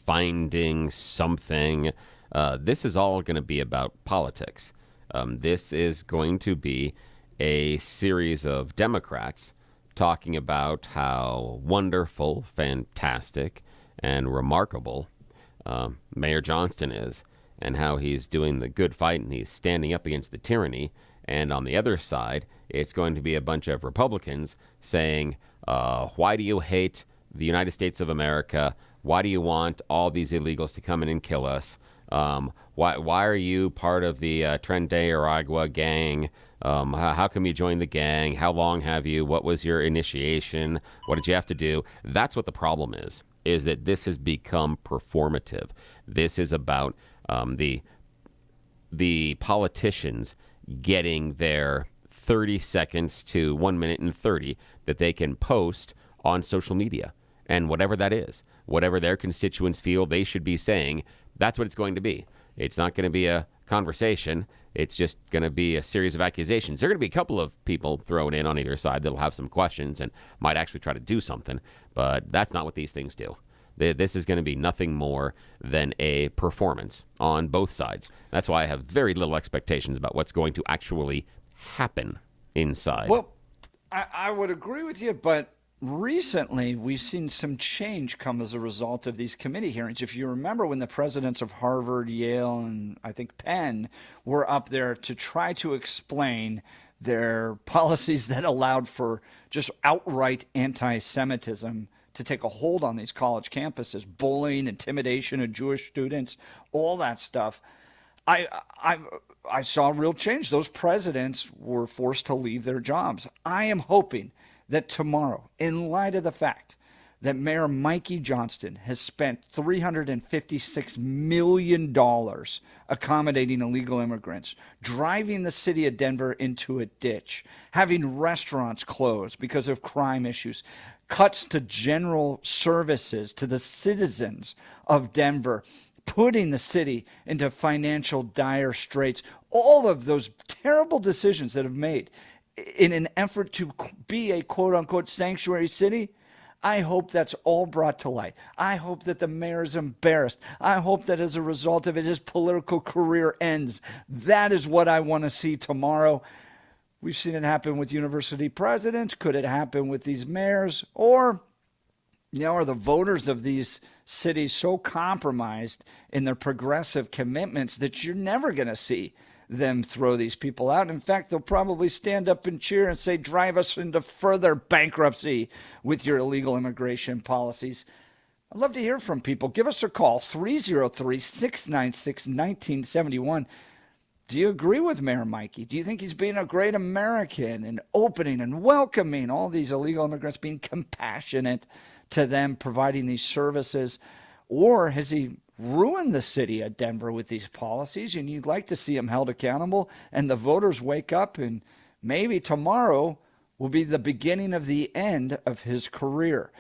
finding something. This is all going to be about politics. This is going to be a series of Democrats talking about how wonderful, fantastic, and remarkable Mayor Johnston is, and how he's doing the good fight and he's standing up against the tyranny. And on the other side, it's going to be a bunch of Republicans saying, why do you hate the United States of America? Why do you want all these illegals to come in and kill us? Why are you part of the Tren de Aragua gang? How come you joined the gang? How long have you? What was your initiation? What did you have to do? That's what the problem is that this has become performative. This is about the politicians getting their 30 seconds to 1 minute and 30 that they can post on social media. And whatever that is, whatever their constituents feel they should be saying, that's what it's going to be. It's not going to be a conversation. It's just going to be a series of accusations. There are going to be a couple of people thrown in on either side that'll have some questions and might actually try to do something, but that's not what these things do. This is going to be nothing more than a performance on both sides. That's why I have very little expectations about what's going to actually happen inside. Well, I would agree with you, but recently we've seen some change come as a result of these committee hearings. If you remember when the presidents of Harvard, Yale, and I think Penn were up there to try to explain their policies that allowed for just outright anti-Semitism to take a hold on these college campuses, bullying, intimidation of Jewish students, all that stuff. I saw real change. Those presidents were forced to leave their jobs. I am hoping that tomorrow, in light of the fact that Mayor Mikey Johnston has spent $356 million accommodating illegal immigrants, driving the city of Denver into a ditch, having restaurants closed because of crime issues, cuts to general services to the citizens of Denver, putting the city into financial dire straits, all of those terrible decisions that have made in an effort to be a quote-unquote sanctuary city. I hope that's all brought to light. I hope that the mayor is embarrassed. I hope that as a result of it, his political career ends. That is what I want to see tomorrow. We've seen it happen with university presidents. Could it happen with these mayors? Or, are the voters of these cities so compromised in their progressive commitments that you're never going to see them throw these people out? In fact, they'll probably stand up and cheer and say, drive us into further bankruptcy with your illegal immigration policies. I'd love to hear from people. Give us a call, 303-696-1971. Do you agree with Mayor Mikey? Do you think he's being a great American and opening and welcoming all these illegal immigrants, being compassionate to them, providing these services? Or has he ruined the city of Denver with these policies, and you'd like to see him held accountable and the voters wake up, and maybe tomorrow will be the beginning of the end of his career?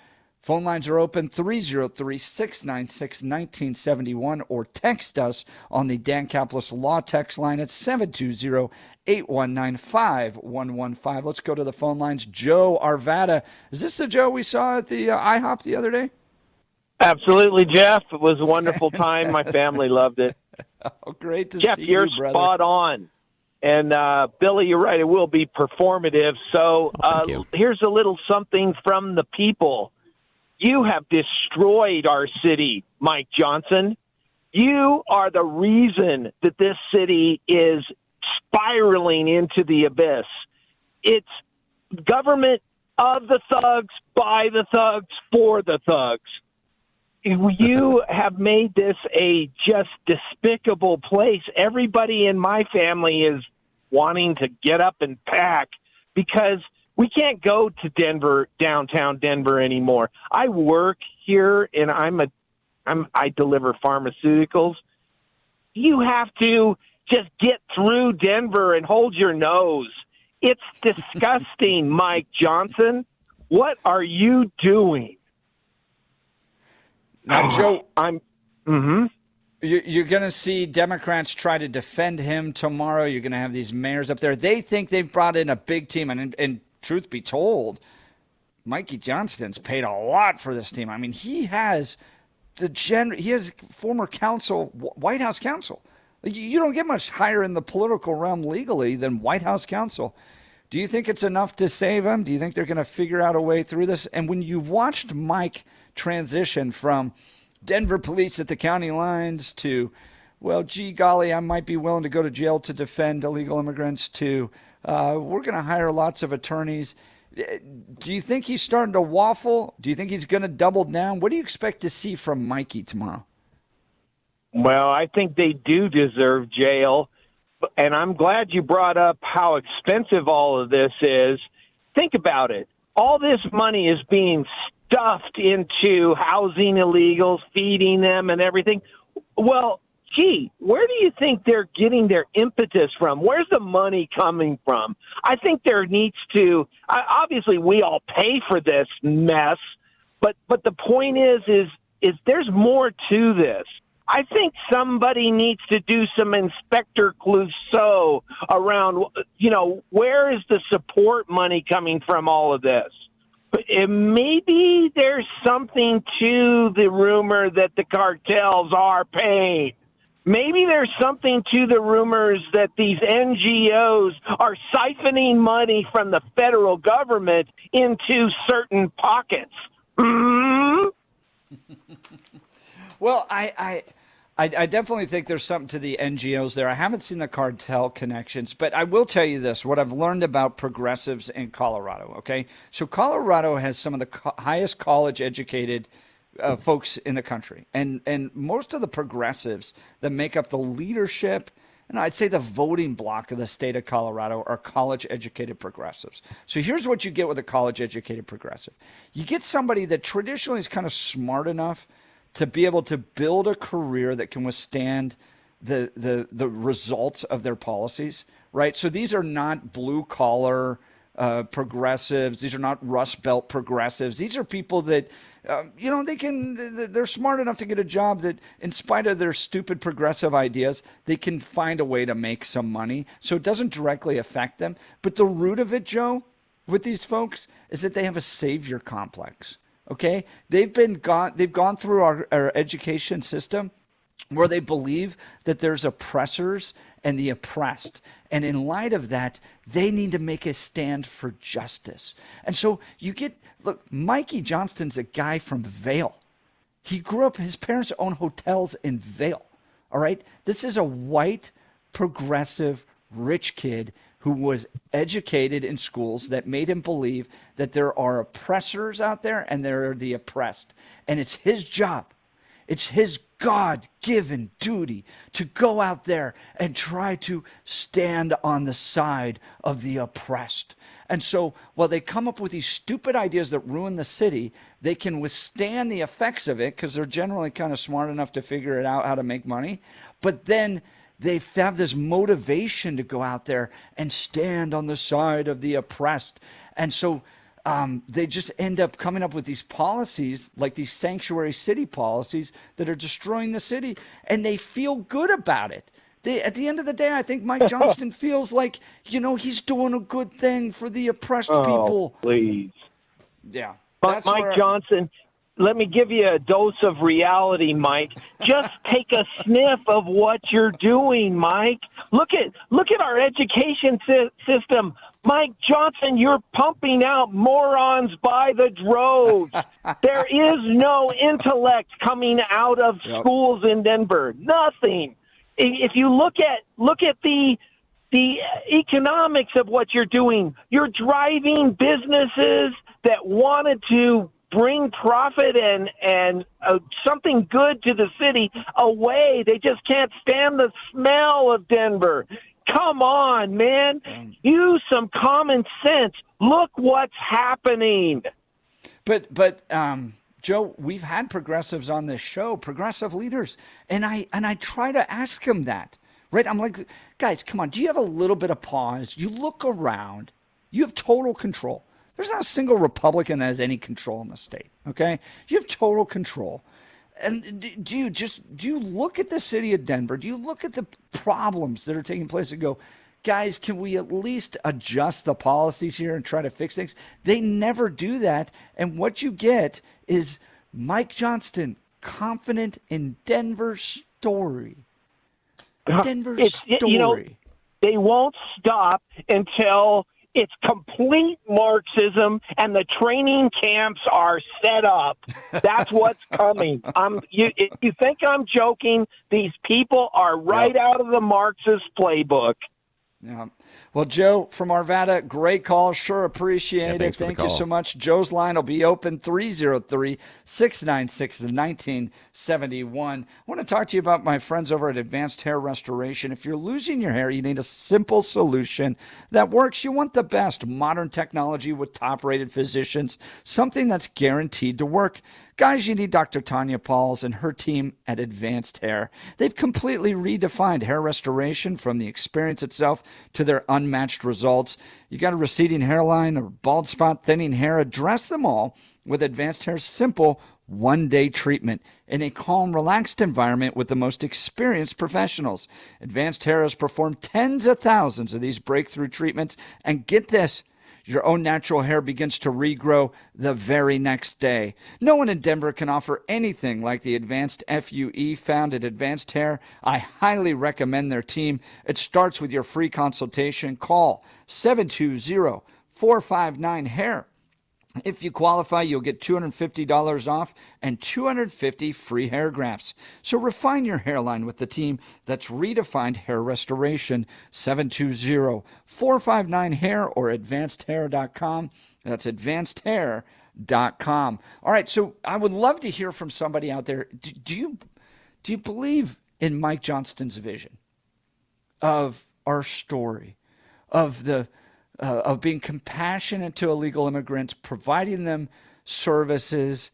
Phone lines are open, 303-696-1971, or text us on the Dan Caplis Law text line at 720-819-5115. Let's go to the phone lines. Joe Arvada. Is this the Joe we saw at the IHOP the other day? Absolutely, Jeff. It was a wonderful time. My family loved it. Oh, great to Jeff, see you're you, brother. spot on. And Billy, you're right. It will be performative. So here's a little something from the people. You have destroyed our city, Mike Johnson. You are the reason that this city is spiraling into the abyss. It's government of the thugs, by the thugs, for the thugs. You have made this a just despicable place. Everybody in my family is wanting to get up and pack because we can't go to Denver, downtown Denver anymore. I work here, and I deliver pharmaceuticals, you have to just get through Denver and hold your nose. It's disgusting, Mike Johnson. What are you doing? Now, Joe, Mm-hmm. You're going to see Democrats try to defend him tomorrow. You're going to have these mayors up there. They think they've brought in a big team. And truth be told, Mikey Johnston's paid a lot for this team. I mean, he has he has former counsel, White House counsel. You don't get much higher in the political realm legally than White House counsel. Do you think it's enough to save him? Do you think they're going to figure out a way through this? And when you watched Mike transition from Denver police at the county lines to, well, gee golly, I might be willing to go to jail to defend illegal immigrants, to we're going to hire lots of attorneys. Do you think he's starting to waffle? Do you think he's going to double down? What do you expect to see from Mikey tomorrow? Well, I think they do deserve jail. And I'm glad you brought up how expensive all of this is. Think about it. All this money is being stuffed into housing illegals, feeding them and everything. Well, gee, where do you think they're getting their impetus from? Where's the money coming from? I think there needs to, obviously we all pay for this mess, but the point is there's more to this. I think somebody needs to do some Inspector Clouseau around, where is the support money coming from all of this? Maybe there's something to the rumor that the cartels are paying. Maybe there's something to the rumors that these NGOs are siphoning money from the federal government into certain pockets. Mm-hmm. Well, I definitely think there's something to the NGOs there. I haven't seen the cartel connections, but I will tell you this, what I've learned about progressives in Colorado, okay? So Colorado has some of the highest college-educated folks in the country. And most of the progressives that make up the leadership, and I'd say the voting bloc of the state of Colorado, are college-educated progressives. So here's what you get with a college-educated progressive. You get somebody that traditionally is kind of smart enough to be able to build a career that can withstand the results of their policies, right? So these are not blue-collar progressives. These are not Rust Belt progressives. These are people that, they're smart enough to get a job that, in spite of their stupid progressive ideas, they can find a way to make some money. So it doesn't directly affect them. But the root of it, Joe, with these folks, is that they have a savior complex. Okay, they've gone through our education system where they believe that there's oppressors and the oppressed. And in light of that, they need to make a stand for justice. And so look, Mikey Johnston's a guy from Vail. He grew up, his parents own hotels in Vail. All right, this is a white, progressive, rich kid who was educated in schools that made him believe that there are oppressors out there and there are the oppressed. And it's his job, it's his God-given duty to go out there and try to stand on the side of the oppressed. And so while they come up with these stupid ideas that ruin the city, they can withstand the effects of it because they're generally kind of smart enough to figure it out how to make money. But then they have this motivation to go out there and stand on the side of the oppressed. And so they just end up coming up with these policies, like these sanctuary city policies, that are destroying the city, and they feel good about it. At the end of the day, I think Mike Johnston feels like, he's doing a good thing for the oppressed people. Please. Yeah. But Mike Johnson, let me give you a dose of reality, Mike. Just take a sniff of what you're doing, Mike. Look at our education system. Mike Johnson, you're pumping out morons by the droves. There is no intellect coming out of schools in Denver. Nothing. If you look at the economics of what you're doing, you're driving businesses that wanted to bring profit and something good to the city away. They just can't stand the smell of Denver. Come on, man. Use some common sense. Look what's happening. But Joe, we've had progressives on this show, progressive leaders, and I try to ask them that, right? I'm like, guys, come on, do you have a little bit of pause? You look around, you have total control. There's not a single Republican that has any control in the state, okay? You have total control. And do you look at the city of Denver? Do you look at the problems that are taking place and go, guys, can we at least adjust the policies here and try to fix things? They never do that. And what you get is Mike Johnston, confident in Denver's story. Denver's story. You know, they won't stop until it's complete Marxism and the training camps are set up. That's what's coming. If you think I'm joking, these people are right out of the Marxist playbook. Yeah. Well, Joe from Arvada, great call. Sure appreciate it. Thank you so much. Joe's line will be open 303-696-1971. I want to talk to you about my friends over at Advanced Hair Restoration. If you're losing your hair, you need a simple solution that works. You want the best modern technology with top-rated physicians, something that's guaranteed to work. Guys, you need Dr. Tanya Pauls and her team at Advanced Hair. They've completely redefined hair restoration from the experience itself to their unmatched results. You got a receding hairline or bald spot, thinning hair, address them all with Advanced Hair's simple one-day treatment in a calm, relaxed environment with the most experienced professionals. Advanced Hair has performed tens of thousands of these breakthrough treatments, and get this, your own natural hair begins to regrow the very next day. No one in Denver can offer anything like the advanced FUE found at Advanced Hair. I highly recommend their team. It starts with your free consultation. Call 720-459-HAIR. If you qualify, you'll get $250 off and 250 free hair grafts. So refine your hairline with the team that's redefined hair restoration. 720-459-HAIR or advancedhair.com. That's advancedhair.com. All right, so I would love to hear from somebody out there. Do you believe in Mike Johnston's vision of our story, of being compassionate to illegal immigrants, providing them services,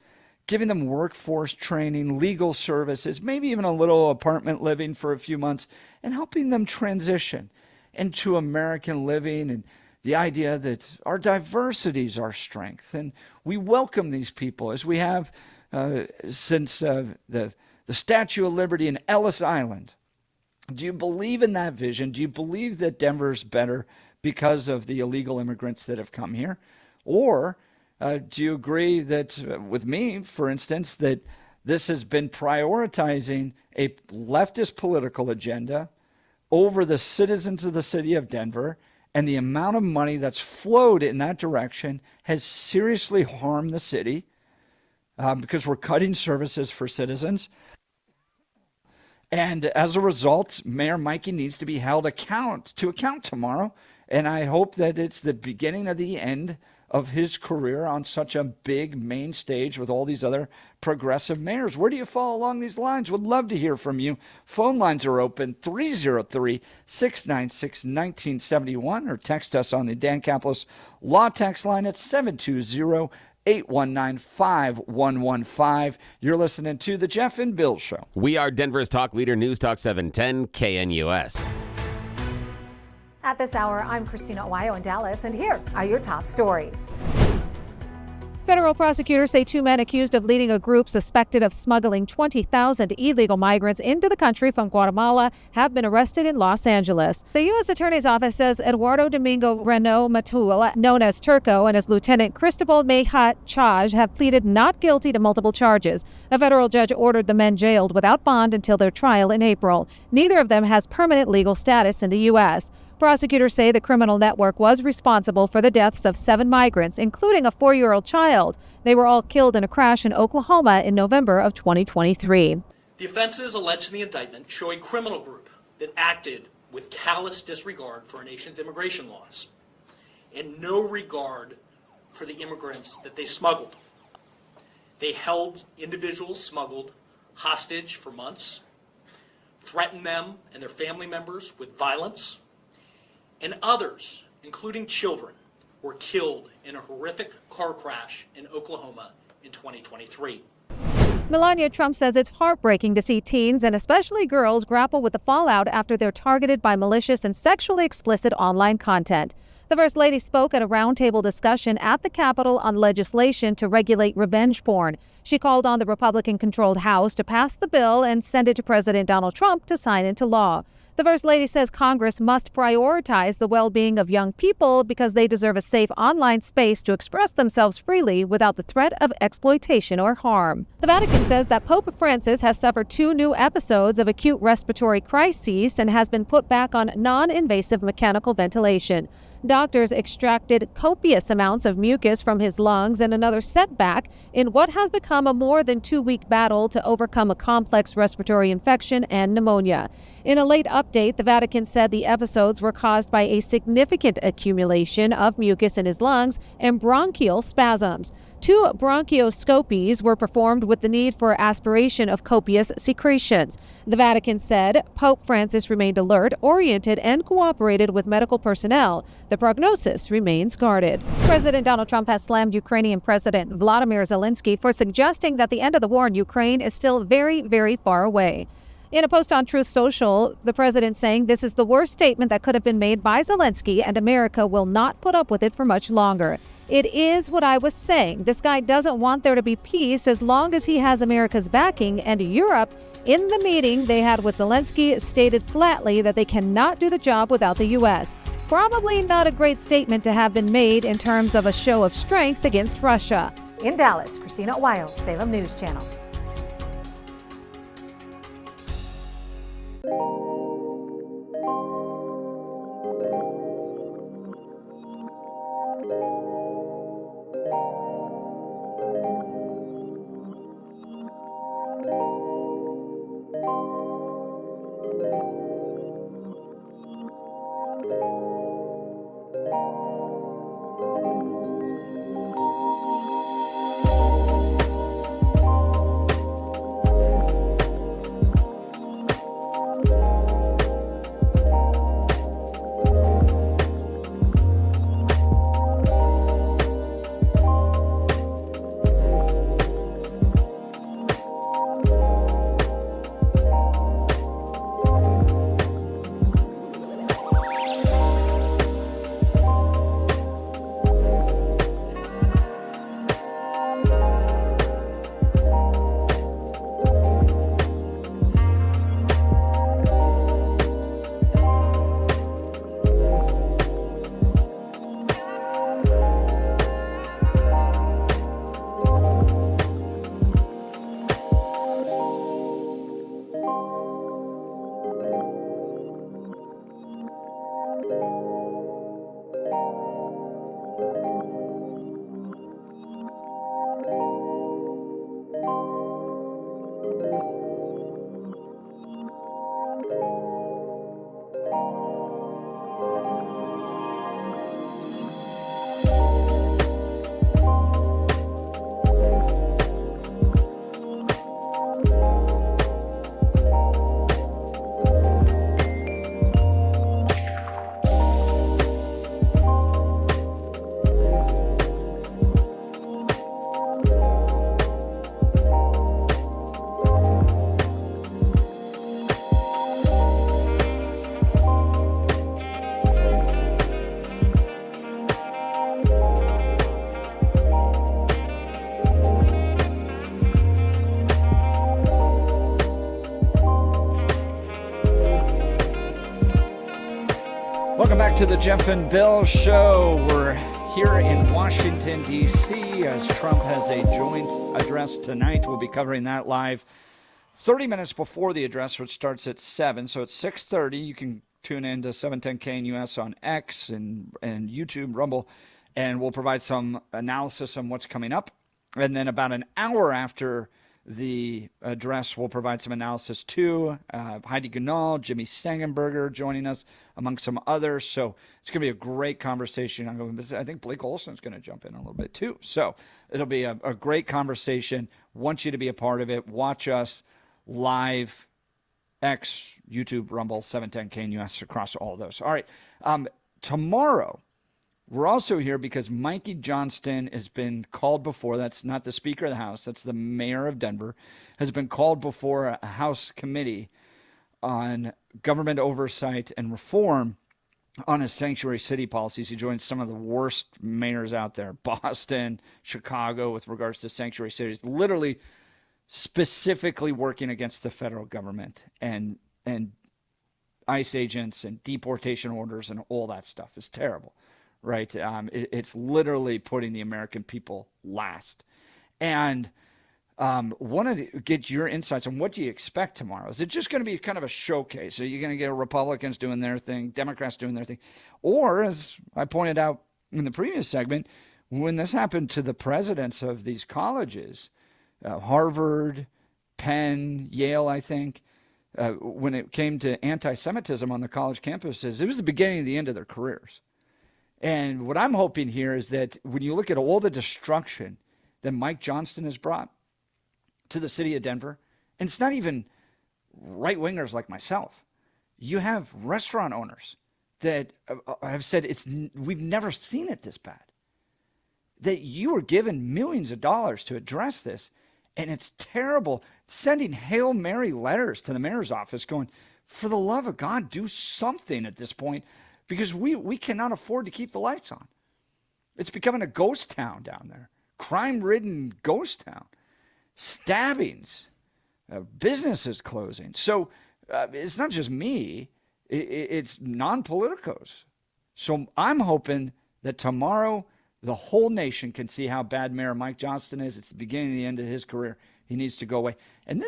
giving them workforce training, legal services, maybe even a little apartment living for a few months, and helping them transition into American living, and the idea that our diversity is our strength. And we welcome these people, as we have since the Statue of Liberty in Ellis Island. Do you believe in that vision? Do you believe that Denver's better because of the illegal immigrants that have come here? Or do you agree that, with me, for instance, that this has been prioritizing a leftist political agenda over the citizens of the city of Denver, and the amount of money that's flowed in that direction has seriously harmed the city because we're cutting services for citizens? And as a result, Mayor Mikey needs to be held to account tomorrow. And I hope that it's the beginning of the end of his career on such a big main stage with all these other progressive mayors. Where do you fall along these lines? Would love to hear from you. Phone lines are open, 303-696-1971, or text us on the Dan Caplis Law text line at 720-819-5115. You're listening to The Jeff and Bill Show. We are Denver's talk leader, News Talk 710 KNUS. At this hour, I'm Christina Owayo in Dallas, and here are your top stories. Federal prosecutors say two men accused of leading a group suspected of smuggling 20,000 illegal migrants into the country from Guatemala have been arrested in Los Angeles. The U.S. Attorney's Office says Eduardo Domingo Renault Matul, known as Turco, and his Lieutenant Cristobal Mehat Chaj have pleaded not guilty to multiple charges. A federal judge ordered the men jailed without bond until their trial in April. Neither of them has permanent legal status in the U.S. Prosecutors say the criminal network was responsible for the deaths of 7 migrants, including a 4-year-old child. They were all killed in a crash in Oklahoma in November of 2023. The offenses alleged in the indictment show a criminal group that acted with callous disregard for our nation's immigration laws and no regard for the immigrants that they smuggled. They held individuals smuggled hostage for months, threatened them and their family members with violence, and others, including children, were killed in a horrific car crash in Oklahoma in 2023. Melania Trump says it's heartbreaking to see teens and especially girls grapple with the fallout after they're targeted by malicious and sexually explicit online content. The First Lady spoke at a roundtable discussion at the Capitol on legislation to regulate revenge porn. She called on the Republican-controlled House to pass the bill and send it to President Donald Trump to sign into law. The First Lady says Congress must prioritize the well-being of young people because they deserve a safe online space to express themselves freely without the threat of exploitation or harm. The Vatican says that Pope Francis has suffered 2 new episodes of acute respiratory crises and has been put back on non-invasive mechanical ventilation. Doctors extracted copious amounts of mucus from his lungs and another setback in what has become a more than 2-week battle to overcome a complex respiratory infection and pneumonia. In a late update, the Vatican said the episodes were caused by a significant accumulation of mucus in his lungs and bronchial spasms. 2 bronchoscopies were performed with the need for aspiration of copious secretions. The Vatican said Pope Francis remained alert, oriented, and cooperated with medical personnel. The prognosis remains guarded. President Donald Trump has slammed Ukrainian President Vladimir Zelensky for suggesting that the end of the war in Ukraine is still very, very far away. In a post on Truth Social, the president saying this is the worst statement that could have been made by Zelensky and America will not put up with it for much longer. It is what I was saying. This guy doesn't want there to be peace as long as he has America's backing, and Europe, in the meeting they had with Zelensky, stated flatly that they cannot do the job without the U.S. Probably not a great statement to have been made in terms of a show of strength against Russia. In Dallas, Christina Owayo, Salem News Channel. Welcome back to the Jeff and Bill Show. We're here in Washington, D.C. as Trump has a joint address tonight. We'll be covering that live 30 minutes before the address, which starts at 7. So it's 6:30. You can tune in to 710 KNUS on X and YouTube, Rumble, and we'll provide some analysis on what's coming up. And then about an hour after the address, we'll provide some analysis too. Heidi Gunal, Jimmy Stangenberger joining us, among some others. So it's going to be a great conversation. I think Blake Olson's going to jump in a little bit too. So it'll be a great conversation. Want you to be a part of it. Watch us live, X, YouTube, Rumble, 710 KNUS, across all those. All right. Tomorrow, We're also here because Mikey Johnston has been called before. That's not the Speaker of the House. That's the mayor of Denver. Has been called before a House committee on government oversight and reform on his sanctuary city policies. He joins some of the worst mayors out there, Boston, Chicago, with regards to sanctuary cities, literally specifically working against the federal government and ICE agents and deportation orders and all that stuff. Is terrible, right? It's literally putting the American people last. And wanted to get your insights on what do you expect tomorrow? Is it just going to be kind of a showcase? Are you going to get Republicans doing their thing, Democrats doing their thing? Or, as I pointed out in the previous segment, when this happened to the presidents of these colleges, Harvard, Penn, Yale, I think, when it came to anti-Semitism on the college campuses, it was the beginning of the end of their careers. And what I'm hoping here is that when you look at all the destruction that Mike Johnston has brought to the city of Denver, and it's not even right-wingers like myself. You have restaurant owners that have said we've never seen it this bad. That you were given millions of dollars to address this, and it's terrible. Sending Hail Mary letters to the mayor's office going, for the love of God, do something at this point, because we cannot afford to keep the lights on. It's becoming a ghost town down there, crime-ridden ghost town. Stabbings, businesses closing. So it's not just me, it's non-politicos. So I'm hoping that tomorrow the whole nation can see how bad Mayor Mike Johnston is. It's the beginning and the end of his career. He needs to go away. And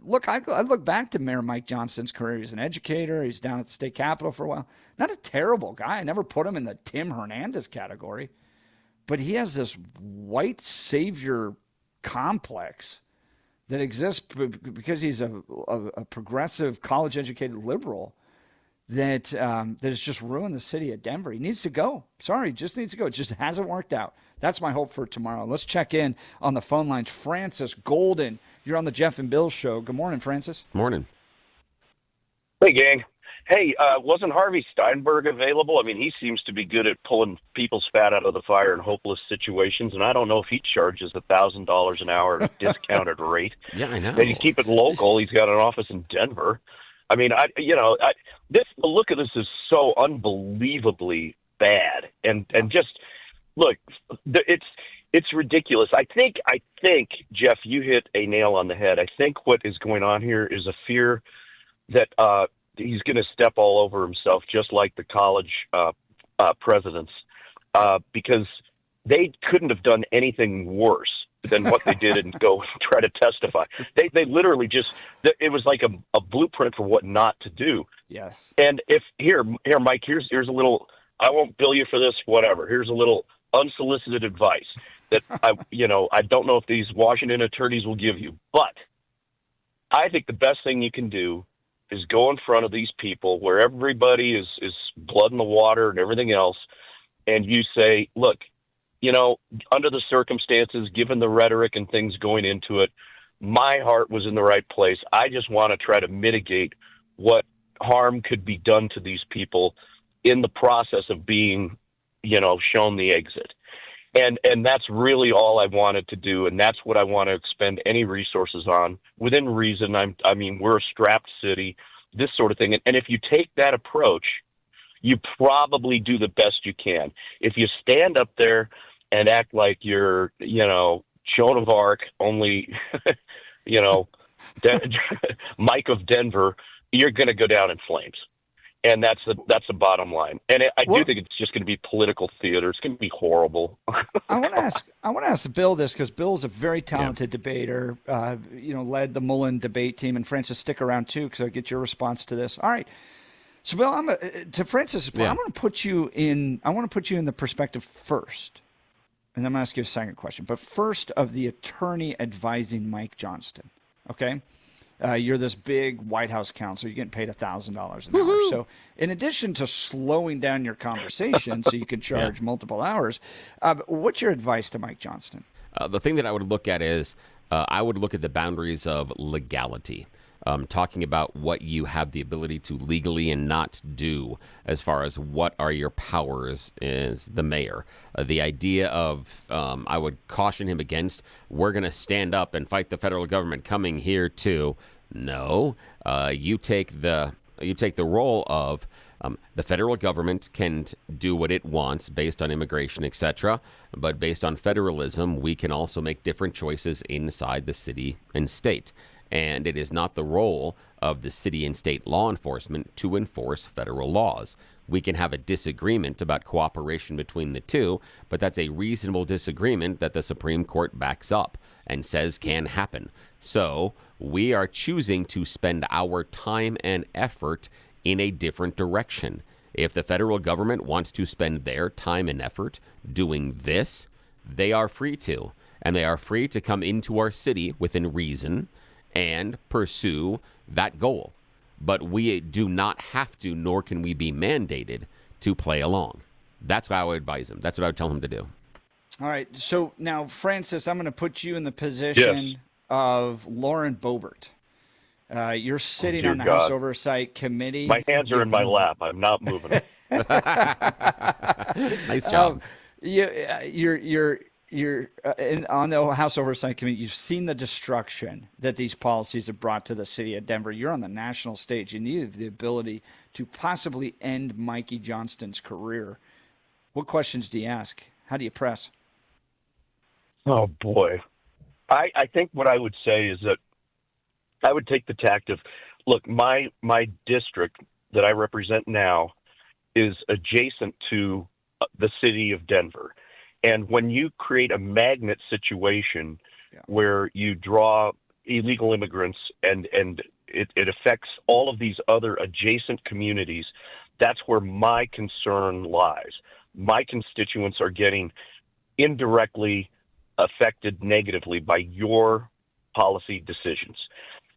look, I look back to Mayor Mike Johnston's career. He's an educator. He's down at the state capitol for a while. Not a terrible guy. I never put him in the Tim Hernandez category. But he has this white savior complex that exists because he's a progressive, college-educated liberal that has just ruined the city of Denver. He needs to go. Sorry, just needs to go. It just hasn't worked out. That's my hope for tomorrow. Let's check in on the phone lines. Francis Golden, you're on the Jeff and Bill Show. Good morning, Francis. Morning. Hey, gang. Hey, wasn't Harvey Steinberg available? I mean, he seems to be good at pulling people's fat out of the fire in hopeless situations, and I don't know if he charges $1,000 an hour at a discounted rate. Yeah, I know. And you keep it local. He's got an office in Denver. I mean, the look of this is so unbelievably bad, and just look, it's ridiculous. I think, Jeff, you hit a nail on the head. I think what is going on here is a fear that he's going to step all over himself, just like the college presidents, because they couldn't have done anything worse than what they did and go try to testify. They literally it was like a blueprint for what not to do. Yes. And here, Mike, here's a little, I won't bill you for this, whatever. Here's a little unsolicited advice that I don't know if these Washington attorneys will give you, but I think the best thing you can do is go in front of these people where everybody is blood in the water and everything else, and you say, look, under the circumstances, given the rhetoric and things going into it, my heart was in the right place. I just want to try to mitigate what harm could be done to these people in the process of being, shown the exit. And that's really all I wanted to do, and that's what I want to expend any resources on within reason. I mean, we're a strapped city, this sort of thing. And if you take that approach, you probably do the best you can. If you stand up there and act like you're, Joan of Arc, only, Mike of Denver, you're going to go down in flames. And that's the bottom line. And I do think it's just going to be political theater. It's going to be horrible. I want to ask Bill this, because Bill's a very talented debater. Led the Mullen debate team, and Francis, stick around too, because I'll get your response to this. All right. So, Bill, to Francis, I want to put you in. I want to put you in the perspective first, and then I'm going to ask you a second question. But first, of the attorney advising Mike Johnston. Okay. You're this big White House counsel. You're getting paid $1,000 an hour. So in addition to slowing down your conversation so you can charge multiple hours, what's your advice to Mike Johnston? The thing that I would look at is I would look at the boundaries of legality. talking about what you have the ability to legally and not do as far as what are your powers as the mayor. The idea of, I would caution him against, we're going to stand up and fight the federal government coming here too. No, you take the role of the federal government can do what it wants based on immigration, etc. But based on federalism, we can also make different choices inside the city and state. And it is not the role of the city and state law enforcement to enforce federal laws. We can have a disagreement about cooperation between the two, but that's a reasonable disagreement that the Supreme Court backs up and says can happen. So we are choosing to spend our time and effort in a different direction. If the federal government wants to spend their time and effort doing this, they are free to. And they are free to come into our city within reason and pursue that goal. But we do not have to, nor can we be mandated to play along. That's what I would advise him. That's what I would tell him to do. All right. So now, Francis, I'm going to put you in the position of Lauren Boebert. You're sitting on the House Oversight Committee. My hands are in my lap. I'm not moving. Nice job. You're on the House Oversight Committee. You've seen the destruction that these policies have brought to the city of Denver. You're on the national stage, and you have the ability to possibly end Mikey Johnston's career. What questions do you ask? How do you press? Oh, boy. I think what I would say is that I would take the tact of, look, my district that I represent now is adjacent to the city of Denver. And when you create a magnet situation where you draw illegal immigrants and it affects all of these other adjacent communities, that's where my concern lies. My constituents are getting indirectly affected negatively by your policy decisions.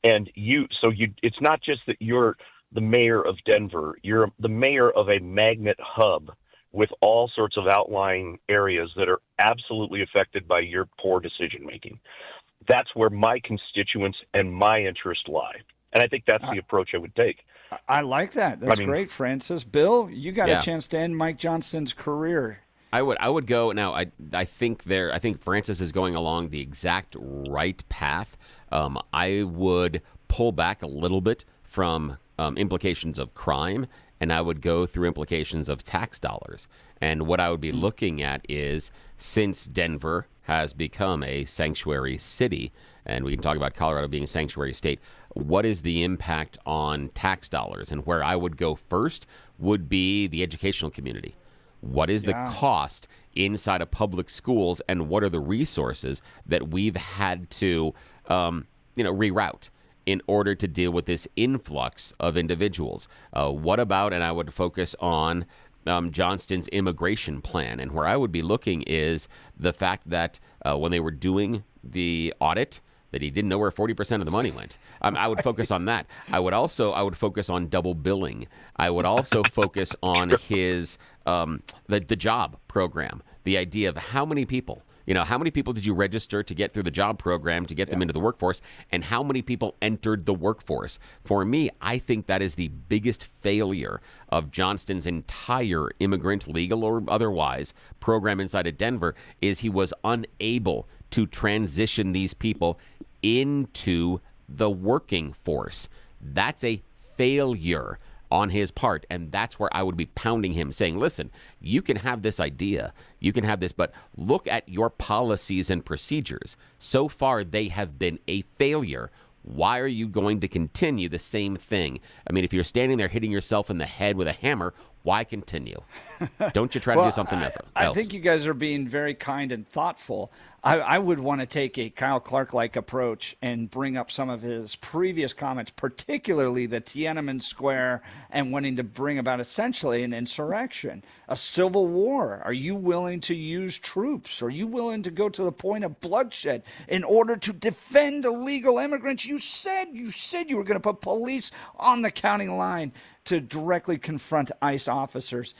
And it's not just that you're the mayor of Denver, you're the mayor of a magnet hub with all sorts of outlying areas that are absolutely affected by your poor decision making. That's where my constituents and my interests lie. And I think that's the approach I would take. I like that. That's great, Francis. Bill, you got a chance to end Mike Johnston's career. I would go now. I think Francis is going along the exact right path. I would pull back a little bit from implications of crime, and I would go through implications of tax dollars. And what I would be looking at is, since Denver has become a sanctuary city, and we can talk about Colorado being a sanctuary state, what is the impact on tax dollars? And where I would go first would be the educational community. What is the cost inside of public schools, and what are the resources that we've had to, reroute in order to deal with this influx of individuals? What about, and I would focus on Johnston's immigration plan, and where I would be looking is the fact that when they were doing the audit, that he didn't know where 40% of the money went. I would focus on that. I would focus on double billing. I would also focus on his the job program. The idea of how many people did you register to get through the job program to get them into the workforce, and how many people entered the workforce? For me, I think that is the biggest failure of Johnston's entire immigrant, legal or otherwise, program inside of Denver, is he was unable to transition these people into the working force. That's a failure on his part, and that's where I would be pounding him, saying, listen, you can have this idea, you can have this, but look at your policies and procedures. So far, they have been a failure. Why are you going to continue the same thing? I mean, if you're standing there hitting yourself in the head with a hammer, why continue? Don't you try to do something else? I think you guys are being very kind and thoughtful. I would want to take a Kyle Clark-like approach and bring up some of his previous comments, particularly the Tiananmen Square and wanting to bring about essentially an insurrection, a civil war. Are you willing to use troops? Are you willing to go to the point of bloodshed in order to defend illegal immigrants? You said you were going to put police on the county line to directly confront ICE officers.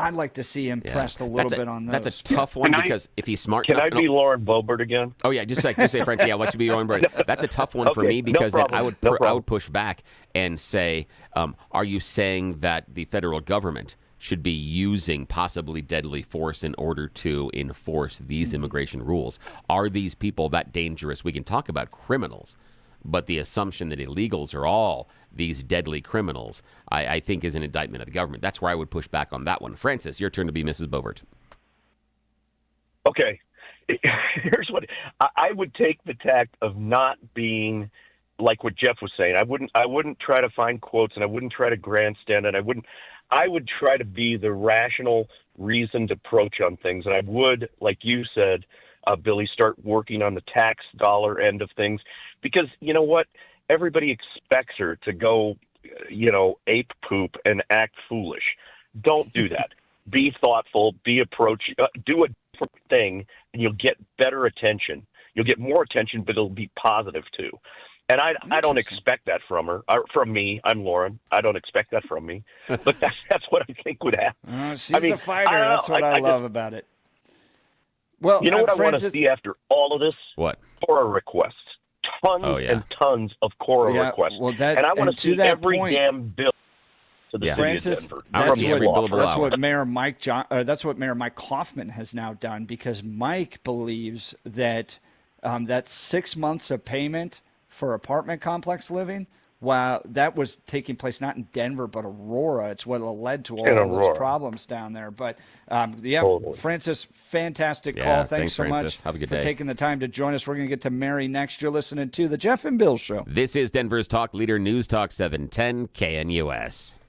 I'd like to see him pressed a little bit on those. That's a tough one because if he's smart Can enough... I be Lauren Boebert again? Oh, yeah, just say, Frank, yeah, let you be Lauren Boebert. That's a tough one for me because then I would push back and say, are you saying that the federal government should be using possibly deadly force in order to enforce these immigration rules? Are these people that dangerous? We can talk about criminals, but the assumption that illegals are all these deadly criminals, I think, is an indictment of the government. That's where I would push back on that one. Francis, your turn to be Mrs. Boebert. Okay. Here's what I would take the tact of not being like what Jeff was saying. I wouldn't try to find quotes, and I wouldn't try to grandstand it. I would try to be the rational, reasoned approach on things. And I would, like you said, Billy, start working on the tax dollar end of things, because you know what? Everybody expects her to go, ape poop and act foolish. Don't do that. Be thoughtful, do a different thing, and you'll get better attention. You'll get more attention, but it'll be positive too. And I don't expect that from her, or from me. I'm Lauren. I don't expect that from me. But that's what I think would happen. She's a fighter. That's what I love about it. Well, you know what Francis, I want to see after all of this? What? Quora requests. Tons and tons of Quora requests. Well, and I want to see every damn bill to the city of Denver. That's what Mayor Mike Kaufman has now done, because Mike believes that that 6 months of payment for apartment complex living, while that was taking place not in Denver but Aurora, it's what led to all of those problems down there. But Francis, fantastic call. Thanks so Francis. much Have a good for day. taking the time to join us. We're going to get to Mary next. You're listening to the Jeff and Bill Show. This is Denver's Talk Leader News Talk 710 KNUS.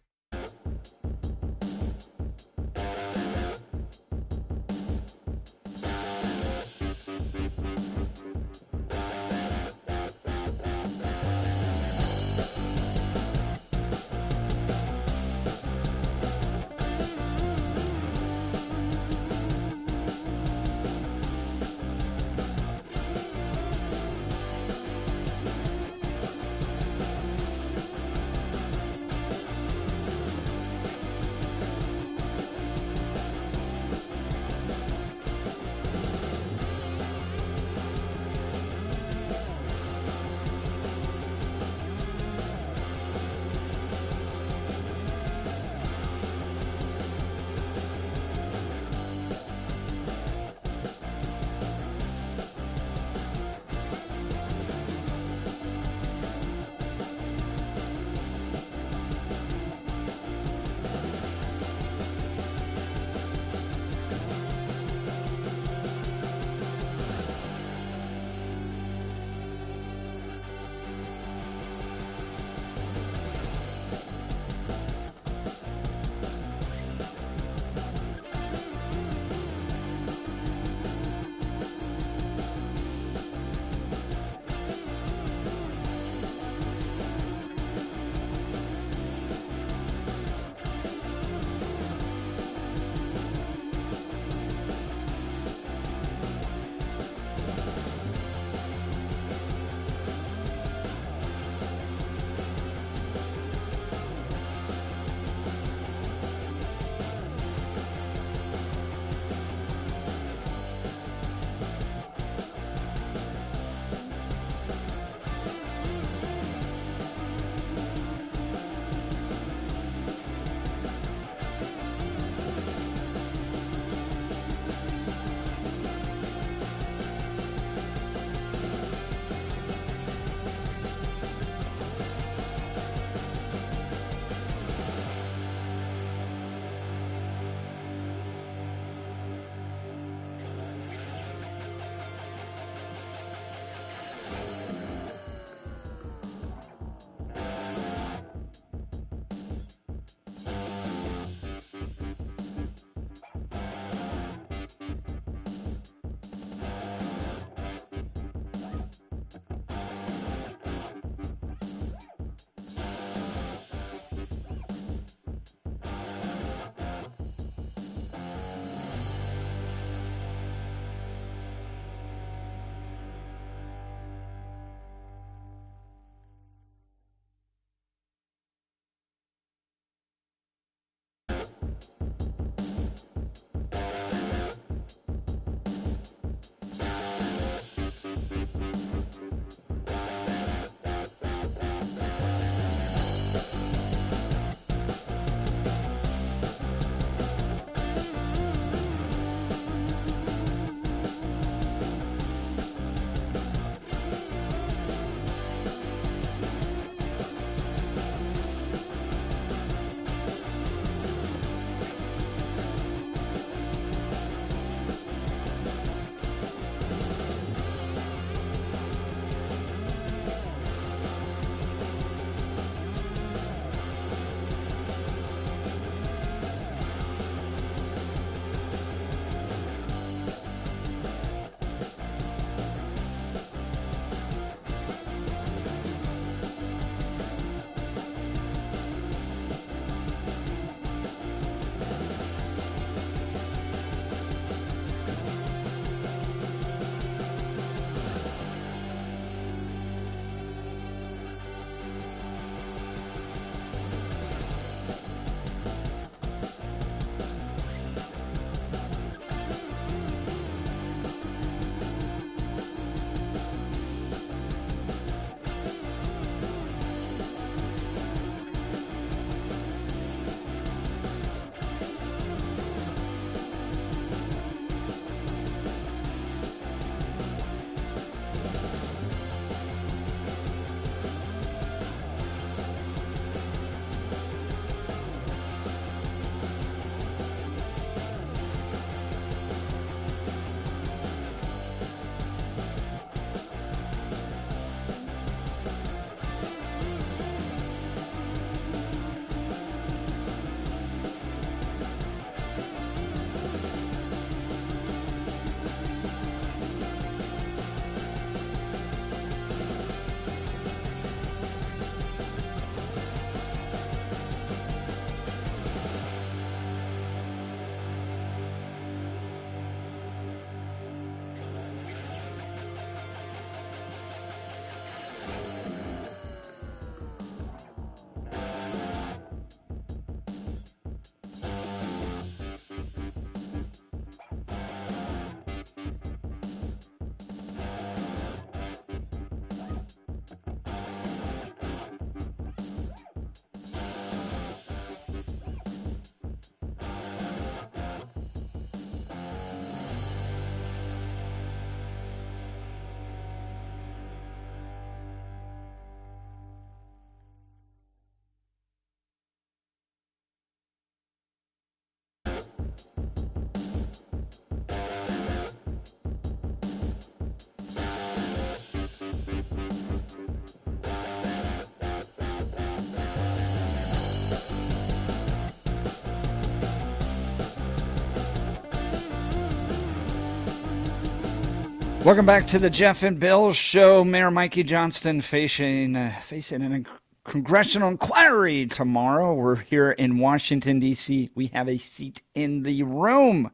Welcome back to the Jeff and Bill Show. Mayor Mikey Johnston facing an congressional inquiry tomorrow. We're here in Washington, D.C. We have a seat in the room.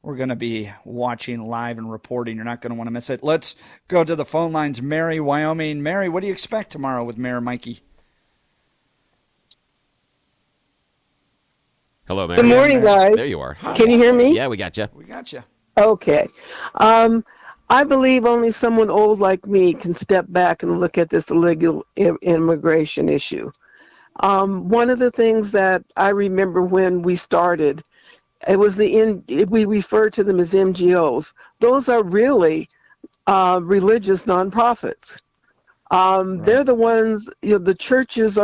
We're going to be watching live and reporting. You're not going to want to miss it. Let's go to the phone lines. Mary, Wyoming. Mary, what do you expect tomorrow with Mayor Mikey? Hello, Mary. Good morning, guys. There you are. Hi. Can you hear me? Yeah, we got you. We got you. Okay. I believe only someone old like me can step back and look at this illegal immigration issue. One of the things that I remember when we started, it was we refer to them as MGOs. Those are really religious nonprofits. They're the ones, the churches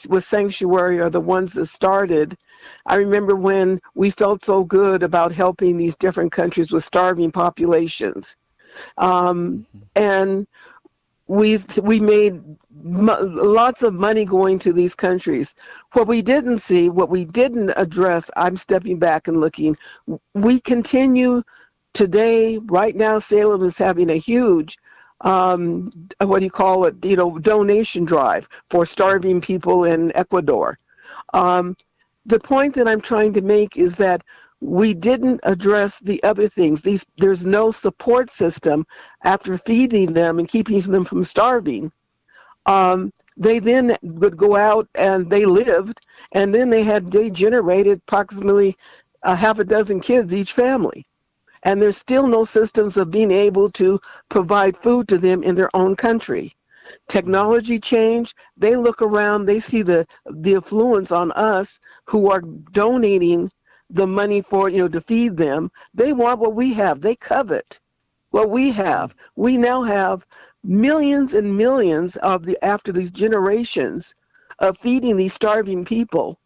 with sanctuary are the ones that started. I remember when we felt so good about helping these different countries with starving populations. And we made lots of money going to these countries. What we didn't see, what we didn't address, I'm stepping back and looking, we continue today, right now, Salem is having a huge, donation drive for starving people in Ecuador. The point that I'm trying to make is that we didn't address the other things. There's no support system after feeding them and keeping them from starving. They then would go out and they lived, and then they generated approximately half a dozen kids each family. And there's still no systems of being able to provide food to them in their own country. Technology change, they look around, they see the influence on us who are donating the money for, to feed them. They want what we have. They covet what we have. We now have millions and millions after these generations of feeding these starving people,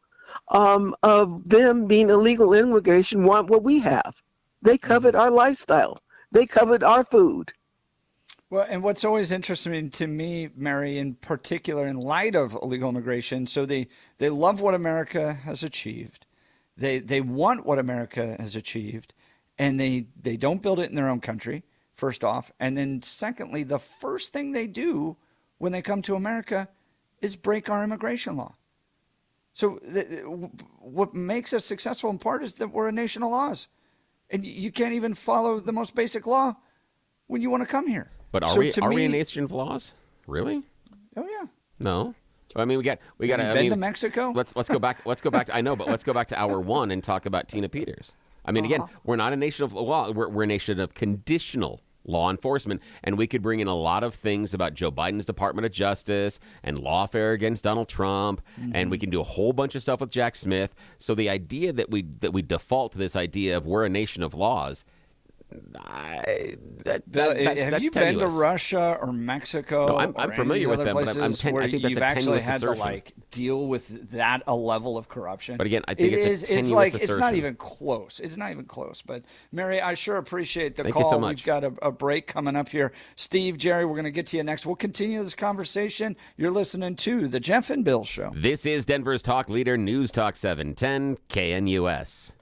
of them being illegal immigration, want what we have. They covet our lifestyle. They covet our food. Well, and what's always interesting to me, Mary, in particular, in light of illegal immigration, so they love what America has achieved. They want what America has achieved, and they don't build it in their own country, first off. And then secondly, the first thing they do when they come to America is break our immigration law. So what makes us successful in part is that we're a nation of laws. And you can't even follow the most basic law when you want to come here. But are we a nation of laws? Really? Oh, yeah. No. I mean, we got. Been to Mexico? Let's go back. Let's go back. I know, but let's go back to hour one and talk about Tina Peters. I mean, again, we're not a nation of law. We're a nation of conditional law enforcement, and we could bring in a lot of things about Joe Biden's Department of Justice and lawfare against Donald Trump, and we can do a whole bunch of stuff with Jack Smith. So the idea that we default to this idea of we're a nation of laws. Have you been to Russia or Mexico? No, I'm familiar with them, but I think that's a tenuous assertion. To deal with that a level of corruption. But again, I think it's a tenuous assertion. It's not even close. It's not even close. But Mary, I sure appreciate the call. Thank you so much. We've got a break coming up here. Steve, Jerry, we're going to get to you next. We'll continue this conversation. You're listening to the Jeff and Bill Show. This is Denver's talk leader, News Talk 710 KNUS.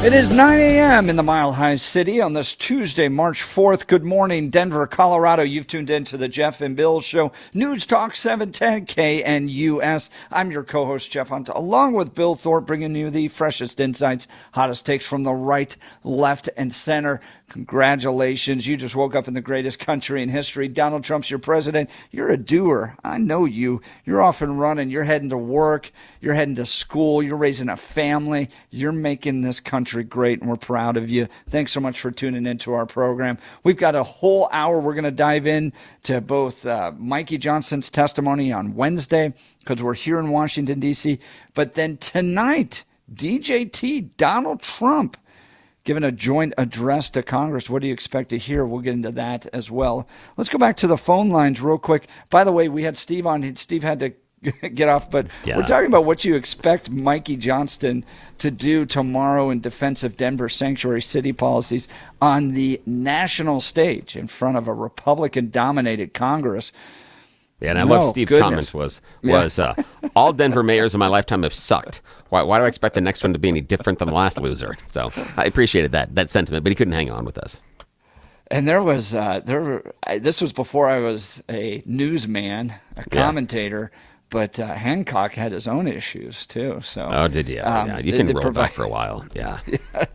It is 9 a.m. in the Mile High City on this Tuesday, March 4th. Good morning, Denver, Colorado. You've tuned in to the Jeff and Bill Show, News Talk 710 KNUS. I'm your co-host, Jeff Hunt, along with Bill Thorpe, bringing you the freshest insights, hottest takes from the right, left, and center. Congratulations. You just woke up in the greatest country in history. Donald Trump's your president. You're a doer. I know you. You're off and running. You're heading to work. You're heading to school. You're raising a family. You're making this country great, and we're proud of you. Thanks so much for tuning into our program. We've got a whole hour. We're going to dive in to both Mikey Johnson's testimony on Wednesday, because we're here in Washington, D.C., but then tonight, DJT, Donald Trump, giving a joint address to Congress. What do you expect to hear? We'll get into that as well. Let's go back to the phone lines real quick. By the way, we had Steve on. Steve had to get off, but we're talking about what you expect Mikey Johnston to do tomorrow in defense of Denver sanctuary city policies on the national stage in front of a Republican-dominated Congress. Yeah, and I love Steve's comment was all Denver mayors in my lifetime have sucked. Why do I expect the next one to be any different than the last loser? So I appreciated that sentiment, but he couldn't hang on with us. And this was before I was a newsman, a commentator, but Hancock had his own issues too. So did you? Yeah, you can roll back for a while. Yeah.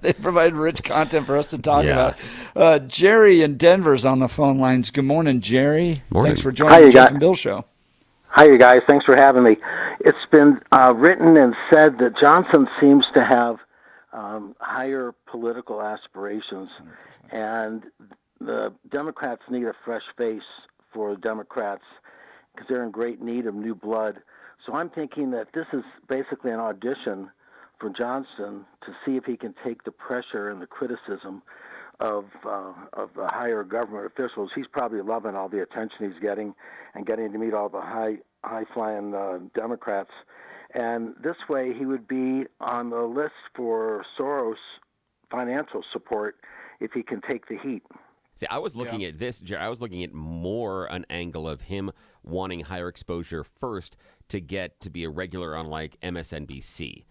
They provided rich content for us to talk about. Jerry in Denver's on the phone lines. Good morning, Jerry. Morning. Thanks for joining the Jeff and Bill Show. Hi, you guys. Thanks for having me. It's been written and said that Johnson seems to have higher political aspirations, and the Democrats need a fresh face for Democrats because they're in great need of new blood. So I'm thinking that this is basically an audition for Johnson to see if he can take the pressure and the criticism of the higher government officials. He's probably loving all the attention he's getting and getting to meet all the high-flying Democrats. And this way he would be on the list for Soros financial support if he can take the heat. See, I was looking at this, Jerry. I was looking at more an angle of him wanting higher exposure first to get to be a regular on like MSNBC.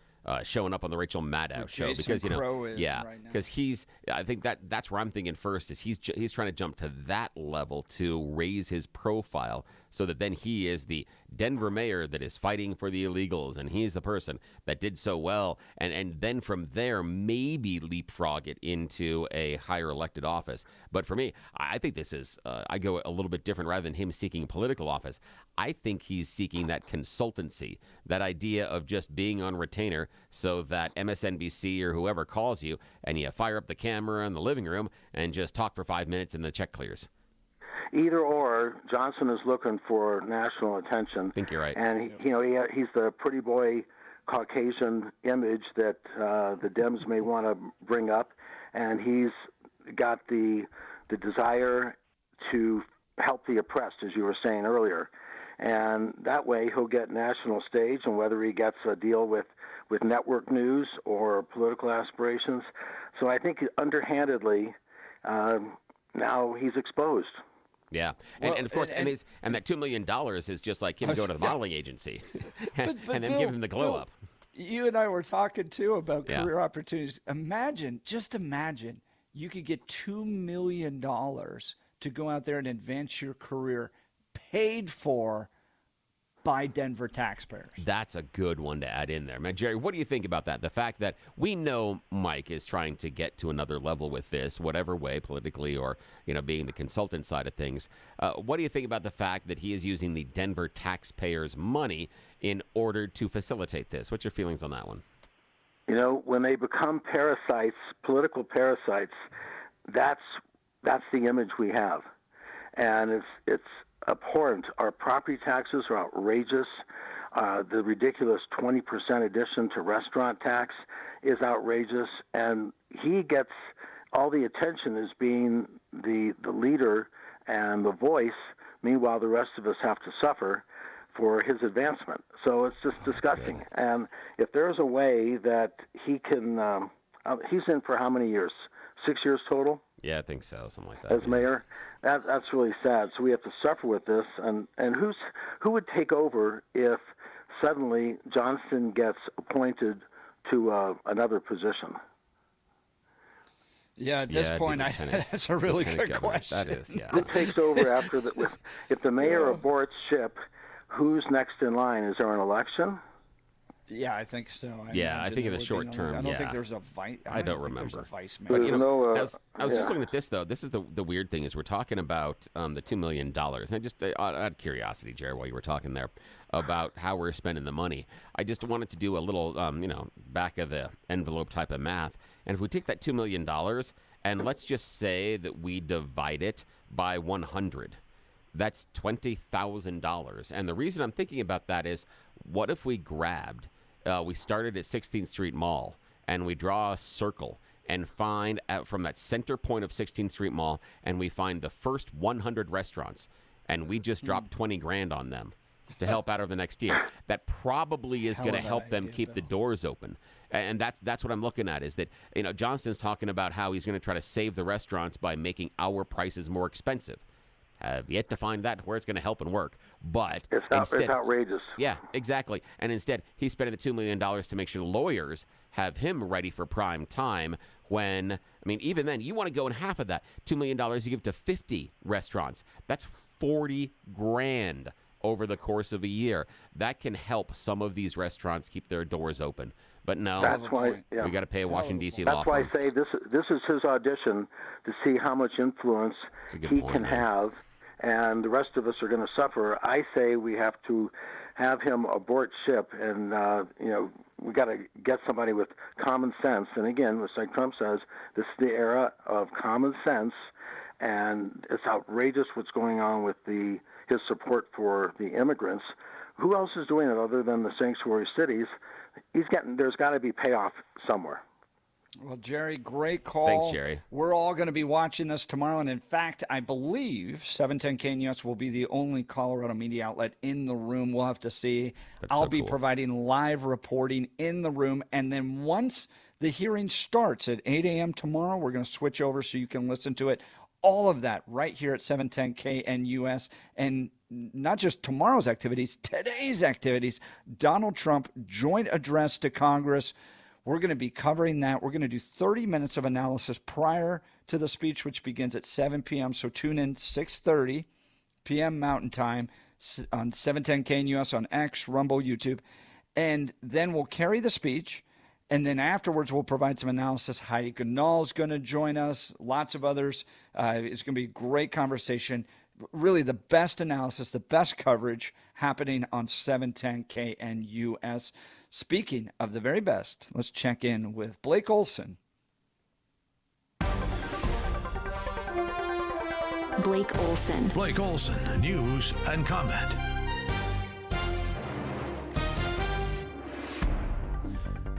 Showing up on the Rachel Maddow show because because I think that's where I'm thinking first is he's trying to jump to that level to raise his profile so that then he is the Denver mayor that is fighting for the illegals and he's the person that did so well and then from there maybe leapfrog it into a higher elected office. But for me, I think this is I go a little bit different. Rather than him seeking political office, I think he's seeking that consultancy, that idea of just being on retainer so that MSNBC or whoever calls you and you fire up the camera in the living room and just talk for 5 minutes and the check clears. Either or, Johnson is looking for national attention. I think you're right. And he's the pretty boy Caucasian image that the Dems may want to bring up, and he's got the desire to help the oppressed, as you were saying earlier. And that way he'll get national stage, and whether he gets a deal with network news or political aspirations. So I think underhandedly now he's exposed. Yeah, and of course, and that $2 million is just like him going to the modeling agency and then Bill, giving him the glow up. You and I were talking too about career opportunities. Just imagine you could get $2 million to go out there and advance your career, paid for by Denver taxpayers. That's a good one to add in there. Man, Jerry, what do you think about that? The fact that we know Mike is trying to get to another level with this, whatever way, politically or, being the consultant side of things. What do you think about the fact that he is using the Denver taxpayers' money in order to facilitate this? What's your feelings on that one? When they become parasites, political parasites, that's the image we have. And it's abhorrent. Our property taxes are outrageous. The ridiculous 20% addition to restaurant tax is outrageous. And he gets all the attention as being the leader and the voice. Meanwhile, the rest of us have to suffer for his advancement. So it's just disgusting. And if there's a way that he can, he's in for how many years? 6 years total? Yeah, I think so, something like that. As mayor, that's really sad. So we have to suffer with this. And who would take over if suddenly Johnson gets appointed to another position? Yeah, at this point, that's a really good question. That is, yeah. Who takes over after if the mayor aborts ship? Who's next in line? Is there an election? Yeah, I think so. I think in the short term, I don't think there's a vice. I don't remember. There's a vice But mayor. I was just looking at this though. This is the weird thing is we're talking about the $2 million. And I just out of curiosity, Jared, while you were talking there about how we're spending the money, I just wanted to do a little back of the envelope type of math. And if we take that $2 million and let's just say that we divide it by 100. That's $20,000. And the reason I'm thinking about that is, what if we grabbed, we started at 16th Street Mall, and we draw a circle and find out from that center point of 16th Street Mall, and we find the first 100 restaurants, and we just drop 20 grand on them to help out over the next year. That probably is going to help them keep the doors open. And that's what I'm looking at, is that, Johnston's talking about how he's going to try to save the restaurants by making our prices more expensive. Have yet to find that where it's going to help and work, but it's outrageous. Yeah, exactly. And instead, he's spending the $2 million to make sure the lawyers have him ready for prime time. When even then, you want to go in half of that $2 million you give to 50 restaurants. That's 40 grand over the course of a year. That can help some of these restaurants keep their doors open. But no, that's why we got to pay a Washington D.C. law firm. That's why I say this is his audition to see how much influence he can have. And the rest of us are going to suffer. I say we have to have him abort ship, and we got to get somebody with common sense. And again, just like Trump says, this is the era of common sense, and it's outrageous what's going on with his support for the immigrants. Who else is doing it other than the sanctuary cities? There's got to be payoff somewhere. Well, Jerry, great call. Thanks, Jerry. We're all going to be watching this tomorrow. And in fact, I believe 710KNUS will be the only Colorado media outlet in the room. We'll have to see. I'll be providing live reporting in the room. And then once the hearing starts at 8 a.m. tomorrow, we're going to switch over so you can listen to it. All of that right here at 710KNUS. And not just tomorrow's activities, today's activities. Donald Trump joint address to Congress. We're going to be covering that. We're going to do 30 minutes of analysis prior to the speech, which begins at 7 p.m. So tune in 6:30 p.m. Mountain Time on 710KNUS on X, Rumble, YouTube. And then we'll carry the speech. And then afterwards, we'll provide some analysis. Heidi Ganal is going to join us. Lots of others. It's going to be a great conversation. Really the best analysis, the best coverage happening on 710KNUS. Speaking of the very best, let's check in with Blake Olson. Blake Olson. Blake Olson, news and comment.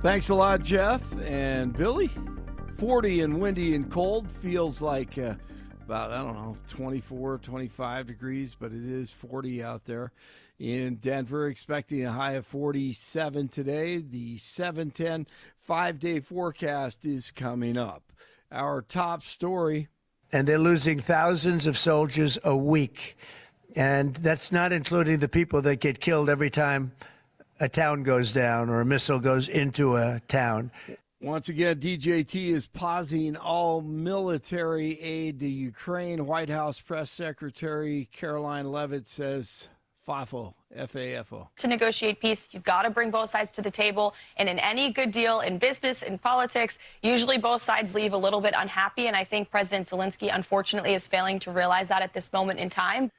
Thanks a lot, Jeff and Billy. 40 and windy and cold, feels like about, 24, 25 degrees, but it is 40 out there. In Denver, expecting a high of 47 today. The 7-10 5-day forecast is coming up. Our top story. And they're losing thousands of soldiers a week. And that's not including the people that get killed every time a town goes down or a missile goes into a town. Once again, DJT is pausing all military aid to Ukraine. White House Press Secretary Caroline Leavitt says FAFO, F-A-F-O. To negotiate peace, you've got to bring both sides to the table. And in any good deal, in business, in politics, usually both sides leave a little bit unhappy. And I think President Zelensky, unfortunately, is failing to realize that at this moment in time.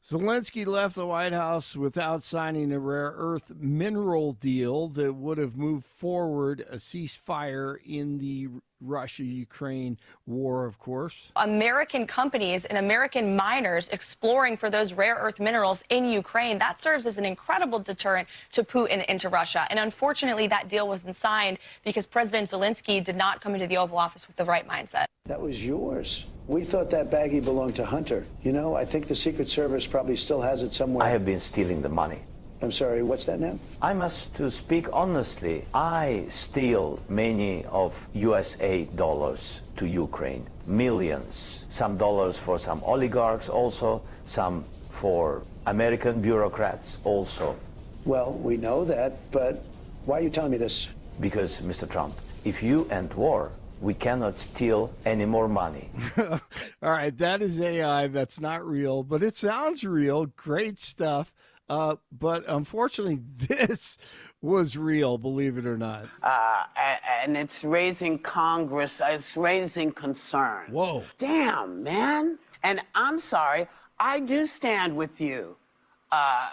Zelensky left the White House without signing a rare earth mineral deal that would have moved forward a ceasefire in the Russia-Ukraine war, of course. American companies and American miners exploring for those rare earth minerals in Ukraine, that serves as an incredible deterrent to Putin and to Russia. And unfortunately, that deal wasn't signed because President Zelensky did not come into the Oval Office with the right mindset. That was yours. We thought that baggie belonged to Hunter. I think the Secret Service probably still has it somewhere. I have been stealing the money. I'm sorry, what's that now? I must to speak honestly. I steal many of USA dollars to Ukraine, millions. Some dollars for some oligarchs also, some for American bureaucrats also. Well, we know that, but why are you telling me this? Because, Mr. Trump, if you end war, We cannot steal any more money. All right, that is AI. That's not real, but it sounds real. Great stuff. But unfortunately, this was real, believe it or not. And it's raising Congress, it's raising concerns. Whoa. Damn, man. And I'm sorry, I do stand with you.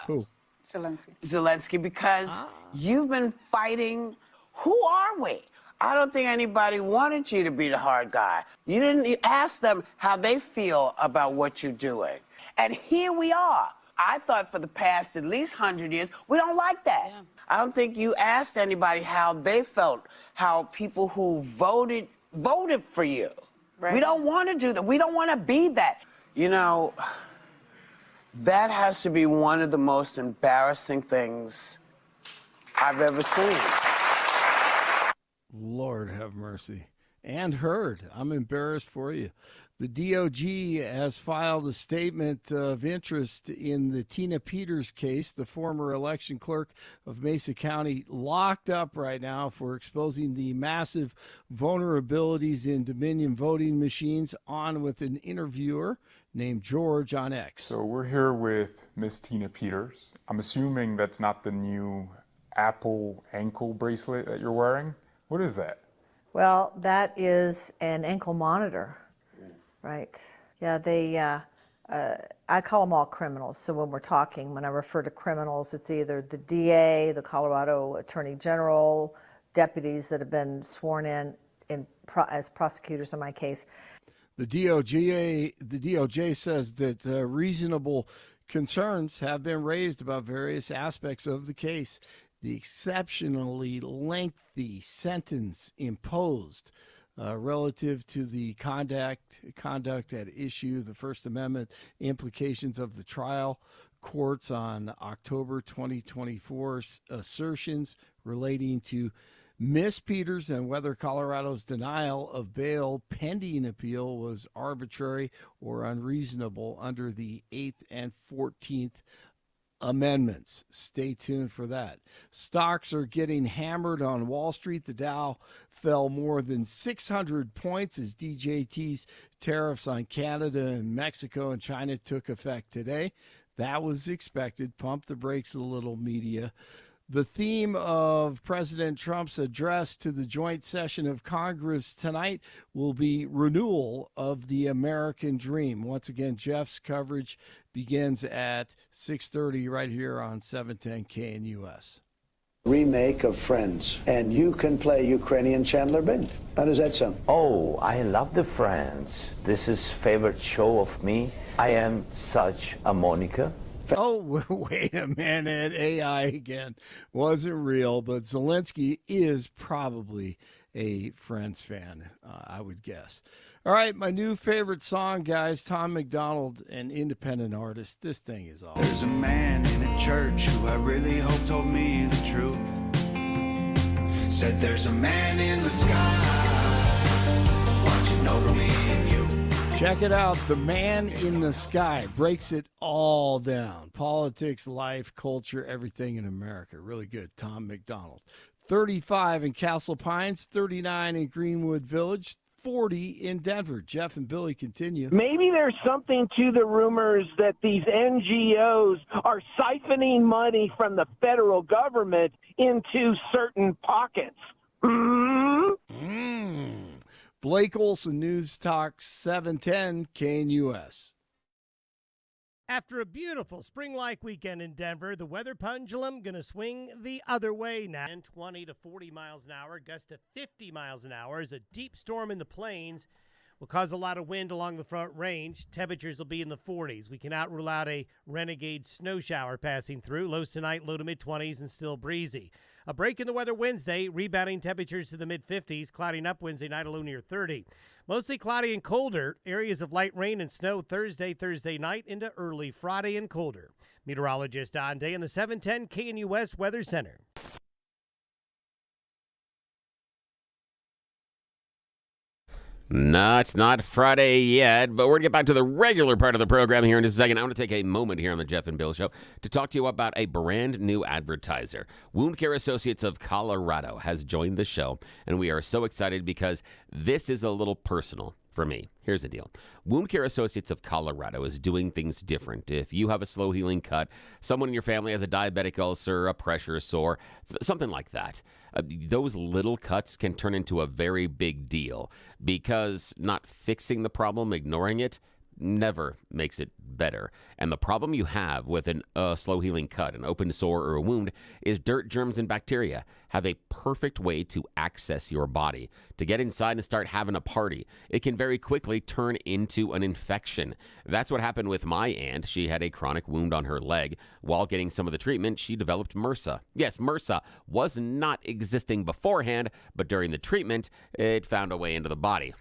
Who? Zelensky, because you've been fighting. Who are we? I don't think anybody wanted you to be the hard guy. You didn't ask them how they feel about what you're doing. And here we are. I thought for the past at least 100 years, we don't like that. Yeah. I don't think you asked anybody how they felt, how people who voted for you. Right. We don't want to do that. We don't want to be that. You know, that has to be one of the most embarrassing things I've ever seen. Lord have mercy. And heard. I'm embarrassed for you. The DOJ has filed a statement of interest in the Tina Peters case, the former election clerk of Mesa County, locked up right now for exposing the massive vulnerabilities in Dominion voting machines, on with an interviewer named George on X. So we're here with Miss Tina Peters. I'm assuming that's not the new Apple ankle bracelet that you're wearing. What is that? Well, that is an ankle monitor, right? Yeah, I call them all criminals. So when we're talking, when I refer to criminals, it's either the DA, the Colorado Attorney General, deputies that have been sworn in as prosecutors in my case. The DOJ says that reasonable concerns have been raised about various aspects of the case. The exceptionally lengthy sentence imposed relative to the conduct at issue, the First Amendment implications of the trial courts on October 2024 assertions relating to Miss Peters and whether Colorado's denial of bail pending appeal was arbitrary or unreasonable under the 8th and 14th Amendments. Stay tuned for that. Stocks are getting hammered on Wall Street. The Dow fell more than 600 points as DJT's tariffs on Canada and Mexico and China took effect today. That was expected. Pump the brakes a little, media. The theme of President Trump's address to the joint session of Congress tonight will be renewal of the American dream. Once again, Jeff's coverage begins at 6:30 right here on 710 KNUS. Remake of Friends, and you can play Ukrainian Chandler Bing. How does that sound? Oh, I love the Friends. This is favorite show of me. I am such a Monica. Oh, wait a minute. AI again. Wasn't real, but Zelensky is probably a Friends fan, I would guess. All right, my new favorite song, guys, Tom McDonald, an independent artist. This thing is awesome. There's a man in a church who I really hope told me the truth. Said there's a man in the sky watching over me and you. Check it out. The Man in the Sky breaks it all down. Politics, life, culture, everything in America. Really good. Tom McDonald. 35 in Castle Pines, 39 in Greenwood Village, 40 in Denver. Jeff and Billy continue. Maybe there's something to the rumors that these NGOs are siphoning money from the federal government into certain pockets. Blake Olson, News Talk 710 KNUS. After a beautiful spring-like weekend in Denver, the weather pendulum going to swing the other way now. 20 to 40 miles an hour, gust to 50 miles an hour as a deep storm in the plains will cause a lot of wind along the front range. Temperatures will be in the 40s. We cannot rule out a renegade snow shower passing through. Lows tonight, low to mid-20s and still breezy. A break in the weather Wednesday, rebounding temperatures to the mid-50s, clouding up Wednesday night, a low near 30. Mostly cloudy and colder. Areas of light rain and snow Thursday night into early Friday and colder. Meteorologist Don Day in the 710 KNUS Weather Center. No, it's not Friday yet, but we're going to get back to the regular part of the program here in just a second. I want to take a moment here on the Jeff and Bill Show to talk to you about a brand new advertiser. Wound Care Associates of Colorado has joined the show, and we are so excited because this is a little personal for me. Here's the deal. Wound Care Associates of Colorado is doing things different. If you have a slow healing cut, someone in your family has a diabetic ulcer, a pressure sore, something like that, those little cuts can turn into a very big deal because not fixing the problem, ignoring it, never makes it better. And the problem you have with a slow healing cut, an open sore, or a wound is dirt, germs, and bacteria have a perfect way to access your body, to get inside and start having a party. It can very quickly turn into an infection. That's what happened with my aunt. She had a chronic wound on her leg. While getting some of the treatment, she developed MRSA. Yes, MRSA was not existing beforehand, but during the treatment, it found a way into the body.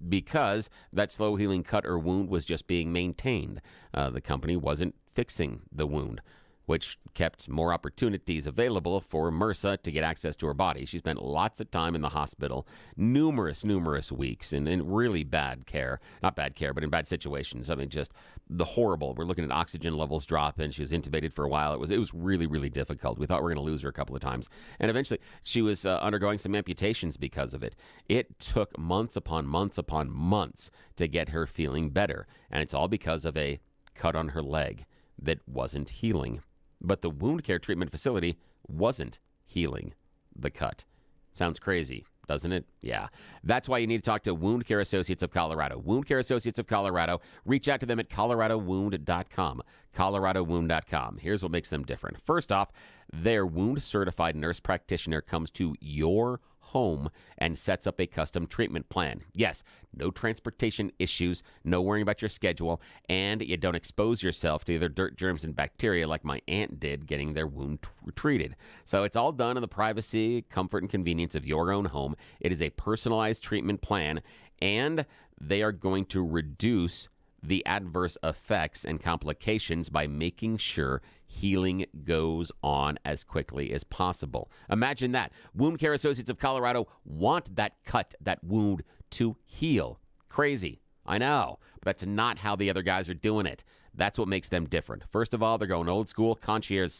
Because that slow healing cut or wound was just being maintained. The company wasn't fixing the wound, which kept more opportunities available for MRSA to get access to her body. She spent lots of time in the hospital, numerous weeks in really bad care. Not bad care, but in bad situations. I mean, just the horrible. We're looking at oxygen levels drop, and she was intubated for a while. It was really difficult. We thought we were going to lose her a couple of times. And eventually, she was undergoing some amputations because of it. It took months upon months to get her feeling better. And it's all because of a cut on her leg that wasn't healing. But the wound care treatment facility wasn't healing the cut. Sounds crazy, doesn't it? Yeah. That's why you need to talk to Wound Care Associates of Colorado. Wound Care Associates of Colorado. Reach out to them at coloradowound.com. coloradowound.com. Here's what makes them different. First off, their wound-certified nurse practitioner comes to your home and sets up a custom treatment plan. Yes, no transportation issues, no worrying about your schedule, and you don't expose yourself to either dirt, germs, and bacteria like my aunt did getting their wound treated. So it's all done in the privacy, comfort, and convenience of your own home. It is a personalized treatment plan, and they are going to reduce the adverse effects and complications by making sure healing goes on as quickly as possible. Imagine that. Wound Care Associates of Colorado want that cut, that wound to heal. Crazy. I know, but that's not how the other guys are doing it. That's what makes them different. First of all, they're going old school concierge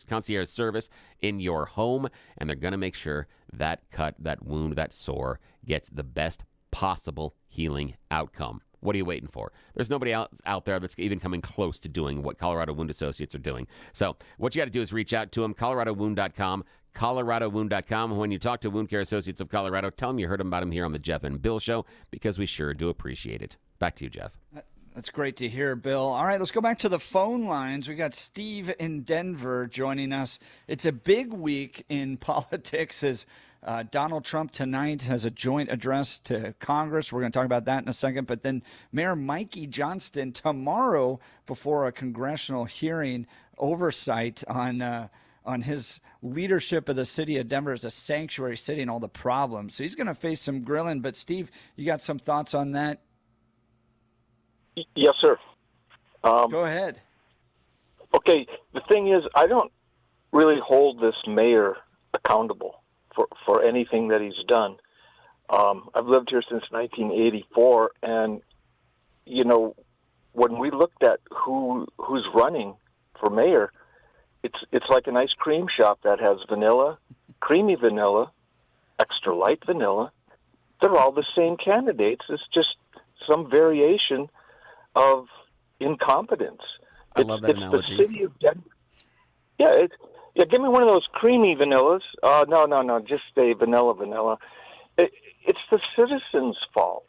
service in your home, and they're going to make sure that cut, that wound, that sore gets the best possible healing outcome. What are you waiting for? There's nobody else out there that's even coming close to doing what Colorado Wound Associates are doing. So what you got to do is reach out to them, coloradowound.com, coloradowound.com. When you talk to Wound Care Associates of Colorado, tell them you heard about them here on the Jeff and Bill Show, because we sure do appreciate it. Back to you, Jeff. That's great to hear, Bill. All right, let's go back to the phone lines. We got Steve in Denver joining us. It's a big week in politics as Donald Trump tonight has a joint address to Congress. We're going to talk about that in a second. But then Mayor Mikey Johnston tomorrow before a congressional hearing oversight on his leadership of the city of Denver as a sanctuary city and all the problems. So he's going to face some grilling. But, Steve, you got some thoughts on that? Yes, sir. Go ahead. Okay, the thing is, I don't really hold this mayor accountable for anything that he's done. I've lived here since 1984, and, you know, when we looked at who's running for mayor, it's like an ice cream shop that has vanilla, creamy vanilla, extra light vanilla. They're all the same candidates. It's just some variation of incompetence. I love that analogy. The city of Denver. Yeah, give me one of those creamy vanillas. No, just a vanilla. It's the citizens' fault.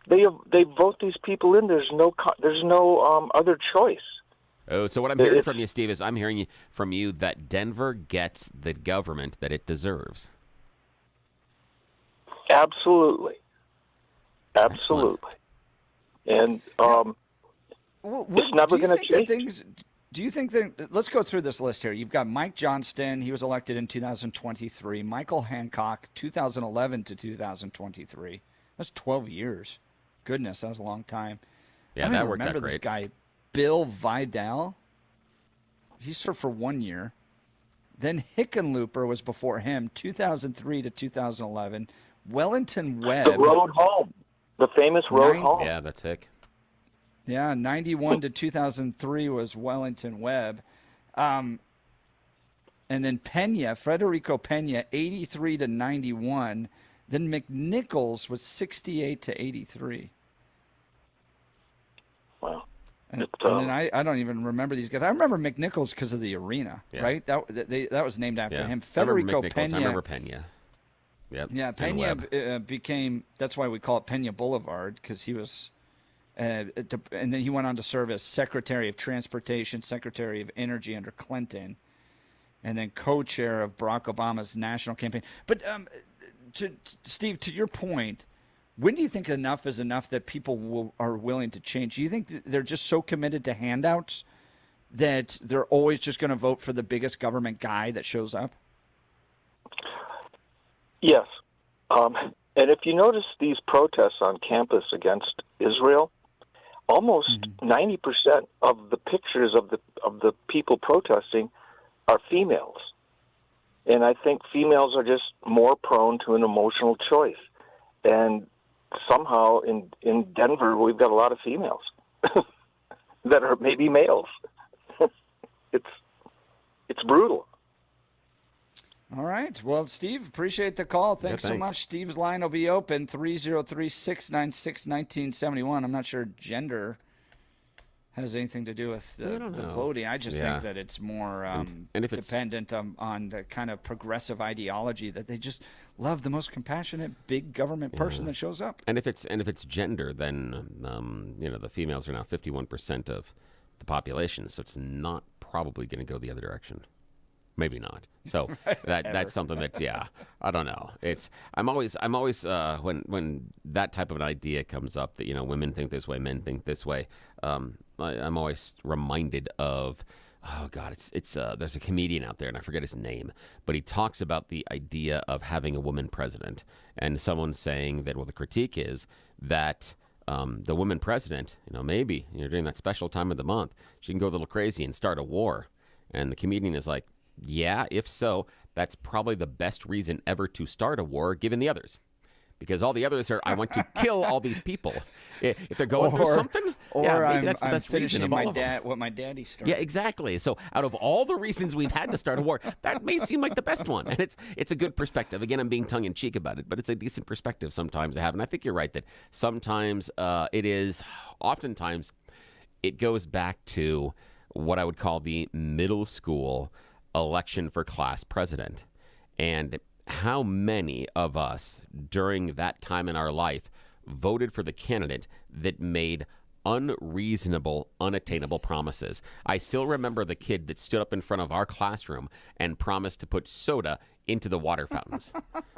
They vote these people in. There's no other choice. Oh, so what I'm hearing from you, Steve, is I'm hearing from you that Denver gets the government that it deserves. Absolutely. Excellent. And it's never going to change. Do you think that, let's go through this list here. You've got Mike Johnston. He was elected in 2023. Michael Hancock, 2011 to 2023. That's 12 years. Goodness, that was a long time. Yeah, that worked out great. I remember this guy, Beau Visage. He served for 1 year. Then Hickenlooper was before him, 2003 to 2011. Wellington Webb. The road home. The famous road home. Yeah, that's sick. Yeah, 91 to 2003 was Wellington Webb. And then Federico Pena, 83 to 91. Then McNichols was 68 to 83. Wow. And then I don't even remember these guys. I remember McNichols because of the arena, right? That was named after him. Federico Pena. I remember Pena. Yep. Yeah, Pena became, that's why we call it Pena Boulevard, because he was, and then he went on to serve as Secretary of Transportation, Secretary of Energy under Clinton, and then co-chair of Barack Obama's national campaign. But Steve, to your point, when do you think enough is enough that people are willing to change? Do you think they're just so committed to handouts that they're always just going to vote for the biggest government guy that shows up? Yes. And if you notice these protests on campus against Israel, almost 90% of the pictures of the people protesting are females. And I think females are just more prone to an emotional choice. And somehow in Denver, we've got a lot of females that are maybe males. It's brutal. All right. Well, Steve, appreciate the call. Thanks so much. Steve's line will be open, 303-696-1971. I'm not sure gender has anything to do with the voting. I just think that it's more and if dependent on the kind of progressive ideology that they just love the most compassionate big government person that shows up. And if it's gender, then the females are now 51% of the population, so it's not probably going to go the other direction. Maybe not. So that's something that's I don't know. I'm always when that type of an idea comes up that women think this way, men think this way. I'm always reminded of there's a comedian out there and I forget his name, but he talks about the idea of having a woman president, and someone saying that the critique is that the woman president, maybe during that special time of the month she can go a little crazy and start a war, and the comedian is like, yeah, if so, that's probably the best reason ever to start a war, given the others. Because all the others are, I want to kill all these people. If they're going through something, maybe that's the best reason of all of them. What my daddy started. Yeah, exactly. So out of all the reasons we've had to start a war, that may seem like the best one. And it's a good perspective. Again, I'm being tongue-in-cheek about it, but it's a decent perspective sometimes to have. And I think you're right that sometimes oftentimes it goes back to what I would call the middle school election for class president, and how many of us during that time in our life voted for the candidate that made unreasonable, unattainable promises. I still remember the kid that stood up in front of our classroom and promised to put soda into the water fountains.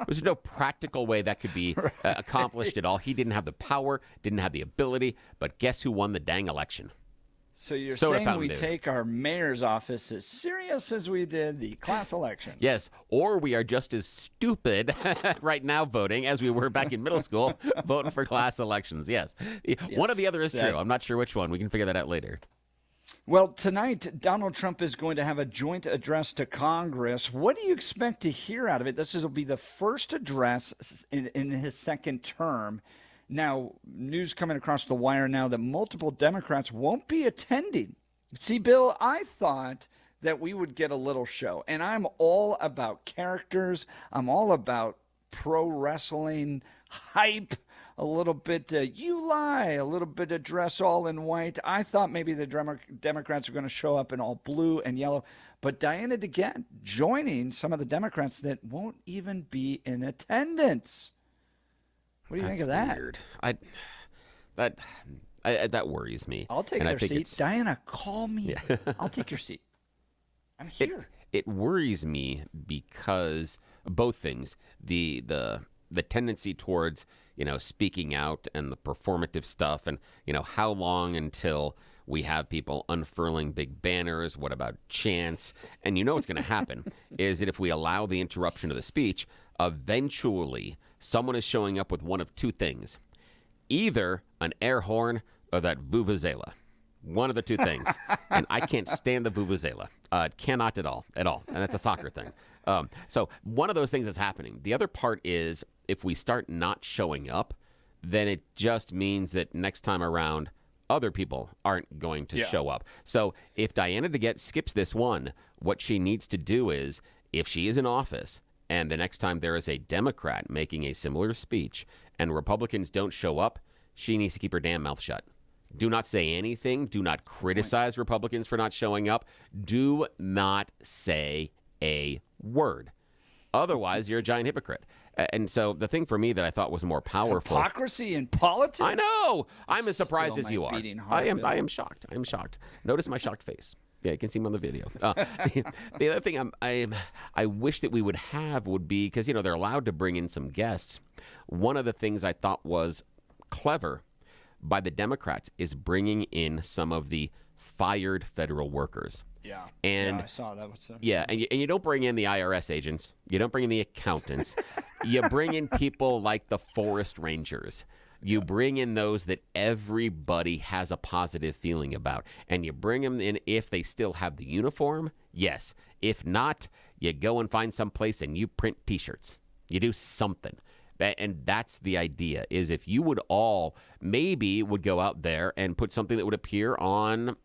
There's no practical way that could be accomplished at all. He didn't have the power, didn't have the ability, but guess who won the dang election? So you're saying we take our mayor's office as serious as we did the class election? Yes, or we are just as stupid right now voting as we were back in middle school voting for class elections. Yes. One or the other is true. I'm not sure which one. We can figure that out later. Well, tonight, Donald Trump is going to have a joint address to Congress. What do you expect to hear out of it? This will be the first address in his second term. Now, news coming across the wire now that multiple Democrats won't be attending. See, Bill, I thought that we would get a little show, and I'm all about characters. I'm all about pro wrestling hype, a little bit you lie, a little bit of dress all in white. I thought maybe the Democrats are going to show up in all blue and yellow, but Diana DeGette joining some of the Democrats that won't even be in attendance. What do you think of that? Weird. That worries me. I'll take their seat. Diana, call me. Yeah. I'll take your seat. I'm here. It worries me because both things. The tendency towards, speaking out and the performative stuff, and, how long until we have people unfurling big banners. What about chants? And what's going to happen is that if we allow the interruption of the speech, eventually someone is showing up with one of two things: either an air horn or that vuvuzela. One of the two things. And I can't stand the vuvuzela. Cannot at all. And that's a soccer thing. So one of those things is happening. The other part is if we start not showing up, then it just means that next time around, other people aren't going to show up. So if Diana DeGette skips this one, what she needs to do is, if she is in office and the next time there is a Democrat making a similar speech and Republicans don't show up, she needs to keep her damn mouth shut. Do not say anything. Do not criticize Republicans for not showing up. Do not say a word. Otherwise, you're a giant hypocrite. And so the thing for me that I thought was more powerful... Hypocrisy in politics? I know! I'm as surprised Still as you my are. beating heart, I am shocked. I'm shocked. Notice my shocked face. Yeah, you can see him on the video. The other thing I wish that we would have would be, because, they're allowed to bring in some guests. One of the things I thought was clever by the Democrats is bringing in some of the fired federal workers. Yeah. And I saw that. and you don't bring in the IRS agents. You don't bring in the accountants. You bring in people like the forest rangers. You bring in those that everybody has a positive feeling about. And you bring them in if they still have the uniform, yes. If not, you go and find some place and you print T-shirts. You do something. And that's the idea, is if you would all maybe would go out there and put something that would appear on,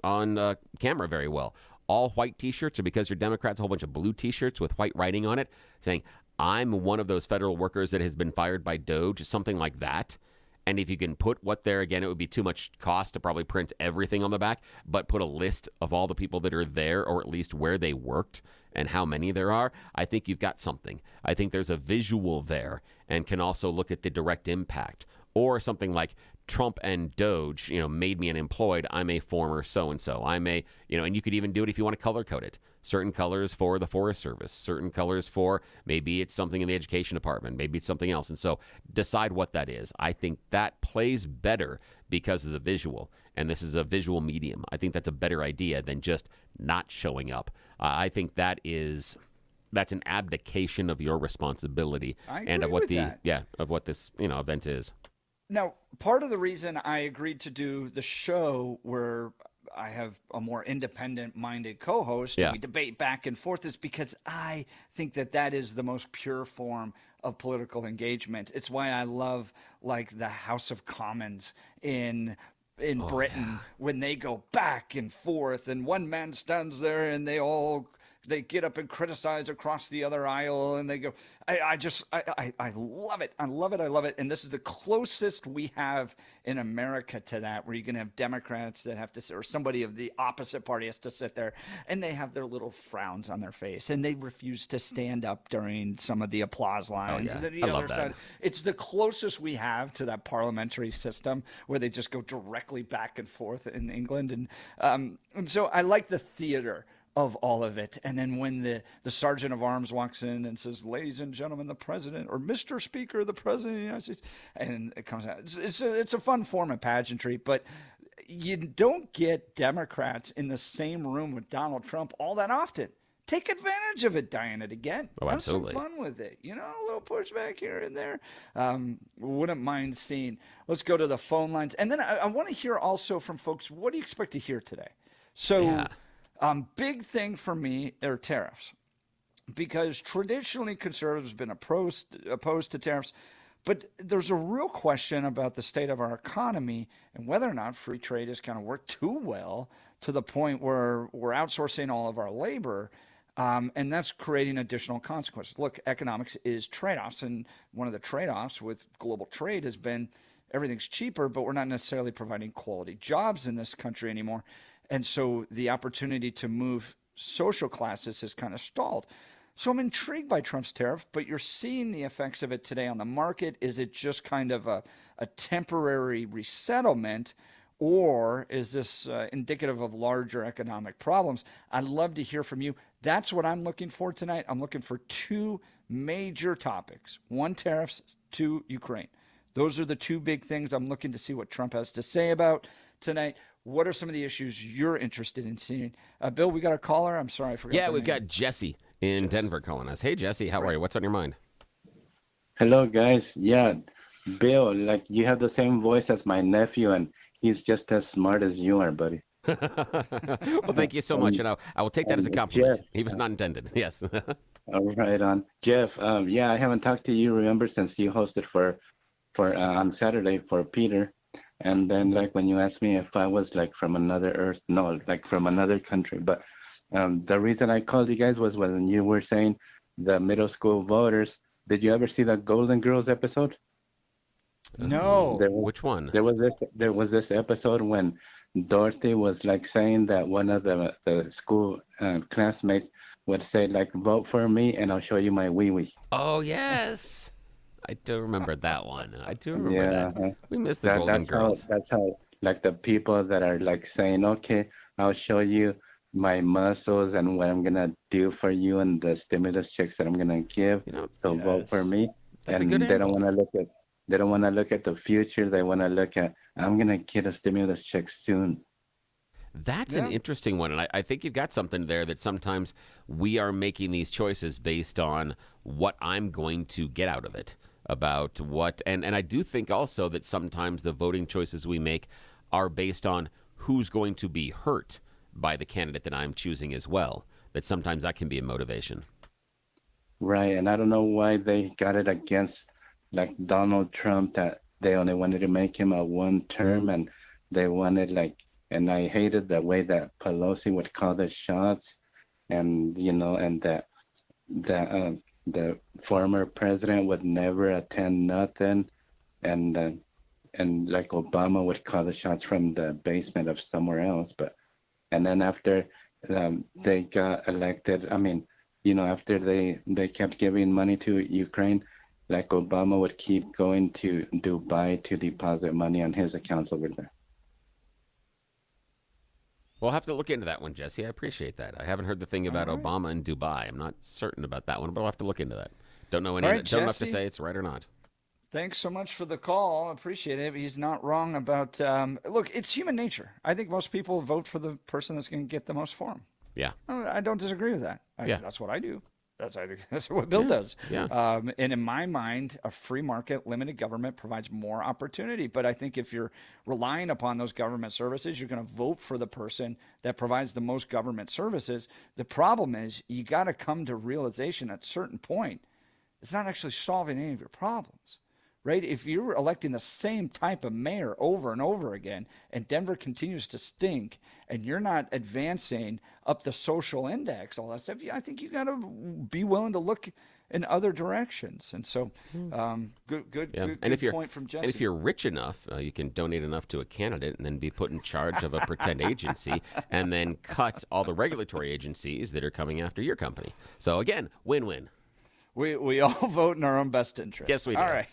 on camera very well. All white T-shirts, or because you're Democrats, a whole bunch of blue T-shirts with white writing on it saying, I'm one of those federal workers that has been fired by DOJ, something like that. And if you can put what there, again, it would be too much cost to probably print everything on the back, but put a list of all the people that are there, or at least where they worked and how many there are. I think you've got something. I think there's a visual there, and can also look at the direct impact. Or something like Trump and DOJ, made me unemployed. I'm a former so-and-so. I'm a, and you could even do it if you want to color code it. Certain colors for the Forest Service, certain colors for, maybe it's something in the education department, maybe it's something else. And so decide what that is. I think that plays better because of the visual. And this is a visual medium. I think that's a better idea than just not showing up. I think that's an abdication of your responsibility and of what of what this, event is. Now, part of the reason I agreed to do the show where I have a more independent-minded co-host and we debate back and forth is because I think that is the most pure form of political engagement. It's why I love, like, the House of Commons in Britain when they go back and forth and one man stands there and they get up and criticize across the other aisle and they go, I love it. I love it. I love it. And this is the closest we have in America to that, where you can have Democrats that have to sit, or somebody of the opposite party has to sit there and they have their little frowns on their face and they refuse to stand up during some of the applause lines. And then the other side, it's the closest we have to that parliamentary system where they just go directly back and forth in England. And so I like the theater of all of it. And then when the sergeant of arms walks in and says, ladies and gentlemen, the president, or Mr. Speaker, the president of the United States, and it comes out, it's a fun form of pageantry, but you don't get Democrats in the same room with Donald Trump all that often. Take advantage of it, Diana DeGette. Oh, absolutely. Have some fun with it. A little pushback here and there. Wouldn't mind seeing. Let's go to the phone lines. And then I want to hear also from folks, what do you expect to hear today? So big thing for me are tariffs, because traditionally conservatives have been opposed to tariffs, but there's a real question about the state of our economy and whether or not free trade has kind of worked too well to the point where we're outsourcing all of our labor, and that's creating additional consequences. Look, economics is trade-offs, and one of the trade-offs with global trade has been everything's cheaper, but we're not necessarily providing quality jobs in this country anymore. And so the opportunity to move social classes has kind of stalled. So I'm intrigued by Trump's tariff, but you're seeing the effects of it today on the market. Is it just kind of a temporary resettlement, or is this indicative of larger economic problems? I'd love to hear from you. That's what I'm looking for tonight. I'm looking for two major topics. One, tariffs. Two, Ukraine. Those are the two big things I'm looking to see what Trump has to say about tonight. What are some of the issues you're interested in seeing? Bill, we got a caller. I'm sorry, I forgot. Yeah, we've got Jesse in Denver calling us. Hey, Jesse, how are you? What's on your mind? Hello, guys. Yeah, Bill, like, you have the same voice as my nephew, and he's just as smart as you are, buddy. Well, thank you so much, and I will take that as a compliment. Jeff. He was not intended. Yes. All right on. Jeff, yeah, I haven't talked to you, remember, since you hosted for for on Saturday for Peter. And then like when you asked me if I was like from another earth, no, like from another country. But the reason I called you guys was when you were saying the middle school voters. Did you ever see that Golden Girls episode? No. Which one? There was this episode when Dorothy was like saying that one of the school classmates would say like, vote for me and I'll show you my wee wee. Oh, yes. I do remember that one. I do remember Yeah, that. We missed the Golden Girls. That's how like the people that are like saying, okay, I'll show you my muscles and what I'm gonna do for you and the stimulus checks that I'm gonna give. So vote for me. That's a and good they angle. don't want to look at the future. They want to look at, I'm gonna get a stimulus check soon. That's an interesting one. And I think you've got something there that sometimes we are making these choices based on what I'm going to get out of it. About what, and I do think also that sometimes the voting choices we make are based on who's going to be hurt by the candidate that I'm choosing as well. That sometimes that can be a motivation. Right, and I don't know why they got it against like Donald Trump, that they only wanted to make him a one term, and they wanted like, and I hated the way that Pelosi would call the shots, and and that the former president would never attend nothing, and like Obama would call the shots from the basement of somewhere else. And then after they got elected, I mean, after they kept giving money to Ukraine, like Obama would keep going to Dubai to deposit money on his accounts over there. We'll have to look into that one, Jesse. I appreciate that. I haven't heard the thing about Obama in Dubai. I'm not certain about that one, but I'll have to look into that. Don't know All right, don't enough to Jesse. say it's right or not. Thanks so much for the call. Appreciate it. He's not wrong about, look, it's human nature. I think most people vote for the person that's going to get the most for them. Yeah. I don't disagree with that. Yeah. That's what I do. I think that's what Bill does. Yeah. And in my mind, a free market, limited government provides more opportunity. But I think if you're relying upon those government services, you're going to vote for the person that provides the most government services. The problem is you got to come to realization at a certain point, it's not actually solving any of your problems. Right? If you're electing the same type of mayor over and over again, and Denver continues to stink, and you're not advancing up the social index, all that stuff, I think you got to be willing to look in other directions. And so, good point from Jesse. And if you're rich enough, you can donate enough to a candidate and then be put in charge of a pretend agency, and then cut all the regulatory agencies that are coming after your company. So again, win-win. We all vote in our own best interest. Yes, we do. All right.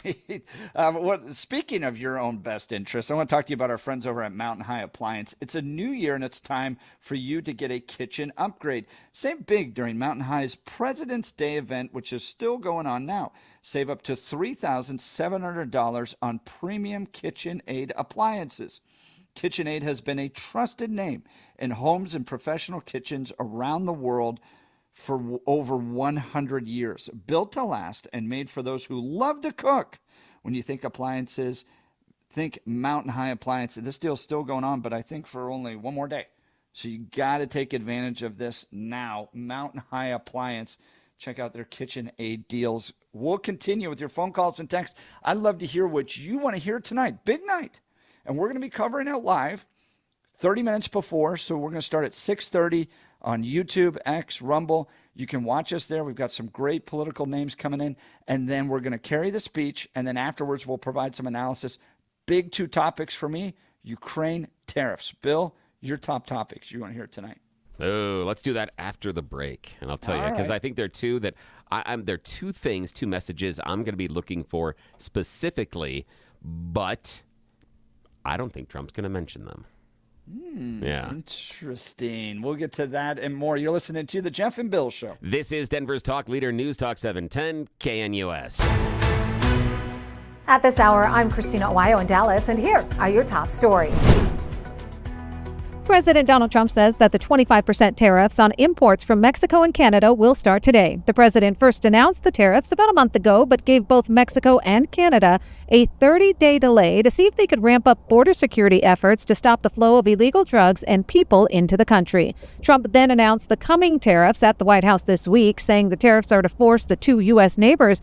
Speaking of your own best interest, I want to talk to you about our friends over at Mountain High Appliance. It's a new year, and it's time for you to get a kitchen upgrade. Save big during Mountain High's President's Day event, which is still going on now. Save up to $3,700 on premium KitchenAid appliances. KitchenAid has been a trusted name in homes and professional kitchens around the world for over 100 years. Built to last and made for those who love to cook. When you think appliances, think Mountain High Appliance. This deal's still going on, but I think for only one more day. So you got to take advantage of this now. Mountain High Appliance. Check out their KitchenAid deals. We'll continue with your phone calls and texts. I'd love to hear what you want to hear tonight. Big night. And we're going to be covering it live 30 minutes before. So we're going to start at 6:30 on YouTube, X, Rumble. You can watch us there. We've got some great political names coming in. And then we're going to carry the speech. And then afterwards, we'll provide some analysis. Big two topics for me, Ukraine, tariffs. Bill, your top topics you want to hear tonight. Oh, let's do that after the break. And I'll tell you, because I think there are two that there are two things, two messages I'm going to be looking for specifically, but I don't think Trump's going to mention them. Yeah. Interesting. We'll get to that and more. You're listening to The Jeff and Bill Show. This is Denver's Talk Leader, News Talk 710 KNUS. At this hour, I'm Christina Owayo in Dallas, and here are your top stories. President Donald Trump says that the 25% tariffs on imports from Mexico and Canada will start today. The president first announced the tariffs about a month ago, but gave both Mexico and Canada a 30-day delay to see if they could ramp up border security efforts to stop the flow of illegal drugs and people into the country. Trump then announced the coming tariffs at the White House this week, saying the tariffs are to force the two U.S. neighbors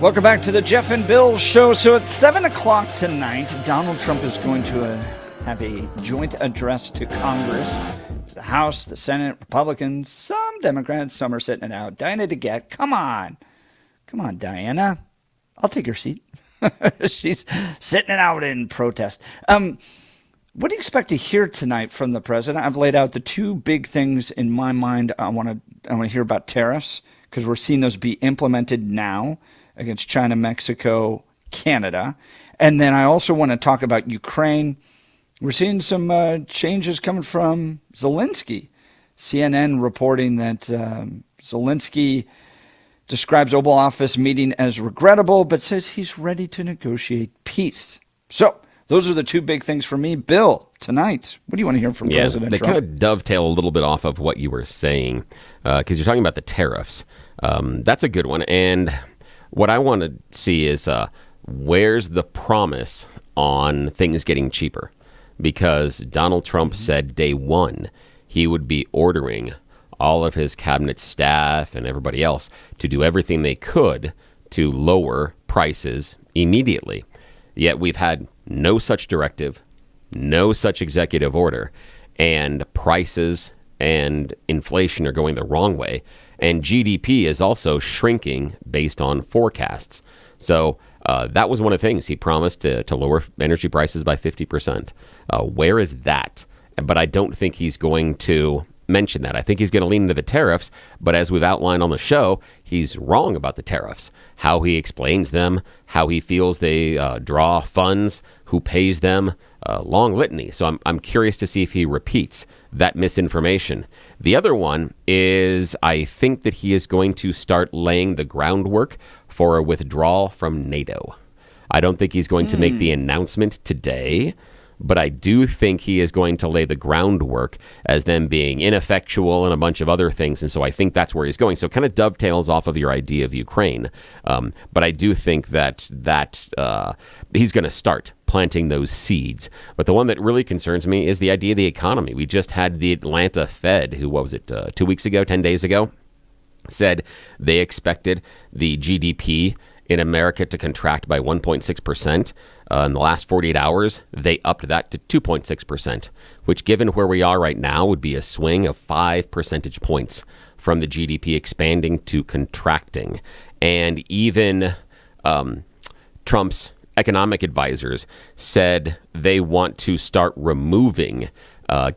Welcome back to the Jeff and Bill Show. So at 7 o'clock tonight, Donald Trump is going to have a joint address to Congress. The House, the Senate, Republicans, some Democrats, some are sitting it out. Diana DeGette, come on. Come on, Diana. I'll take your seat. She's sitting it out in protest. What do you expect to hear tonight from the president? I've laid out the two big things in my mind. I want to hear about tariffs, because we're seeing those be implemented now against China, Mexico, Canada. And then I also want to talk about Ukraine. We're seeing some changes coming from Zelensky. CNN reporting that Zelensky describes Oval Office meeting as regrettable, but says he's ready to negotiate peace. So those are the two big things for me. Bill, tonight, what do you want to hear from President they Trump? kind of dovetail a little bit off of what you were saying, because you're talking about the tariffs. That's a good one. And what I want to see is where's the promise on things getting cheaper? Because Donald Trump said day one he would be ordering all of his cabinet staff and everybody else to do everything they could to lower prices immediately. Yet we've had no such directive, no such executive order, and prices and inflation are going the wrong way. And GDP is also shrinking based on forecasts. So that was one of the things he promised to lower energy prices by 50%. Where is that? But I don't think he's going to mention that. I think he's going to lean into the tariffs, but as we've outlined on the show, he's wrong about the tariffs. How he explains them, how he feels they draw funds, who pays them, long litany. So I'm curious to see if he repeats that misinformation. The other one is I think that he is going to start laying the groundwork for a withdrawal from NATO. I don't think he's going to make the announcement today, but I do think he is going to lay the groundwork as them being ineffectual and a bunch of other things. And so I think that's where he's going. So it kind of dovetails off of your idea of Ukraine. But I do think that he's going to start planting those seeds. But the one that really concerns me is the idea of the economy. We just had the Atlanta Fed, who, what was it, 2 weeks ago, 10 days ago, said they expected the GDP in America to contract by 1.6%. In the last 48 hours, they upped that to 2.6%, which given where we are right now would be a swing of 5 percentage points from the GDP expanding to contracting. And even Trump's economic advisors said they want to start removing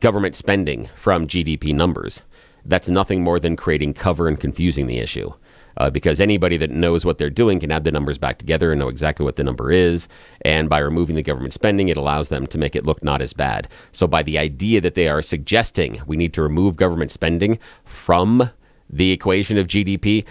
government spending from GDP numbers. That's nothing more than creating cover and confusing the issue. Because anybody that knows what they're doing can add the numbers back together and know exactly what the number is. And by removing the government spending, it allows them to make it look not as bad. So by the idea that they are suggesting we need to remove government spending from the equation of GDP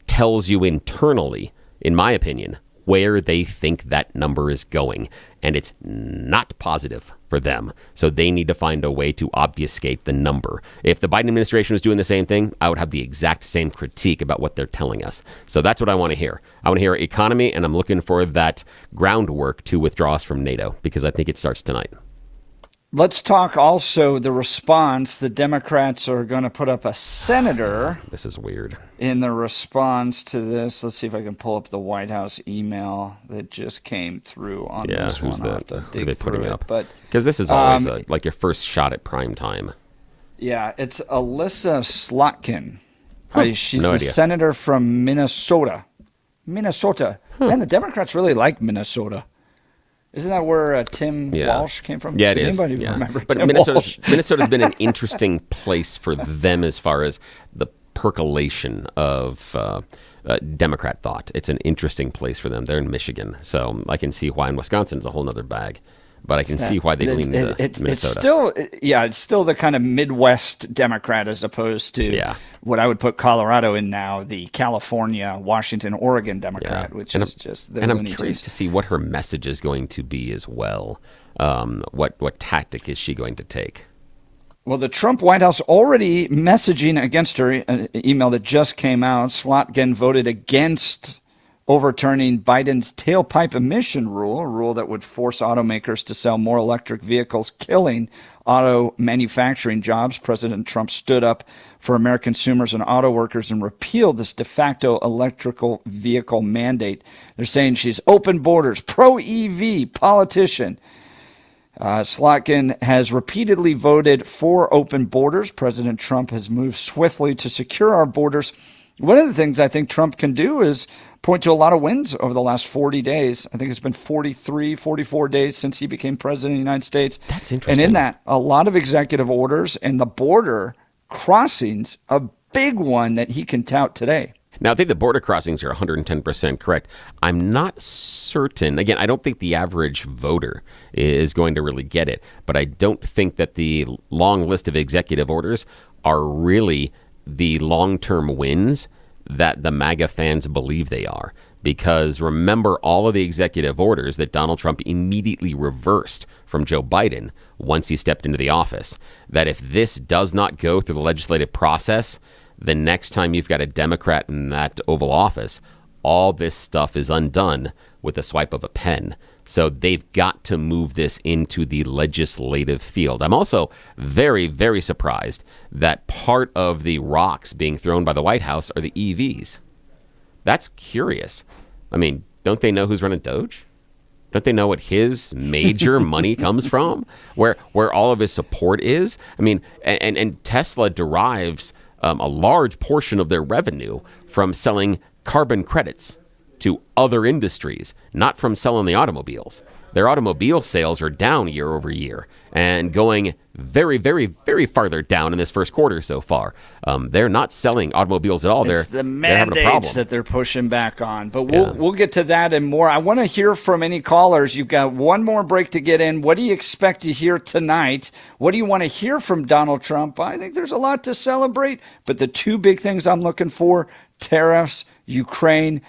tells you internally, in my opinion, where they think that number is going. And it's not positive for them. So they need to find a way to obfuscate the number. If the Biden administration was doing the same thing, I would have the exact same critique about what they're telling us. So that's what I want to hear. I want to hear economy, and I'm looking for that groundwork to withdraw us from NATO, because I think it starts tonight. Let's talk also the response. The Democrats are going to put up a senator. This is weird. In the response to this, let's see if I can pull up the White House email that just came through on this one. Who are they putting up? But because this is always like your first shot at prime time. Yeah, it's Alyssa Slotkin. She's no the idea. senator from Minnesota. And the Democrats really like Minnesota. Isn't that where Tim Walsh came from? Yeah, it Does is. anybody remember But Tim Walsh? Minnesota's been an interesting place for them as far as the percolation of Democrat thought. It's an interesting place for them. They're in Michigan, so I can see why. In Wisconsin is a whole other bag. But I can see why they lean into Minnesota. It's still the kind of Midwest Democrat as opposed to what I would put Colorado in now, the California, Washington, Oregon Democrat, which is just the And I'm Looney curious Tunes. to see what her message is going to be as well. What tactic is she going to take? Well, the Trump White House already messaging against her, an email that just came out. Slotkin voted against overturning Biden's tailpipe emission rule, a rule that would force automakers to sell more electric vehicles, killing auto manufacturing jobs. President Trump stood up for American consumers and auto workers and repeal this de facto electrical vehicle mandate. They're saying she's open borders, pro-EV politician. Slotkin has repeatedly voted for open borders. President Trump has moved swiftly to secure our borders. One of the things I think Trump can do is point to a lot of wins over the last 40 days. I think it's been 43, 44 days since he became president of the United States. That's interesting. And in that, a lot of executive orders and the border crossings, a big one that he can tout today. Now, I think the border crossings are 110% correct. I'm not certain. Again, I don't think the average voter is going to really get it, but I don't think that the long list of executive orders are really the long-term wins that the MAGA fans believe they are. Because remember all of the executive orders that Donald Trump immediately reversed from Joe Biden once he stepped into the office. That if this does not go through the legislative process, the next time you've got a Democrat in that Oval Office, all this stuff is undone with a swipe of a pen. So they've got to move this into the legislative field. I'm also very, very surprised that part of the rocks being thrown by the White House are the EVs. That's curious. I mean, don't they know who's running Doge? Don't they know what his major money comes from? Where all of his support is? I mean, and Tesla derives a large portion of their revenue from selling carbon credits to other industries, not from selling the automobiles. Their automobile sales are down year over year and going very, very, very farther down in this first quarter so far. They're not selling automobiles at all. It's they're the having a problem. mandates that they're pushing back on. But we'll get to that and more. I want to hear from any callers. You've got one more break to get in. What do you expect to hear tonight? What do you want to hear from Donald Trump? I think there's a lot to celebrate. But the two big things I'm looking for, tariffs, Ukraine.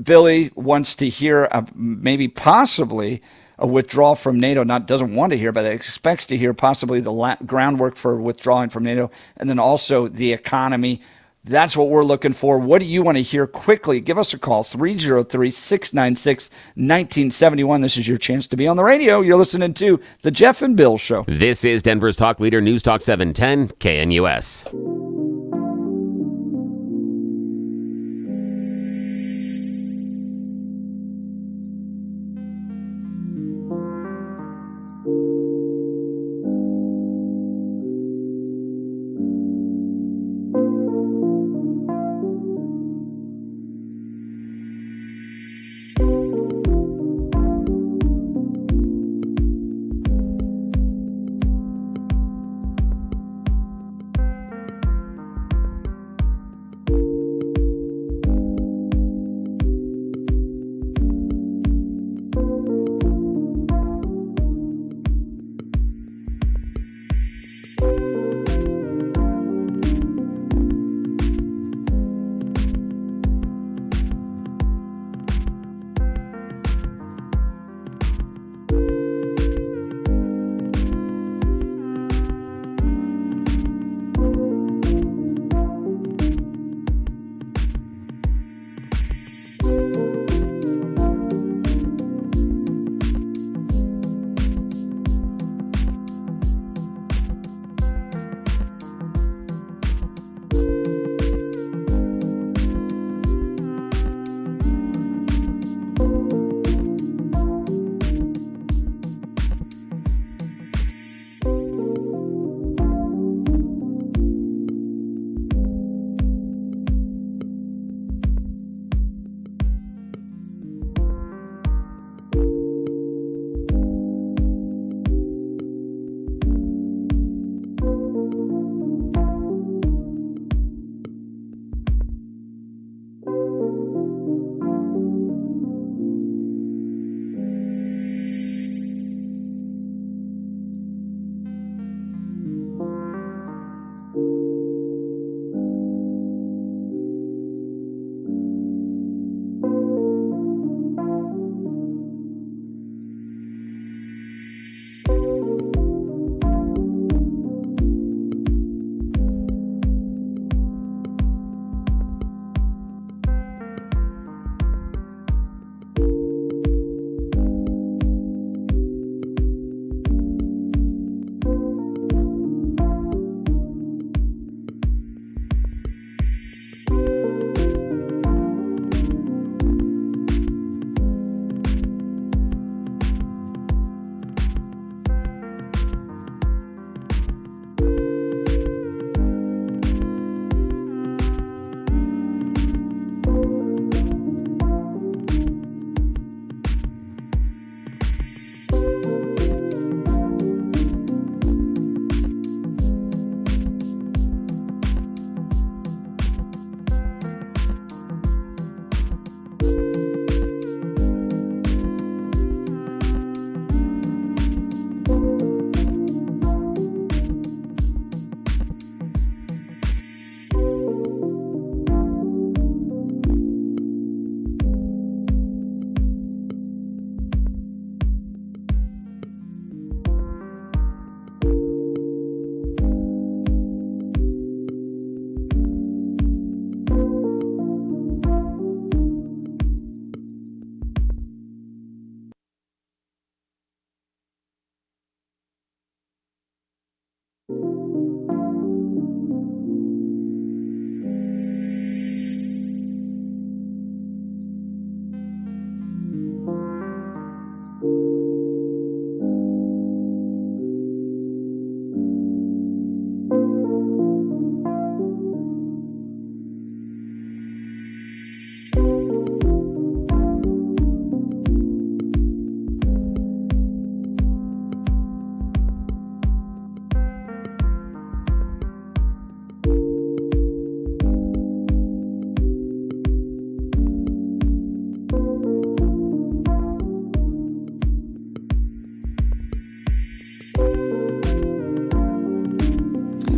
Billy wants to hear maybe possibly a withdrawal from NATO, doesn't want to hear, but expects to hear possibly the groundwork for withdrawing from NATO, and then also the economy. That's what we're looking for. What do you want to hear quickly? Give us a call, 303-696-1971. This is your chance to be on the radio. You're listening to The Jeff and Bill Show. This is Denver's Talk Leader, News Talk 710, KNUS.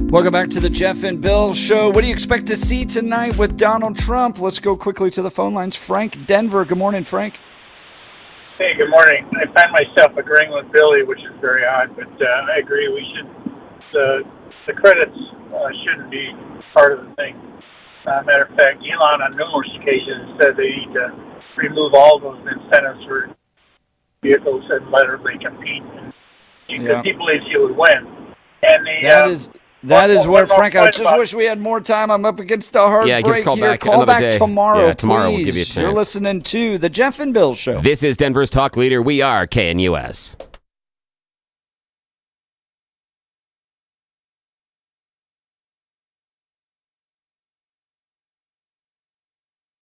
Welcome back to the Jeff and Bill Show. What do you expect to see tonight with Donald Trump? Let's go quickly to the phone lines. Frank, Denver. Good morning, Frank. Hey, good morning. I find myself agreeing with Billy, which is very odd, but I agree. We should the credits shouldn't be part of the thing. Matter of fact, Elon on numerous occasions said they need to remove all those incentives for vehicles and let everybody compete because he believes he would win. And That is what, Frank, I just wish we had more time. I'm up against a hard break give us a call here. back Call another back day. tomorrow, Yeah, tomorrow please. we'll give you a chance. You're listening to the Jeff and Bill Show. This is Denver's talk leader. We are KNUS.